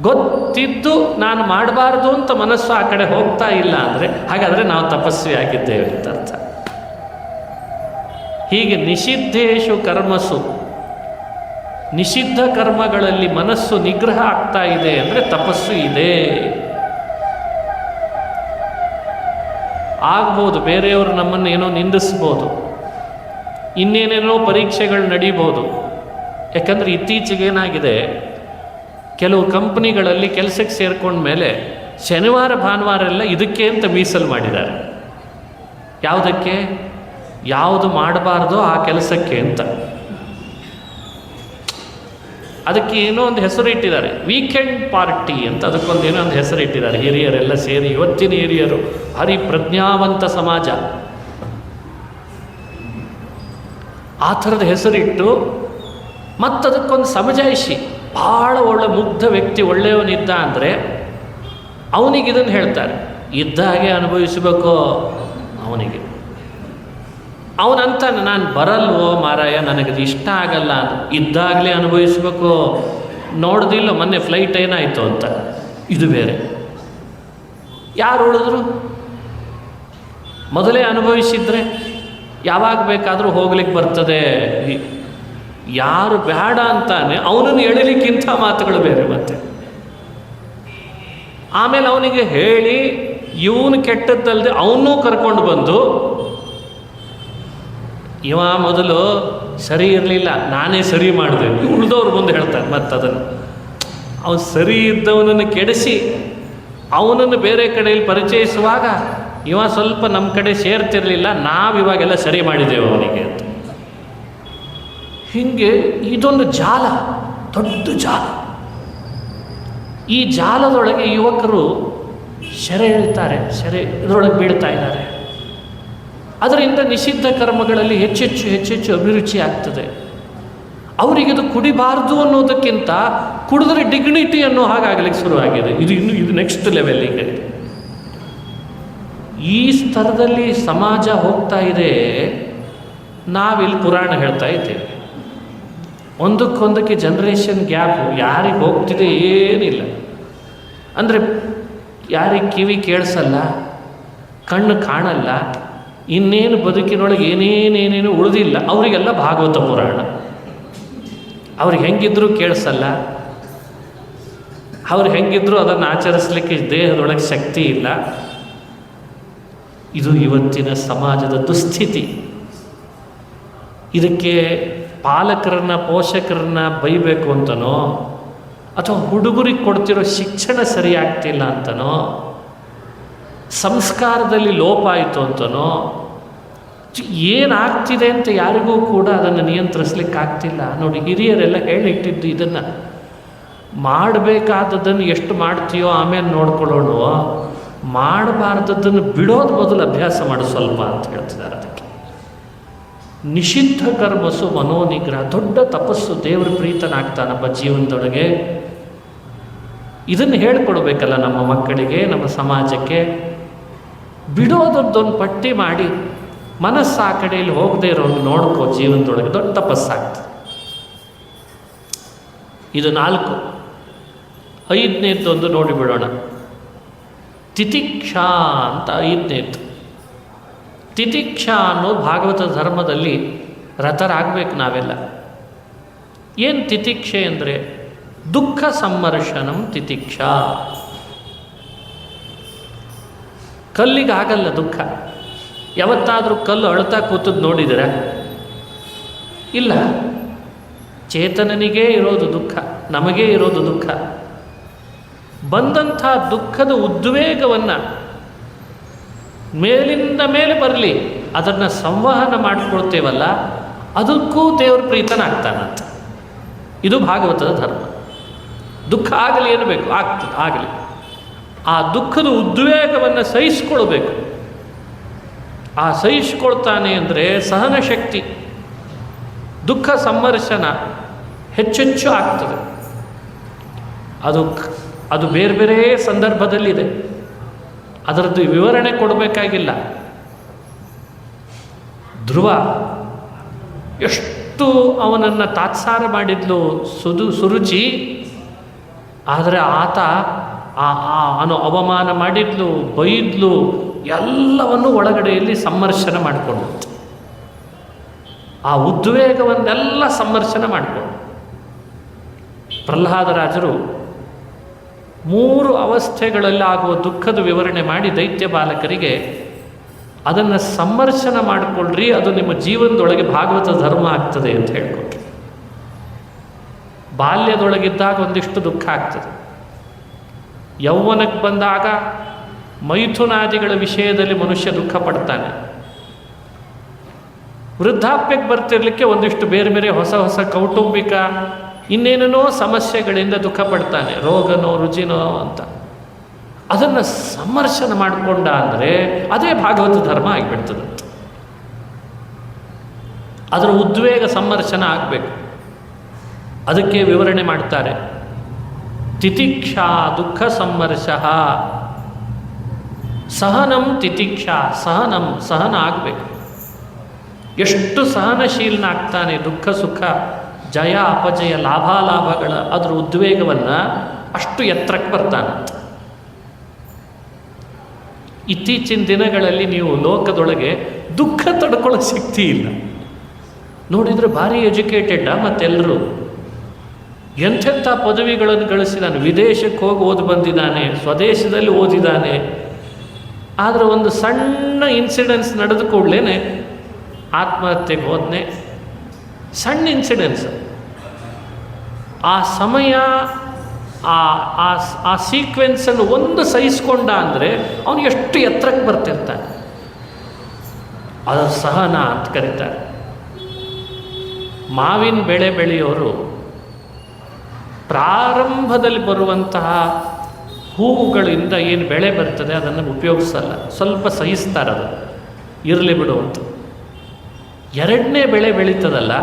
ಗೊತ್ತಿದ್ದು ನಾನು ಮಾಡಬಾರ್ದು ಅಂತ ಮನಸ್ಸು ಆ ಕಡೆ ಹೋಗ್ತಾ ಇಲ್ಲ ಅಂದರೆ ಹಾಗಾದರೆ ನಾವು ತಪಸ್ವಿ ಆಗಿದ್ದೇವೆ ಅಂತ ಅರ್ಥ. ಹೀಗೆ ನಿಷಿದ್ಧೇಶು ಕರ್ಮಸು, ನಿಷಿದ್ಧ ಕರ್ಮಗಳಲ್ಲಿ ಮನಸ್ಸು ನಿಗ್ರಹ ಆಗ್ತಾ ಇದೆ ಅಂದರೆ ತಪಸ್ಸು ಇದೆ. ಆಗ್ಬೋದು ಬೇರೆಯವರು ನಮ್ಮನ್ನು ಏನೋ ನಿಂದಿಸ್ಬೋದು, ಇನ್ನೇನೇನೋ ಪರೀಕ್ಷೆಗಳು ನಡೀಬೋದು. ಯಾಕಂದರೆ ಇತ್ತೀಚೆಗೆ ಏನಾಗಿದೆ, ಕೆಲವು ಕಂಪ್ನಿಗಳಲ್ಲಿ ಕೆಲಸಕ್ಕೆ ಸೇರ್ಕೊಂಡ ಮೇಲೆ ಶನಿವಾರ ಭಾನುವಾರ ಎಲ್ಲ ಇದಕ್ಕೆ ಅಂತ ಮೀಸಲು ಮಾಡಿದ್ದಾರೆ. ಯಾವುದಕ್ಕೆ? ಯಾವುದು ಮಾಡಬಾರ್ದೋ ಆ ಕೆಲಸಕ್ಕೆ ಅಂತ. ಅದಕ್ಕೆ ಏನೋ ಒಂದು ಹೆಸರು ಇಟ್ಟಿದ್ದಾರೆ, ವೀಕೆಂಡ್ ಪಾರ್ಟಿ ಅಂತ. ಅದಕ್ಕೊಂದು ಏನೋ ಒಂದು ಹೆಸರು ಇಟ್ಟಿದ್ದಾರೆ ಹಿರಿಯರೆಲ್ಲ ಸೇರಿ. ಇವತ್ತಿನ ಹಿರಿಯರು ಭಾರಿ ಪ್ರಜ್ಞಾವಂತ ಸಮಾಜ, ಆ ಥರದ ಹೆಸರಿಟ್ಟು ಮತ್ತದಕ್ಕೊಂದು ಸಮಜಾಯಿಷಿ. ಭಾಳ ಒಳ್ಳೆ ಮುಗ್ಧ ವ್ಯಕ್ತಿ, ಒಳ್ಳೆಯವನಿದ್ದ ಅಂದರೆ ಅವನಿಗೆ ಇದನ್ನು ಹೇಳ್ತಾರೆ, ಇದ್ದ ಹಾಗೆ ಅನುಭವಿಸಬೇಕು ಅವನಿಗೆ. ಅವನಂತಾನೆ, ನಾನು ಬರಲ್ವೋ ಮಾರಾಯ, ನನಗದು ಇಷ್ಟ ಆಗಲ್ಲ ಅಂತ. ಇದ್ದಾಗಲೇ ಅನುಭವಿಸ್ಬೇಕು, ನೋಡ್ದಿಲ್ಲ ಮೊನ್ನೆ ಫ್ಲೈಟ್ ಏನಾಯಿತು ಅಂತ. ಇದು ಬೇರೆ. ಯಾರು ಉಳಿದ್ರು? ಮೊದಲೇ ಅನುಭವಿಸಿದರೆ ಯಾವಾಗ ಬೇಕಾದರೂ ಹೋಗ್ಲಿಕ್ಕೆ ಬರ್ತದೆ. ಯಾರು ಬೇಡ ಅಂತಾನೆ ಅವನನ್ನು ಎಳಿಲಿಕ್ಕಿಂತ ಮಾತುಗಳು ಬೇರೆ. ಮತ್ತೆ ಆಮೇಲೆ ಅವನಿಗೆ ಹೇಳಿ ಇವನು ಕೆಟ್ಟದ್ದಲ್ಲದೆ ಅವನ್ನೂ ಕರ್ಕೊಂಡು ಬಂದು, ಇವ ಮೊದಲು ಸರಿ ಇರಲಿಲ್ಲ, ನಾನೇ ಸರಿ ಮಾಡಿದೆ, ಉಳಿದವ್ರು ಮುಂದೆ ಹೇಳ್ತಾರೆ. ಮತ್ತು ಅದನ್ನು ಅವನು ಸರಿ ಇದ್ದವನನ್ನು ಕೆಡಿಸಿ ಅವನನ್ನು ಬೇರೆ ಕಡೆಯಲ್ಲಿ ಪರಿಚಯಿಸುವಾಗ ಇವ ಸ್ವಲ್ಪ ನಮ್ಮ ಕಡೆ ಸೇರ್ತಿರಲಿಲ್ಲ, ನಾವಿವಾಗೆಲ್ಲ ಸರಿ ಮಾಡಿದ್ದೇವೆ ಅವನಿಗೆ ಅಂತ. ಹೀಗೆ ಇದೊಂದು ಜಾಲ, ದೊಡ್ಡ ಜಾಲ. ಈ ಜಾಲದೊಳಗೆ ಯುವಕರು ಸೆರೆ ಎಳಿತಾರೆ, ಇದರೊಳಗೆ ಬೀಳ್ತಾ ಇದ್ದಾರೆ. ಅದರಿಂದ ನಿಷಿದ್ಧ ಕರ್ಮಗಳಲ್ಲಿ ಹೆಚ್ಚೆಚ್ಚು ಅಭಿರುಚಿ ಆಗ್ತದೆ. ಅವರಿಗಿದು ಕುಡಿಬಾರ್ದು ಅನ್ನೋದಕ್ಕಿಂತ ಕುಡಿದ್ರೆ ಡಿಗ್ನಿಟಿ ಅನ್ನೋ ಹಾಗಾಗಲಿಕ್ಕೆ ಶುರುವಾಗಿದೆ. ಇದು ನೆಕ್ಸ್ಟ್ ಲೆವೆಲ್ಲಿಗೆ. ಈ ಸ್ತರದಲ್ಲಿ ಸಮಾಜ ಹೋಗ್ತಾ ಇದೆ. ನಾವಿಲ್ಲಿ ಪುರಾಣ ಹೇಳ್ತಾ ಇದ್ದೇವೆ. ಒಂದಕ್ಕೊಂದಕ್ಕೆ ಜನ್ರೇಷನ್ ಗ್ಯಾಪು ಯಾರಿಗೆ ಹೋಗ್ತಿದೆ ಏನಿಲ್ಲ. ಅಂದರೆ ಯಾರಿಗೆ ಕಿವಿ ಕೇಳಿಸಲ್ಲ, ಕಣ್ಣು ಕಾಣಲ್ಲ, ಇನ್ನೇನು ಬದುಕಿನೊಳಗೆ ಏನೇನೇನೇನು ಉಳಿದಿಲ್ಲ, ಅವರಿಗೆಲ್ಲ ಭಾಗವತ ಪುರಾಣ. ಅವ್ರಿಗೆ ಹೆಂಗಿದ್ರೂ ಕೇಳಿಸಲ್ಲ, ಅವ್ರು ಹೆಂಗಿದ್ರೂ ಅದನ್ನು ಆಚರಿಸಲಿಕ್ಕೆ ದೇಹದೊಳಗೆ ಶಕ್ತಿ ಇಲ್ಲ. ಇದು ಇವತ್ತಿನ ಸಮಾಜದ ದುಸ್ಥಿತಿ. ಇದಕ್ಕೆ ಪಾಲಕರನ್ನ ಪೋಷಕರನ್ನ ಬೈಬೇಕು ಅಂತನೋ, ಅಥವಾ ಹುಡುಗರಿಗೆ ಕೊಡ್ತಿರೋ ಶಿಕ್ಷಣ ಸರಿಯಾಗ್ತಿಲ್ಲ ಅಂತನೋ, ಸಂಸ್ಕಾರದಲ್ಲಿ ಲೋಪ ಆಯಿತು ಅಂತನೋ, ಏನಾಗ್ತಿದೆ ಅಂತ ಯಾರಿಗೂ ಕೂಡ ಅದನ್ನು ನಿಯಂತ್ರಿಸ್ಲಿಕ್ಕಾಗ್ತಿಲ್ಲ. ನೋಡಿ, ಹಿರಿಯರೆಲ್ಲ ಹೇಳಿಟ್ಟಿದ್ದು ಇದನ್ನು ಮಾಡಬೇಕಾದದ್ದನ್ನು ಎಷ್ಟು ಮಾಡ್ತೀಯೋ ಆಮೇಲೆ ನೋಡ್ಕೊಳ್ಳೋಣ, ಮಾಡಬಾರ್ದದ್ದನ್ನು ಬಿಡೋದು ಮೊದಲು ಅಭ್ಯಾಸ ಮಾಡು ಸ್ವಲ್ಪ ಅಂತ ಹೇಳ್ತಿದ್ದಾರೆ. ಅದಕ್ಕೆ ನಿಷಿದ್ಧ ಕರ್ಮಸು ಮನೋನಿಗ್ರಹ, ದೊಡ್ಡ ತಪಸ್ಸು. ದೇವರ ಪ್ರೀತನಾಗ್ತಾನಪ್ಪ ಜೀವನದೊಳಗೆ. ಇದನ್ನು ಹೇಳ್ಕೊಡ್ಬೇಕಲ್ಲ ನಮ್ಮ ಮಕ್ಕಳಿಗೆ, ನಮ್ಮ ಸಮಾಜಕ್ಕೆ. ಬಿಡೋದೊಂದು ಪಟ್ಟಿ ಮಾಡಿ ಮನಸ್ಸು ಆ ಕಡೆಯಲ್ಲಿ ಹೋಗದೆ ಇರೋದು ನೋಡ್ಕೋ, ಜೀವನದೊಳಗೆ ದೊಡ್ಡ ತಪಸ್ಸಾಗ್ತದೆ. ಇದು 4. 5ನೇದ್ದೊಂದು ನೋಡಿಬಿಡೋಣ. ತಿತಿಕ್ಷಾ ಅಂತ 5ನೇದ್ದು. ತಿತಿಕ್ಷಾ ಅನ್ನೋ ಭಾಗವತ ಧರ್ಮದಲ್ಲಿ ರಥರಾಗಬೇಕು ನಾವೆಲ್ಲ. ಏನು ತಿತಿಕ್ಷೆ ಅಂದರೆ ದುಃಖ ಸಂಮರ್ಶನಂ ತಿತಿಕ್ಷಾ. ಕಲ್ಲಿಗಾಗಲ್ಲ ದುಃಖ. ಯಾವತ್ತಾದರೂ ಕಲ್ಲು ಅಳ್ತಾ ಕೂತದ್ದು ನೋಡಿದಿರ? ಇಲ್ಲ. ಚೇತನನಿಗೇ ಇರೋದು ದುಃಖ, ನಮಗೇ ಇರೋದು ದುಃಖ. ಬಂದಂಥ ದುಃಖದ ಉದ್ವೇಗವನ್ನು ಮೇಲಿಂದ ಮೇಲೆ ಬರಲಿ, ಅದನ್ನು ಸಂವಹನ ಮಾಡಿಕೊಳ್ತೇವಲ್ಲ, ಅದಕ್ಕೂ ದೇವ್ರ ಪ್ರೀತನಾಗ್ತಾನಂತ. ಇದು ಭಾಗವತದ ಧರ್ಮ. ದುಃಖ ಆಗಲಿ ಏನು ಬೇಕು, ಆಗ್ತದೆ, ಆಗಲಿ. ಆ ದುಃಖದ ಉದ್ವೇಗವನ್ನು ಸಹಿಸ್ಕೊಳ್ಬೇಕು. ಆ ಸಹಿಸ್ಕೊಳ್ತಾನೆ ಅಂದರೆ ಸಹನ ಶಕ್ತಿ, ದುಃಖ ಸಂಮರ್ಶನ ಹೆಚ್ಚೆಚ್ಚು ಆಗ್ತದೆ. ಅದು ಬೇರೆ ಬೇರೆ ಸಂದರ್ಭದಲ್ಲಿದೆ. ಅದರದ್ದು ವಿವರಣೆ ಕೊಡಬೇಕಾಗಿಲ್ಲ. ಧ್ರುವ ಎಷ್ಟು ಅವನನ್ನು ತಾತ್ಸಾರ ಮಾಡಿದ್ಲು ಸುರುಚಿ, ಆದರೆ ಆತ ಅವಮಾನ ಮಾಡಿದ್ಲು, ಬೈದ್ಲು, ಎಲ್ಲವನ್ನು ಒಳಗಡೆಯಲ್ಲಿ ಸಂಮರ್ಶನ ಮಾಡಿಕೊಂಡು, ಆ ಉದ್ವೇಗವನ್ನೆಲ್ಲ ಸಂಮರ್ಶನ ಮಾಡಿಕೊಂಡು. ಪ್ರಹ್ಲಾದರಾಜರು 3 ಅವಸ್ಥೆಗಳಲ್ಲಿ ಆಗುವ ದುಃಖದ ವಿವರಣೆ ಮಾಡಿ ದೈತ್ಯ ಬಾಲಕರಿಗೆ ಅದನ್ನು ಸಂಮರ್ಶನ ಮಾಡಿಕೊಳ್ಳ್ರಿ, ಅದು ನಿಮ್ಮ ಜೀವನದೊಳಗೆ ಭಾಗವತ ಧರ್ಮ ಆಗ್ತದೆ ಅಂತ ಹೇಳ್ಕೊಟ್ರು. ಬಾಲ್ಯದೊಳಗಿದ್ದಾಗ ಒಂದಿಷ್ಟು ದುಃಖ ಆಗ್ತದೆ. ಯೌವನಕ್ಕೆ ಬಂದಾಗ ಮೈಥುನಾದಿಗಳ ವಿಷಯದಲ್ಲಿ ಮನುಷ್ಯ ದುಃಖ ಪಡ್ತಾನೆ. ವೃದ್ಧಾಪ್ಯಕ್ಕೆ ಬರ್ತಿರ್ಲಿಕ್ಕೆ ಒಂದಿಷ್ಟು ಬೇರೆ ಬೇರೆ ಹೊಸ ಹೊಸ ಕೌಟುಂಬಿಕ ಇನ್ನೇನೇನೋ ಸಮಸ್ಯೆಗಳಿಂದ ದುಃಖ ಪಡ್ತಾನೆ, ರೋಗನೋ ರುಜಿನೋ ಅಂತ. ಅದನ್ನು ಸಂಮರ್ಶನ ಮಾಡಿಕೊಂಡ ಅಂದರೆ ಅದೇ ಭಾಗವತ ಧರ್ಮ ಆಗಿಬಿಡ್ತದೆ. ಅದರ ಉದ್ವೇಗ ಸಂಮರ್ಶನ ಆಗಬೇಕು. ಅದಕ್ಕೆ ವಿವರಣೆ ಮಾಡ್ತಾರೆ. ತಿತಿಕ್ಷಾ ದುಃಖ ಸಂಮರ್ಶ, ಸಹನಂ ತಿತಿಕ್ಷಾ, ಸಹನ ಆಗಬೇಕು. ಎಷ್ಟು ಸಹನಶೀಲನಾಗ್ತಾನೆ, ದುಃಖ ಸುಖ ಜಯ ಅಪಜಯ ಲಾಭಾಲಾಭಗಳ ಅದರ ಉದ್ವೇಗವನ್ನು ಅಷ್ಟು ಎತ್ತರಕ್ಕೆ ಬರ್ತಾನೆ. ಇತ್ತೀಚಿನ ದಿನಗಳಲ್ಲಿ ನೀವು ಲೋಕದೊಳಗೆ ದುಃಖ ತಡ್ಕೊಳ್ಳೋ ಶಕ್ತಿ ಇಲ್ಲ. ನೋಡಿದರೆ ಭಾರಿ ಎಜುಕೇಟೆಡ್, ಮತ್ತೆಲ್ಲರೂ ಎಂಥೆಂಥ ಪದವಿಗಳನ್ನು ಗಳಿಸಿದ್ದಾನೆ, ವಿದೇಶಕ್ಕೆ ಹೋಗಿ ಓದಿ ಬಂದಿದ್ದಾನೆ, ಸ್ವದೇಶದಲ್ಲಿ ಓದಿದ್ದಾನೆ. ಆದರೆ ಒಂದು ಸಣ್ಣ ಇನ್ಸಿಡೆನ್ಸ್ ನಡೆದ ಕೂಡಲೇ ಆತ್ಮಹತ್ಯೆಗೆ ಹೋದನೆ. ಸಣ್ಣ ಇನ್ಸಿಡೆನ್ಸ್, ಆ ಸಮಯ ಆ ಸೀಕ್ವೆನ್ಸನ್ನು ಒಂದು ಸಹಿಸ್ಕೊಂಡ ಅಂದರೆ ಅವನು ಎಷ್ಟು ಎತ್ತರಕ್ಕೆ ಬರ್ತಿರ್ತಾನೆ. ಅದು ಸಹನ ಅಂತ ಕರೀತಾರೆ. ಮಾವಿನ ಬೆಳೆ ಬೆಳೆಯೋರು ಪ್ರಾರಂಭದಲ್ಲಿ ಬರುವಂತಹ ಹೂವುಗಳಿಂದ ಏನು ಬೆಳೆ ಬರ್ತದೆ ಅದನ್ನು ಉಪಯೋಗಿಸಲ್ಲ, ಸ್ವಲ್ಪ ಸಹಿಸ್ತಾರೆ, ಅದು ಇರಲಿ ಬಿಡು ಅಂತ. ಎರಡನೇ ಬೆಳೆ ಬೆಳೀತದಲ್ಲ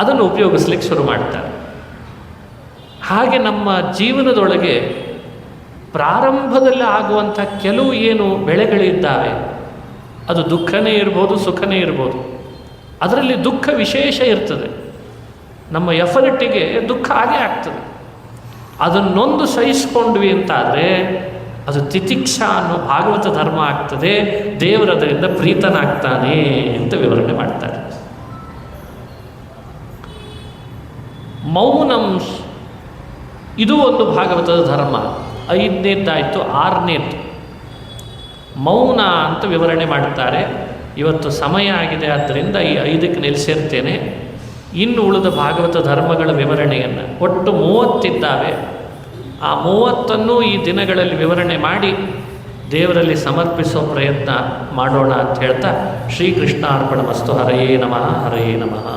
ಅದನ್ನು ಉಪಯೋಗಿಸ್ಲಿಕ್ಕೆ ಶುರು ಮಾಡ್ತಾರೆ. ಹಾಗೆ ನಮ್ಮ ಜೀವನದೊಳಗೆ ಪ್ರಾರಂಭದಲ್ಲಿ ಆಗುವಂಥ ಕೆಲವು ಏನು ಬೆಳೆಗಳಿದ್ದಾವೆ, ಅದು ದುಃಖನೇ ಇರ್ಬೋದು, ಸುಖನೇ ಇರ್ಬೋದು. ಅದರಲ್ಲಿ ದುಃಖ ವಿಶೇಷ ಇರ್ತದೆ, ನಮ್ಮ ಎಫರ್ಟಿಗೆ ದುಃಖ ಆಗೇ ಆಗ್ತದೆ. ಅದನ್ನೊಂದು ಸಹಿಸ್ಕೊಂಡ್ವಿ ಅಂತಾದರೆ ಅದು ತಿತಿಕ್ಷಾ ಅನ್ನೋ ಭಾಗವತ ಧರ್ಮ ಆಗ್ತದೆ, ದೇವರದರಿಂದ ಪ್ರೀತನಾಗ್ತಾನೆ ಅಂತ ವಿವರಣೆ ಮಾಡ್ತಾರೆ. ಮೌನಂ, ಇದು ಒಂದು ಭಾಗವತದ ಧರ್ಮ. 5ನೇದ್ದಾಯಿತು. 6ನೇದ್ದು ಮೌನ ಅಂತ ವಿವರಣೆ ಮಾಡುತ್ತಾರೆ. ಇವತ್ತು ಸಮಯ ಆಗಿದೆ, ಆದ್ದರಿಂದ ಈ 5ಕ್ಕೆ ನಿಲ್ಲಿಸಿರ್ತೇನೆ. ಇನ್ನು ಉಳಿದ ಭಾಗವತ ಧರ್ಮಗಳ ವಿವರಣೆಯನ್ನು, ಒಟ್ಟು 30 ಇದ್ದಾವೆ. ಆ 30ನ್ನು ಈ ದಿನಗಳಲ್ಲಿ ವಿವರಣೆ ಮಾಡಿ ದೇವರಲ್ಲಿ ಸಮರ್ಪಿಸೋ ಪ್ರಯತ್ನ ಮಾಡೋಣ ಅಂತ ಹೇಳ್ತಾ, ಶ್ರೀಕೃಷ್ಣಾರ್ಪಣಮಸ್ತು. ಹರಯೇ ನಮಃ, ಹರಯೇ ನಮಃ.